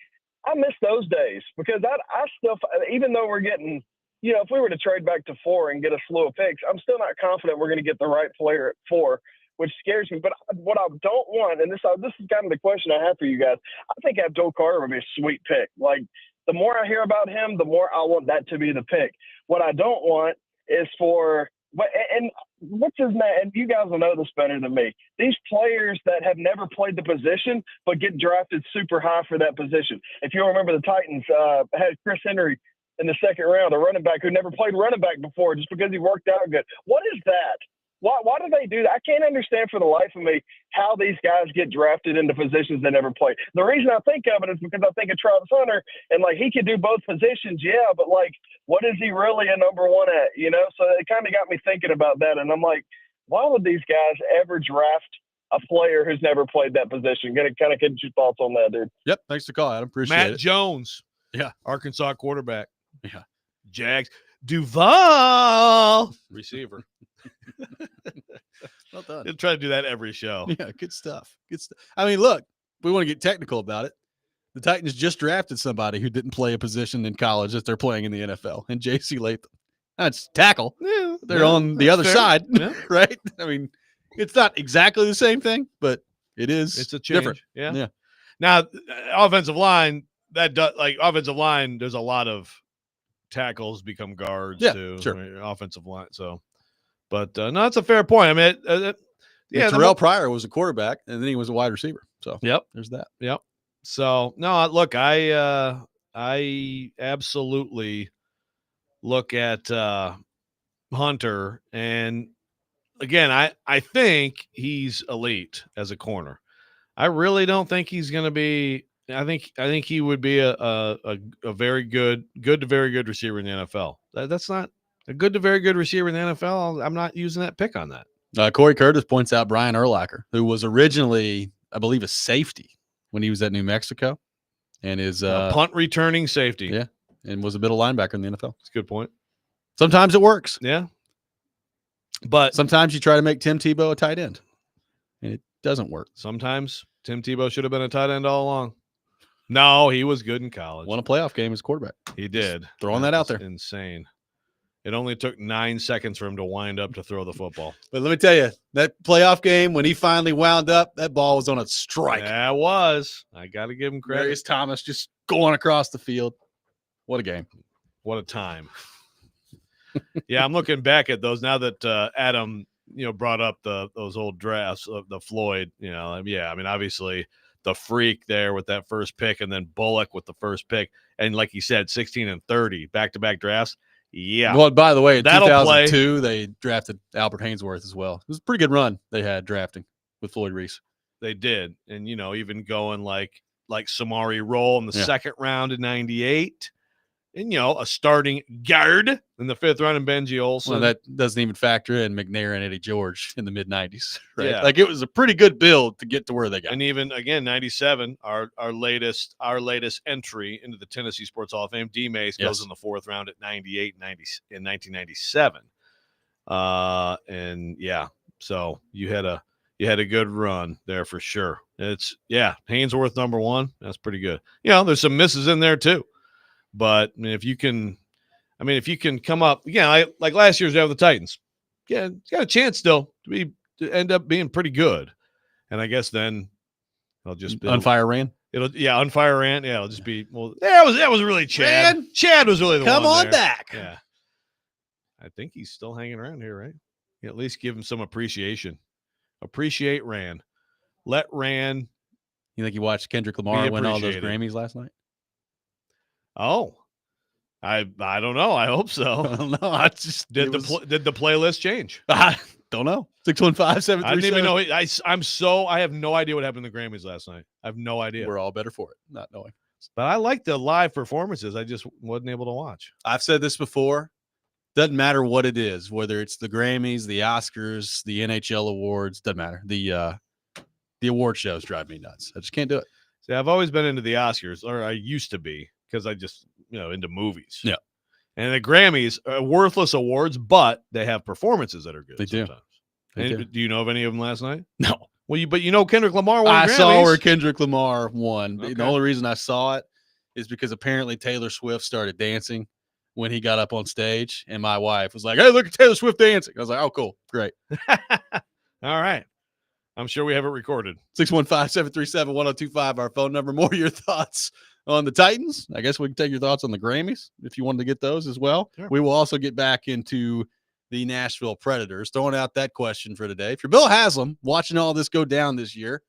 I miss those days because I still, even though we're getting, if we were to trade back to 4 and get a slew of picks, I'm still not confident we're going to get the right player at 4, which scares me. But what I don't want, and this is kind of the question I have for you guys, I think Abdul Carter would be a sweet pick. Like, the more I hear about him, the more I want that to be the pick. What I don't want is and what's his name? And you guys will know this better than me. These players that have never played the position but get drafted super high for that position. If you remember, the Titans had Chris Henry in the second round, a running back who never played running back before just because he worked out good. What is that? Why do they do that? I can't understand for the life of me how these guys get drafted into positions they never played. The reason I think of it is because I think of Travis Hunter, and like, he could do both positions, yeah, but like, what is he really a number one at? So it kind of got me thinking about that, and I'm like, why would these guys ever draft a player who's never played that position? Gonna kind of get your thoughts on that, dude. Yep, thanks for the call, Adam. Appreciate it. Matt Jones, yeah, Arkansas quarterback. Yeah, Jags. Duval, receiver. Well done. He'll try to do that every show. Yeah, good stuff. Good stuff. I mean, look, we want to get technical about it. The Titans just drafted somebody who didn't play a position in college that they're playing in the NFL, and J.C. Latham. That's tackle. Yeah, they're on the other fair. side, Yeah. right? I mean, it's not exactly the same thing, but it is. It's a change. Different. Yeah. Now, offensive line, offensive line, there's a lot of tackles become guards too. Sure. Right? Offensive line. So, but no, that's a fair point. I mean, Terrell Pryor was a quarterback, and then he was a wide receiver. So there's that. Yep. So no, look, I absolutely look at Hunter, and again, I think he's elite as a corner. I really don't think he's going to be. I think he would be a very good to very good receiver in the NFL. That's not a good to very good receiver in the NFL. I'm not using that pick on that. Corey Curtis points out Brian Urlacher, who was originally, I believe, a safety when he was at New Mexico, and is punt returning safety. Yeah, and was a middle linebacker in the NFL. That's a good point. Sometimes it works. Yeah, but sometimes you try to make Tim Tebow a tight end, and it doesn't work. Sometimes Tim Tebow should have been a tight end all along. No, he was good in college. Won a playoff game as quarterback. He did. Just throwing that out there. Insane. It only took 9 seconds for him to wind up to throw the football. But let me tell you, that playoff game, when he finally wound up, that ball was on a strike. Yeah, it was. I got to give him credit. Marius Thomas just going across the field. What a game. What a time. Yeah, I'm looking back at those now that Adam, brought up those old drafts of the Floyd, yeah, I mean, obviously the freak there with that first pick, and then Bullock with the first pick. And like you said, 16 and 30 back-to-back drafts. Yeah. Well, by the way, in That'll 2002, they drafted Albert Haynesworth as well. It was a pretty good run they had drafting with Floyd Reese. They did. And, even going like Samari Roll in the second round in 98. and a starting guard in the 5th round in Benji Olsen. Well, that doesn't even factor in McNair and Eddie George in the mid 90s, right? Yeah. Like it was a pretty good build to get to where they got. And even again, 97, our latest entry into the Tennessee Sports Hall of Fame, D Mace goes Yes. in the 4th round at 98, 90 in 1997. And yeah, so you had a good run there for sure. It's Haynesworth number 1. That's pretty good. There's some misses in there too, but I mean, if you can come up like last year's draft, the Titans, it's got a chance still to end up being pretty good. And I guess then it'll just be Unfire Rand. Unfire Rand. Yeah, it'll just be that was really Chad. Rand, Chad was really the come one on there. back. Yeah. I think he's still hanging around here, right? At least give him some appreciation. Appreciate Rand. Let Rand. You think you watched Kendrick Lamar win all those appreciated. Grammys last night? Oh, I don't know. I hope I so. don't know. I just Did the playlist change? I don't know. 615-737. I didn't even know. I have no idea what happened to the Grammys last night. I have no idea. We're all better for it, not knowing. But I like the live performances. I just wasn't able to watch. I've said this before. Doesn't matter what it is, whether it's the Grammys, the Oscars, the NHL awards, doesn't matter. The award shows drive me nuts. I just can't do it. See, I've always been into the Oscars, or I used to be, because I just into movies. Yeah. And the Grammys are worthless awards, but they have performances that are good. They do. Sometimes. Do you know of any of them last night? No. Well, Kendrick Lamar won I Grammys. saw where Kendrick Lamar won. Okay. The only reason I saw it is because apparently Taylor Swift started dancing when he got up on stage, and my wife was like, "Hey, look at Taylor Swift dancing." I was like, "Oh, cool, great." All right. I'm sure we have it recorded. 615-737-1025, our phone number. More of your thoughts on the Titans. I guess we can take your thoughts on the Grammys if you wanted to get those as well. Sure. We will also get back into the Nashville Predators, throwing out that question for today. If you're Bill Haslam, watching all this go down this year,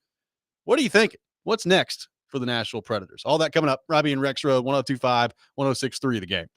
what are you thinking? What's next for the Nashville Predators? All that coming up. Robbie and Rex Road, 1025, 1063 The Game.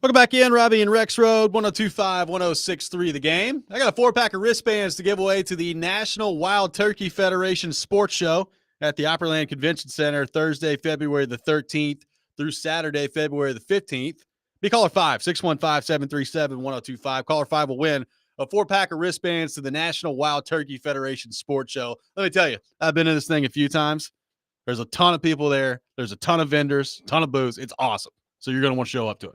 Welcome back in, Robbie and Rex Road, 102.5, 106.3 The Game. I got a 4-pack of wristbands to give away to the National Wild Turkey Federation Sports Show at the Opryland Convention Center Thursday, February the 13th through Saturday, February the 15th. Be caller 5, 615-737-1025. Caller 5 will win a 4-pack of wristbands to the National Wild Turkey Federation Sports Show. Let me tell you, I've been to this thing a few times. There's a ton of people there. There's a ton of vendors, ton of booths. It's awesome. So you're going to want to show up to it.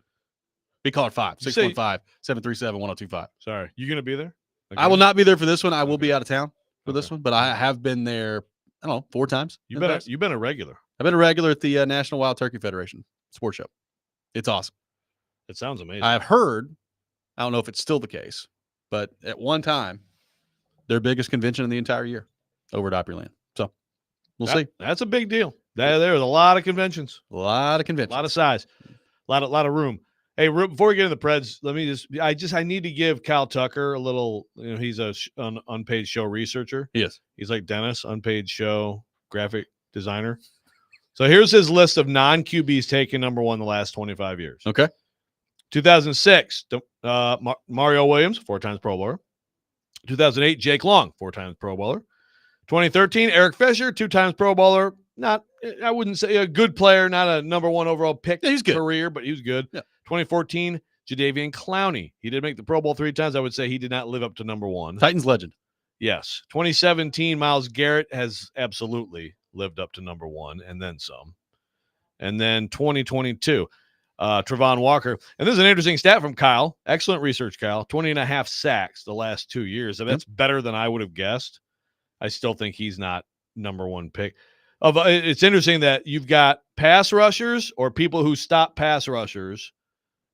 Be caller 5, 615-737-1025. Sorry, you going to be there? I will not be there for this one. I will Okay. be out of town for this Okay. one, but I have been there, I don't know, 4 times. You've been a regular. I've been a regular at the National Wild Turkey Federation Sports Show. It's awesome. It sounds amazing. I've heard, I don't know if it's still the case, but at one time, their biggest convention in the entire year over at Opryland. So we'll see. That's a big deal. There's a lot of conventions, A lot of a conventions. lot of size, a lot of room. Hey, before we get into the Preds, let me I need to give Kyle Tucker a little. He's an unpaid show researcher. Yes. He's like Dennis, unpaid show graphic designer. So here's his list of non-QBs taken number 1 the last 25 years. Okay. 2006, Mario Williams, 4 times Pro Bowler. 2008, Jake Long, 4 times Pro Bowler. 2013, Eric Fisher, 2 times Pro Bowler. I wouldn't say a good player, not a number 1 overall pick. Yeah, he's good. Career, but he was good. Yeah. 2014, Jadeveon Clowney. He did make the Pro Bowl 3 times. I would say he did not live up to number 1. Titans legend. Yes. 2017, Myles Garrett has absolutely lived up to number 1 and then some. And then 2022, Travon Walker. And this is an interesting stat from Kyle. Excellent research, Kyle. 20 and a half sacks the last 2 years. So that's better than I would have guessed. I still think he's not number 1 pick. It's interesting that you've got pass rushers or people who stop pass rushers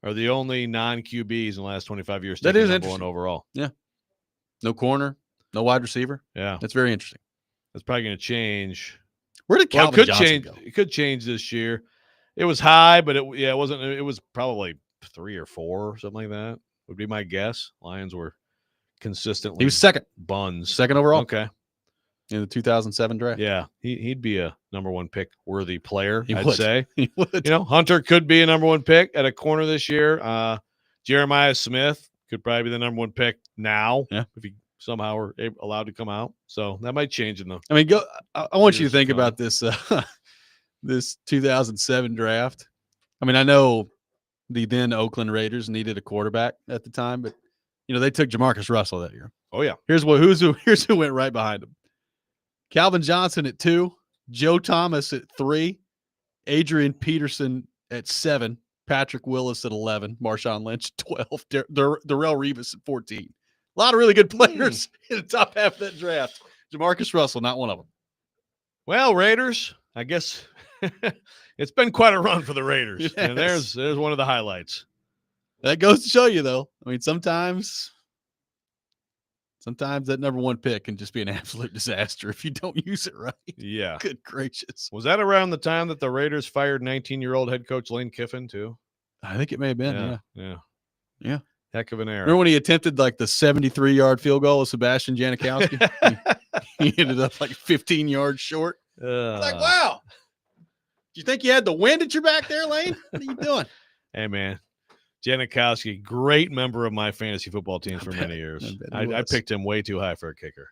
are the only non-QBs in the last 25 years. That taking is number 1 interesting. overall. No corner, no wide receiver. Yeah. That's very interesting. That's probably going to change. Where did Well, Calvin Johnson change. go? It could change this year. It was high, but it wasn't. It was probably 3 or 4 or something like that. Would be my guess. Lions were consistently He was second buns. overall Okay. in the 2007 draft. Yeah, he'd be a number 1 pick worthy player. He I'd would. say. He would. Hunter could be a number 1 pick at a corner this year. Jeremiah Smith could probably be the number 1 pick now. Yeah. If he somehow were allowed to come out. So that might change in the. I mean, go. I want you to Years to think come. about this. This 2007 draft. I mean, I know the then Oakland Raiders needed a quarterback at the time, but they took Jamarcus Russell that year. Oh yeah. Here's who went right behind him: Calvin Johnson at 2, Joe Thomas at 3, Adrian Peterson at 7, Patrick Willis at 11, Marshawn Lynch at 12, Darrell Revis at 14. A lot of really good players in the top half of that draft. Jamarcus Russell, not one of them. Well, Raiders, I guess it's been quite a run for the Raiders. Yes. And there's one of the highlights. That goes to show you, though. I mean, sometimes that number 1 pick can just be an absolute disaster if you don't use it right. Yeah. Good gracious. Was that around the time that the Raiders fired 19-year-old head coach Lane Kiffin too? I think it may have been, yeah. Yeah. Heck of an error. Remember when he attempted like the 73-yard field goal with Sebastian Janikowski? he ended up like 15 yards short. Like, wow. Do you think you had the wind at your back there, Lane? What are you doing? Hey, man. Janikowski, great member of my fantasy football teams for many years. I bet he I was. picked him way too high for a kicker.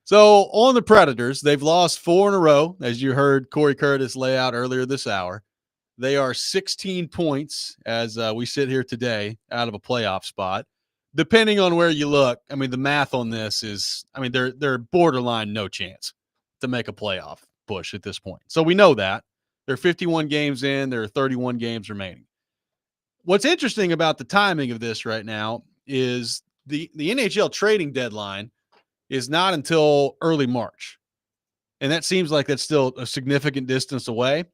So on the Predators, they've lost 4 in a row, as you heard Corey Curtis lay out earlier this hour. They are 16 points as we sit here today out of a playoff spot. Depending on where you look, I mean, the math on this is, I mean, they're borderline no chance to make a playoff push at this point. So we know that. They're 51 games in. There are 31 games remaining. What's interesting about the timing of this right now is the NHL trading deadline is not until early March. And that seems like that's still a significant distance away.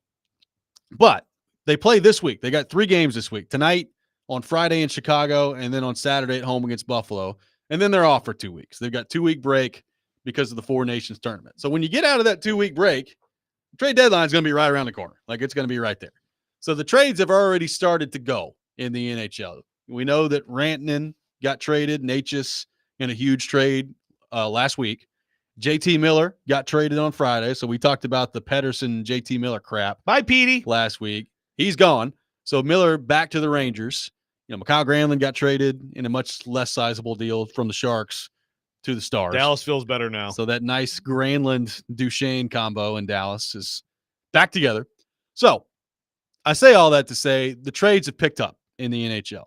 But they play this week. They got 3 games this week. Tonight, on Friday in Chicago, and then on Saturday at home against Buffalo. And then they're off for 2 weeks. They've got 2-week break because of the Four Nations tournament. So when you get out of that 2-week break, the trade deadline is going to be right around the corner. Like, it's going to be right there. So the trades have already started to go in the NHL. We know that Rantanen got traded, Natchez in a huge trade last week. JT Miller got traded on Friday. So we talked about the Pedersen JT Miller crap Bye, Petey. last week. He's gone. So Miller back to the Rangers Mikhail Granlund got traded in a much less sizable deal from the Sharks to the Stars. Dallas feels better now. So that nice Granlund Duchesne combo in Dallas is back together. So I say all that to say the trades have picked up in the NHL.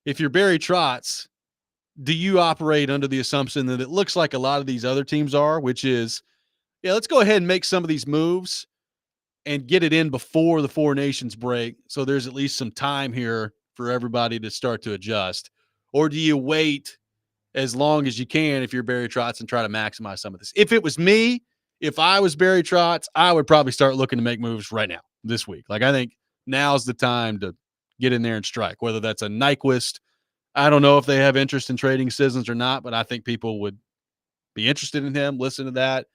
If you're Barry Trotz, do you operate under the assumption that it looks like a lot of these other teams are, which is, let's go ahead and make some of these moves and get it in before the Four Nations break, so there's at least some time here for everybody to start to adjust? Or do you wait as long as you can if you're Barry Trotz and try to maximize some of this? If it was me, if I was Barry Trotz, I would probably start looking to make moves right now, this week. Like, I think now's the time to get in there and strike, whether that's a Nyquist. I don't know if they have interest in trading Sissons or not, but I think people would be interested in him. Listen to that.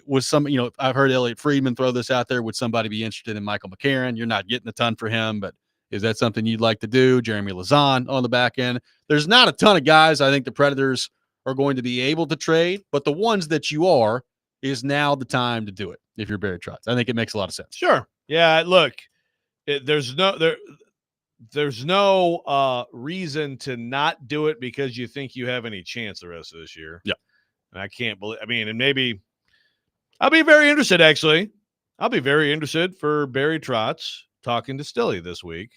Was some, I've heard Elliot Friedman throw this out there. Would somebody be interested in Michael McCarron? You're not getting a ton for him, but is that something you'd like to do? Jeremy Lauzon on the back end. There's not a ton of guys I think the Predators are going to be able to trade, but the ones that you are, is now the time to do it if you're Barry Trotz. I think it makes a lot of sense. Sure. Yeah, look, there's no reason to not do it because you think you have any chance the rest of this year. Yeah. And I can't believe, and maybe I'll be very interested, actually. I'll be very interested for Barry Trotz talking to Stilly this week,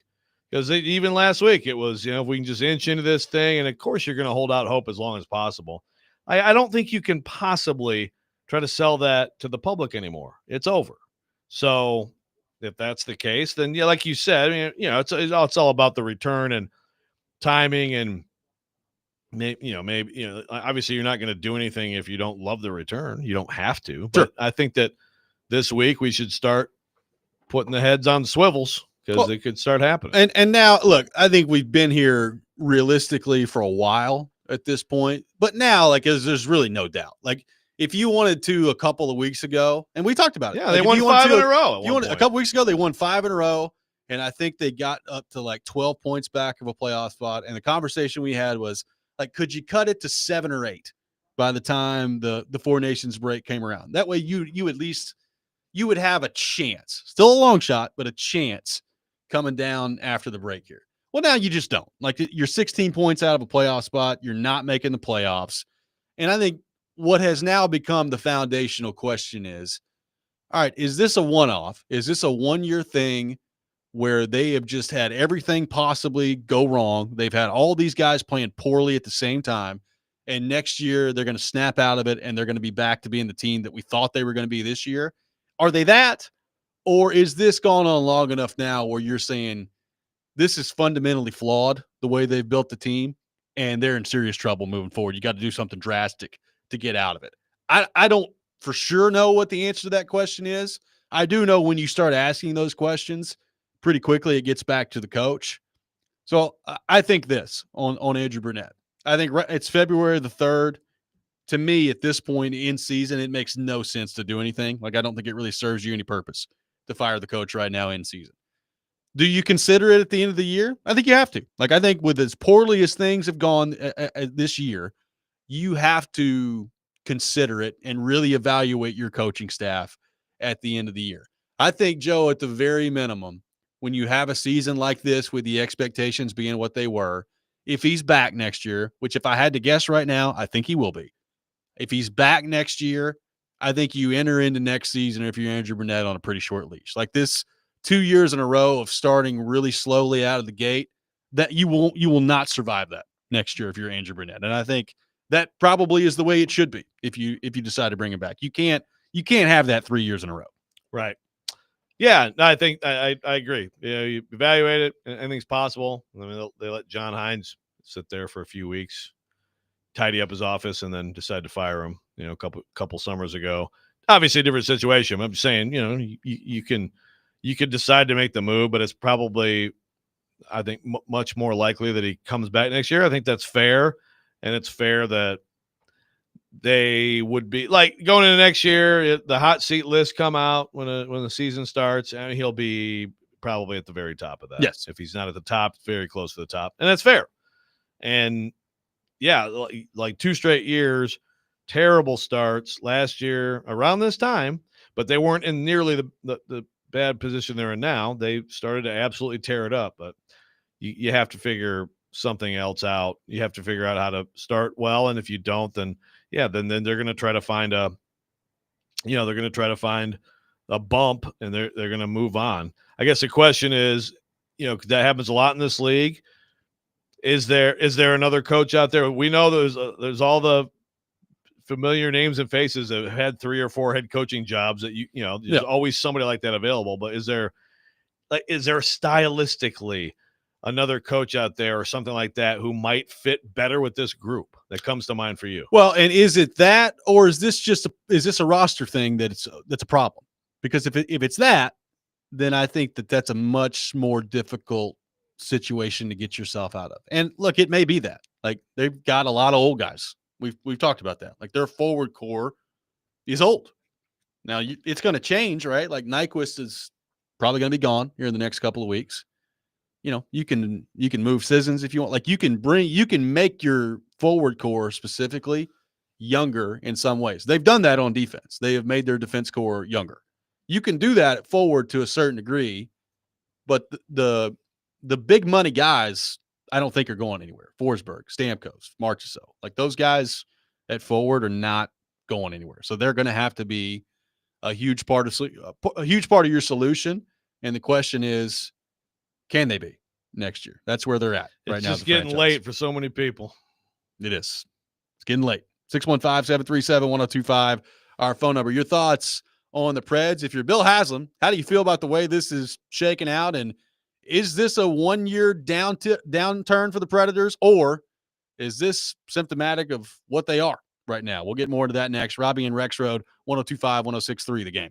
because even last week it was, if we can just inch into this thing, and of course you're going to hold out hope as long as possible. I don't think you can possibly try to sell that to the public anymore. It's over. So if that's the case, then yeah, like you said, it's all about the return and timing, and maybe obviously you're not going to do anything if you don't love the return. You don't have to. But I think that this week we should start putting the heads on swivels, because it could start happening. And now, look, I think we've been here realistically for a while at this point, but now, there's really no doubt. If you wanted to a couple of weeks ago, and we talked about it. Yeah, they won 5 in a row. A couple weeks ago, they won 5 in a row, and I think they got up to 12 points back of a playoff spot. And the conversation we had was, could you cut it to 7 or 8 by the time the Four Nations break came around? That way you at least you would have a chance, still a long shot, but a chance coming down after the break here. Well, now you just don't. You're 16 points out of a playoff spot. You're not making the playoffs. And I think what has now become the foundational question is, all right, is this a one-off? Is this a one-year thing where they have just had everything possibly go wrong? They've had all these guys playing poorly at the same time, and next year they're going to snap out of it and they're going to be back to being the team that we thought they were going to be this year? Are they that? Or is this gone on long enough now where you're saying this is fundamentally flawed, the way they've built the team, and they're in serious trouble moving forward? You got to do something drastic to get out of it. I don't for sure know what the answer to that question is. I do know when you start asking those questions, pretty quickly it gets back to the coach. So I think this on Andrew Brunette. I think it's February the 3rd. To me, at this point in season, it makes no sense to do anything. I don't think it really serves you any purpose to fire the coach right now in season. Do you consider it at the end of the year? I think you have to. I think with as poorly as things have gone this year, you have to consider it and really evaluate your coaching staff at the end of the year. I think, Joe, at the very minimum, when you have a season like this with the expectations being what they were, if he's back next year, which if I had to guess right now, I think he will be. If he's back next year, I think you enter into next season, if you're Andrew Brunette, on a pretty short leash. This 2 years in a row of starting really slowly out of the gate, that you will not survive that next year if you're Andrew Brunette. And I think that probably is the way it should be if you decide to bring him back. You can't have that 3 years in a row. Right. Yeah, no, I think I agree. You evaluate it, and anything's possible. They let John Hines sit there for a few weeks, tidy up his office, and then decide to fire him, a couple summers ago. Obviously a different situation. I'm just saying, you could decide to make the move, but it's probably, I think, much more likely that he comes back next year. I think that's fair. And it's fair that they would be going into next year, the hot seat list come out when the season starts, and he'll be probably at the very top of that. Yes. If he's not at the top, very close to the top. And that's fair. And yeah, 2 straight years, terrible starts last year around this time, but they weren't in nearly the bad position they're in now. They started to absolutely tear it up. But you have to figure something else out. You have to figure out how to start well, and if you don't, then then they're going to try to find a bump, and they're going to move on. I guess the question is, that happens a lot in this league. Is there another coach out there? We know there's all the familiar names and faces that have had 3 or 4 head coaching jobs that there's always somebody like that available. But is there stylistically another coach out there or something like that who might fit better with this group that comes to mind for you? Well, and is it that, or is this a roster thing that's a problem? Because if it's that, then I think that's a much more difficult situation to get yourself out of. And look, it may be that. Like, they've got a lot of old guys. We've talked about that. Like, their forward core is old. Now it's going to change, right? Like, Nyquist is probably going to be gone here in the next couple of weeks. You can move Sissons if you want. Like, you can make your forward core specifically younger in some ways. They've done that on defense. They have made their defense core younger. You can do that at forward to a certain degree, but the big money guys, I don't think are going anywhere. Forsberg, Stamkos, Marchessault, like those guys at forward are not going anywhere. So they're going to have to be a huge part of your solution. And the question is, can they be next year? That's where they're at right now. It's just getting late for so many people. It is. It's getting late. 615-737-1025, our phone number. Your thoughts on the Preds. If you're Bill Haslam, how do you feel about the way this is shaking out? And is this a 1-year downturn for the Predators, or is this symptomatic of what they are right now? We'll get more into that next. Robbie and Rex Road, 102.5, 106.3, The Game.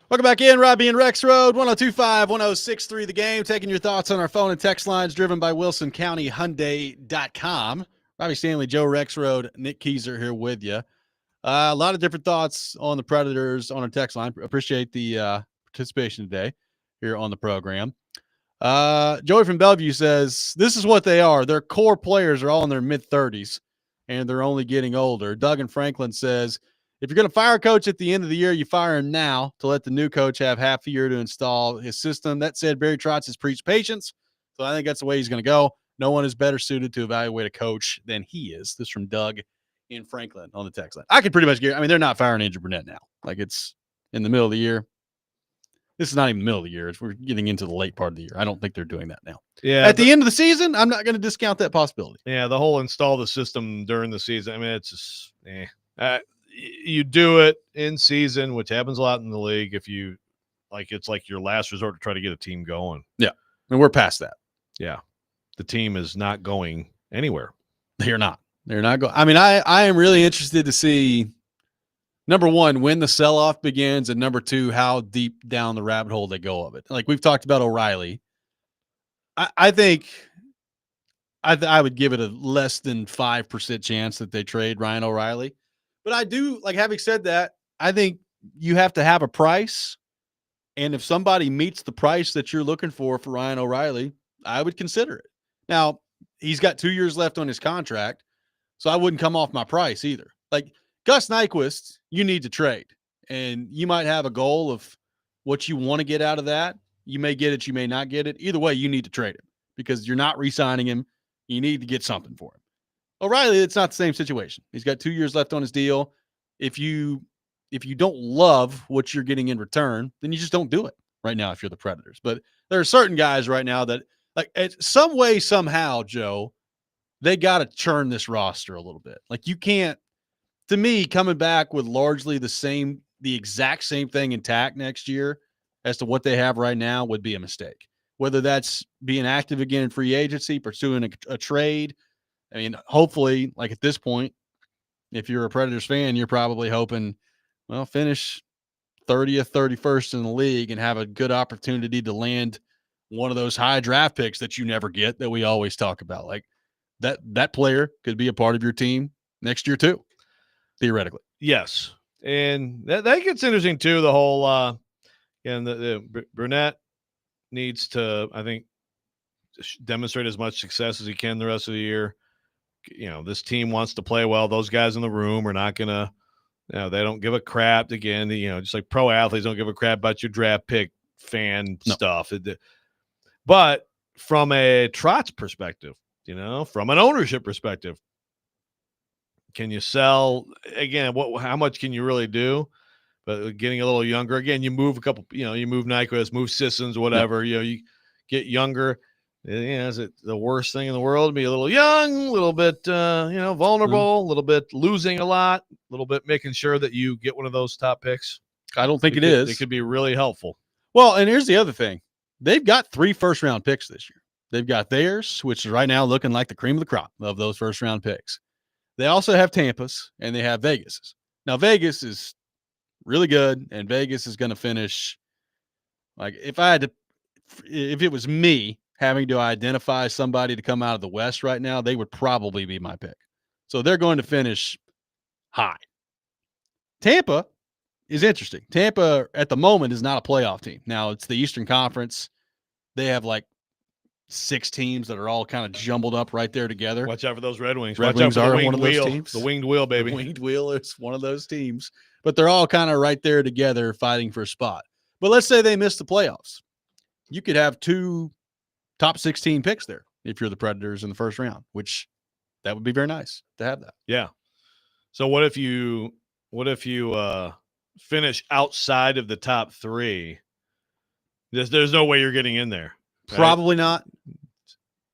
Welcome back in, Robbie and Rex Road, 1025-1063 The Game. Taking your thoughts on our phone and text lines driven by WilsonCountyHyundai.com. Robbie Stanley, Joe Rex Road, Nick Keyser here with you. A lot of different thoughts on the Predators on our text line. Appreciate the participation today here on the program. Joey from Bellevue says, this is what they are. Their core players are all in their mid-30s, and they're only getting older. Doug and Franklin says, if you're going to fire a coach at the end of the year, you fire him now to let the new coach have half a year to install his system. That said, Barry Trotz has preached patience, so I think that's the way he's going to go. No one is better suited to evaluate a coach than he is. This from Doug in Franklin on the text line. I can pretty much guarantee, I mean, they're not firing Andrew Burnett now. Like, it's in the middle of the year. This is not even the middle of the year. We're getting into the late part of the year. I don't think they're doing that now. Yeah. At the end of the season, I'm not going to discount that possibility. Yeah, the whole install the system during the season. I mean, it's just you do it in season, which happens a lot in the league. If you like, it's like your last resort to try to get a team going. Yeah, and we're past that. Yeah, the team is not going anywhere. They're not. They're not going. I mean, I am really interested to see, number one, when the sell-off begins, and number two, how deep down the rabbit hole they go of it. Like we've talked about O'Reilly. I think I would give it a less than 5% chance that they trade Ryan O'Reilly. But I do, like, having said that, I think you have to have a price. And if somebody meets the price that you're looking for Ryan O'Reilly, I would consider it. Now, he's got 2 years left on his contract, so I wouldn't come off my price either. Like, Gus Nyquist, you need to trade. And you might have a goal of what you want to get out of that. You may get it, you may not get it. Either way, you need to trade him because you're not re-signing him. You need to get something for him. O'Reilly, it's not the same situation. He's got 2 years left on his deal. If you don't love what you're getting in return, then you just don't do it right now if you're the Predators. But there are certain guys right now that, like, some way, somehow, Joe, they got to churn this roster a little bit. Like, you can't, to me, coming back with largely the exact same thing intact next year as to what they have right now would be a mistake. Whether that's being active again in free agency, pursuing a trade. I mean, hopefully, like at this point, if you're a Predators fan, you're probably hoping, well, finish 30th, 31st in the league and have a good opportunity to land one of those high draft picks that you never get that we always talk about. Like that player could be a part of your team next year too, theoretically. Yes. And that gets interesting too. The whole, and the Burnett needs to, I think, demonstrate as much success as he can the rest of the year. You know, this team wants to play well. Those guys in the room are not going to, they don't give a crap. Again, just like pro athletes don't give a crap about your draft pick fan stuff. But from a Trotz perspective, from an ownership perspective, can you sell again? How much can you really do? But getting a little younger, again, you move a couple, you move Nyquist, move Sissons, whatever, you get younger. Is it the worst thing in the world? Be a little young, a little bit, vulnerable, a little bit losing a lot, a little bit making sure that you get one of those top picks. I don't think it is. It could be really helpful. Well, and here's the other thing. They've got 3 first-round picks this year. They've got theirs, which is right now looking like the cream of the crop of those first-round picks. They also have Tampa's, and they have Vegas's. Now, Vegas is really good, and Vegas is going to finish, like, if it was me having to identify somebody to come out of the West right now, they would probably be my pick. So they're going to finish high. Tampa is interesting. Tampa at the moment is not a playoff team. Now it's the Eastern Conference. They have like 6 teams that are all kind of jumbled up right there together. Watch out for those Red Wings. Red Watch Wings out for are the one of those wheel. teams. The winged wheel, baby. The winged wheel is one of those teams. But they're all kind of right there together fighting for a spot. But let's say they miss the playoffs. You could have 2 top 16 picks there if you're the Predators in the first round, which that would be very nice to have that. Yeah. So what if you finish outside of the top 3? There's no way you're getting in there. Right? Probably not.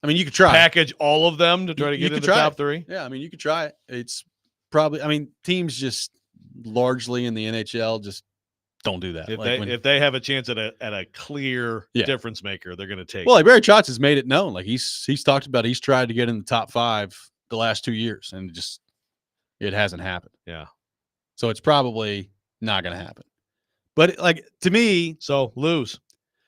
I mean, you could try. Package all of them to try to get in the top 3. Yeah, I mean, you could try it. It's probably, teams just largely in the NHL just don't do that. If they have a chance at a clear difference maker, they're going to take. Well, like Barry Trotz has made it known. Like he's talked about, he's tried to get in the top 5 the last 2 years, and it hasn't happened. Yeah. So it's probably not going to happen. But like to me, So lose.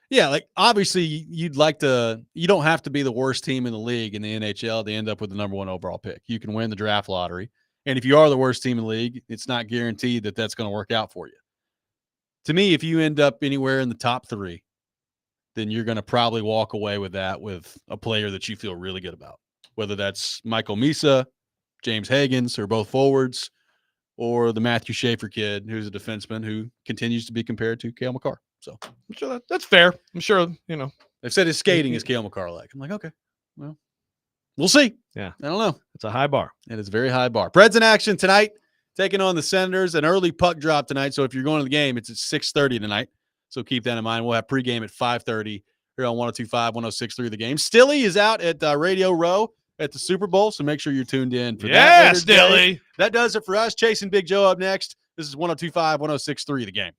yeah, like obviously you'd like to. You don't have to be the worst team in the league in the NHL to end up with the number 1 overall pick. You can win the draft lottery, and if you are the worst team in the league, it's not guaranteed that that's going to work out for you. To me, if you end up anywhere in the top 3, then you're going to probably walk away with that with a player that you feel really good about, whether that's Michael Misa, James Higgins, or both forwards, or the Matthew Schaefer kid, who's a defenseman who continues to be compared to Cale Makar. So I'm sure that's fair. I'm sure, they've said his skating is Cale Makar like. I'm like, okay, well, we'll see. Yeah. I don't know. it's a high bar. It is a very high bar. Preds in action tonight, taking on the Senators. An early puck drop tonight. So if you're going to the game, it's at 6:30 tonight. So keep that in mind. We'll have pregame at 5:30 here on 102.5, 106.3 The Game. Stilly is out at Radio Row at the Super Bowl, so make sure you're tuned in for that. Yeah, later today. Stilly. That does it for us. Chasing Big Joe up next. This is 102.5, 106.3 The Game.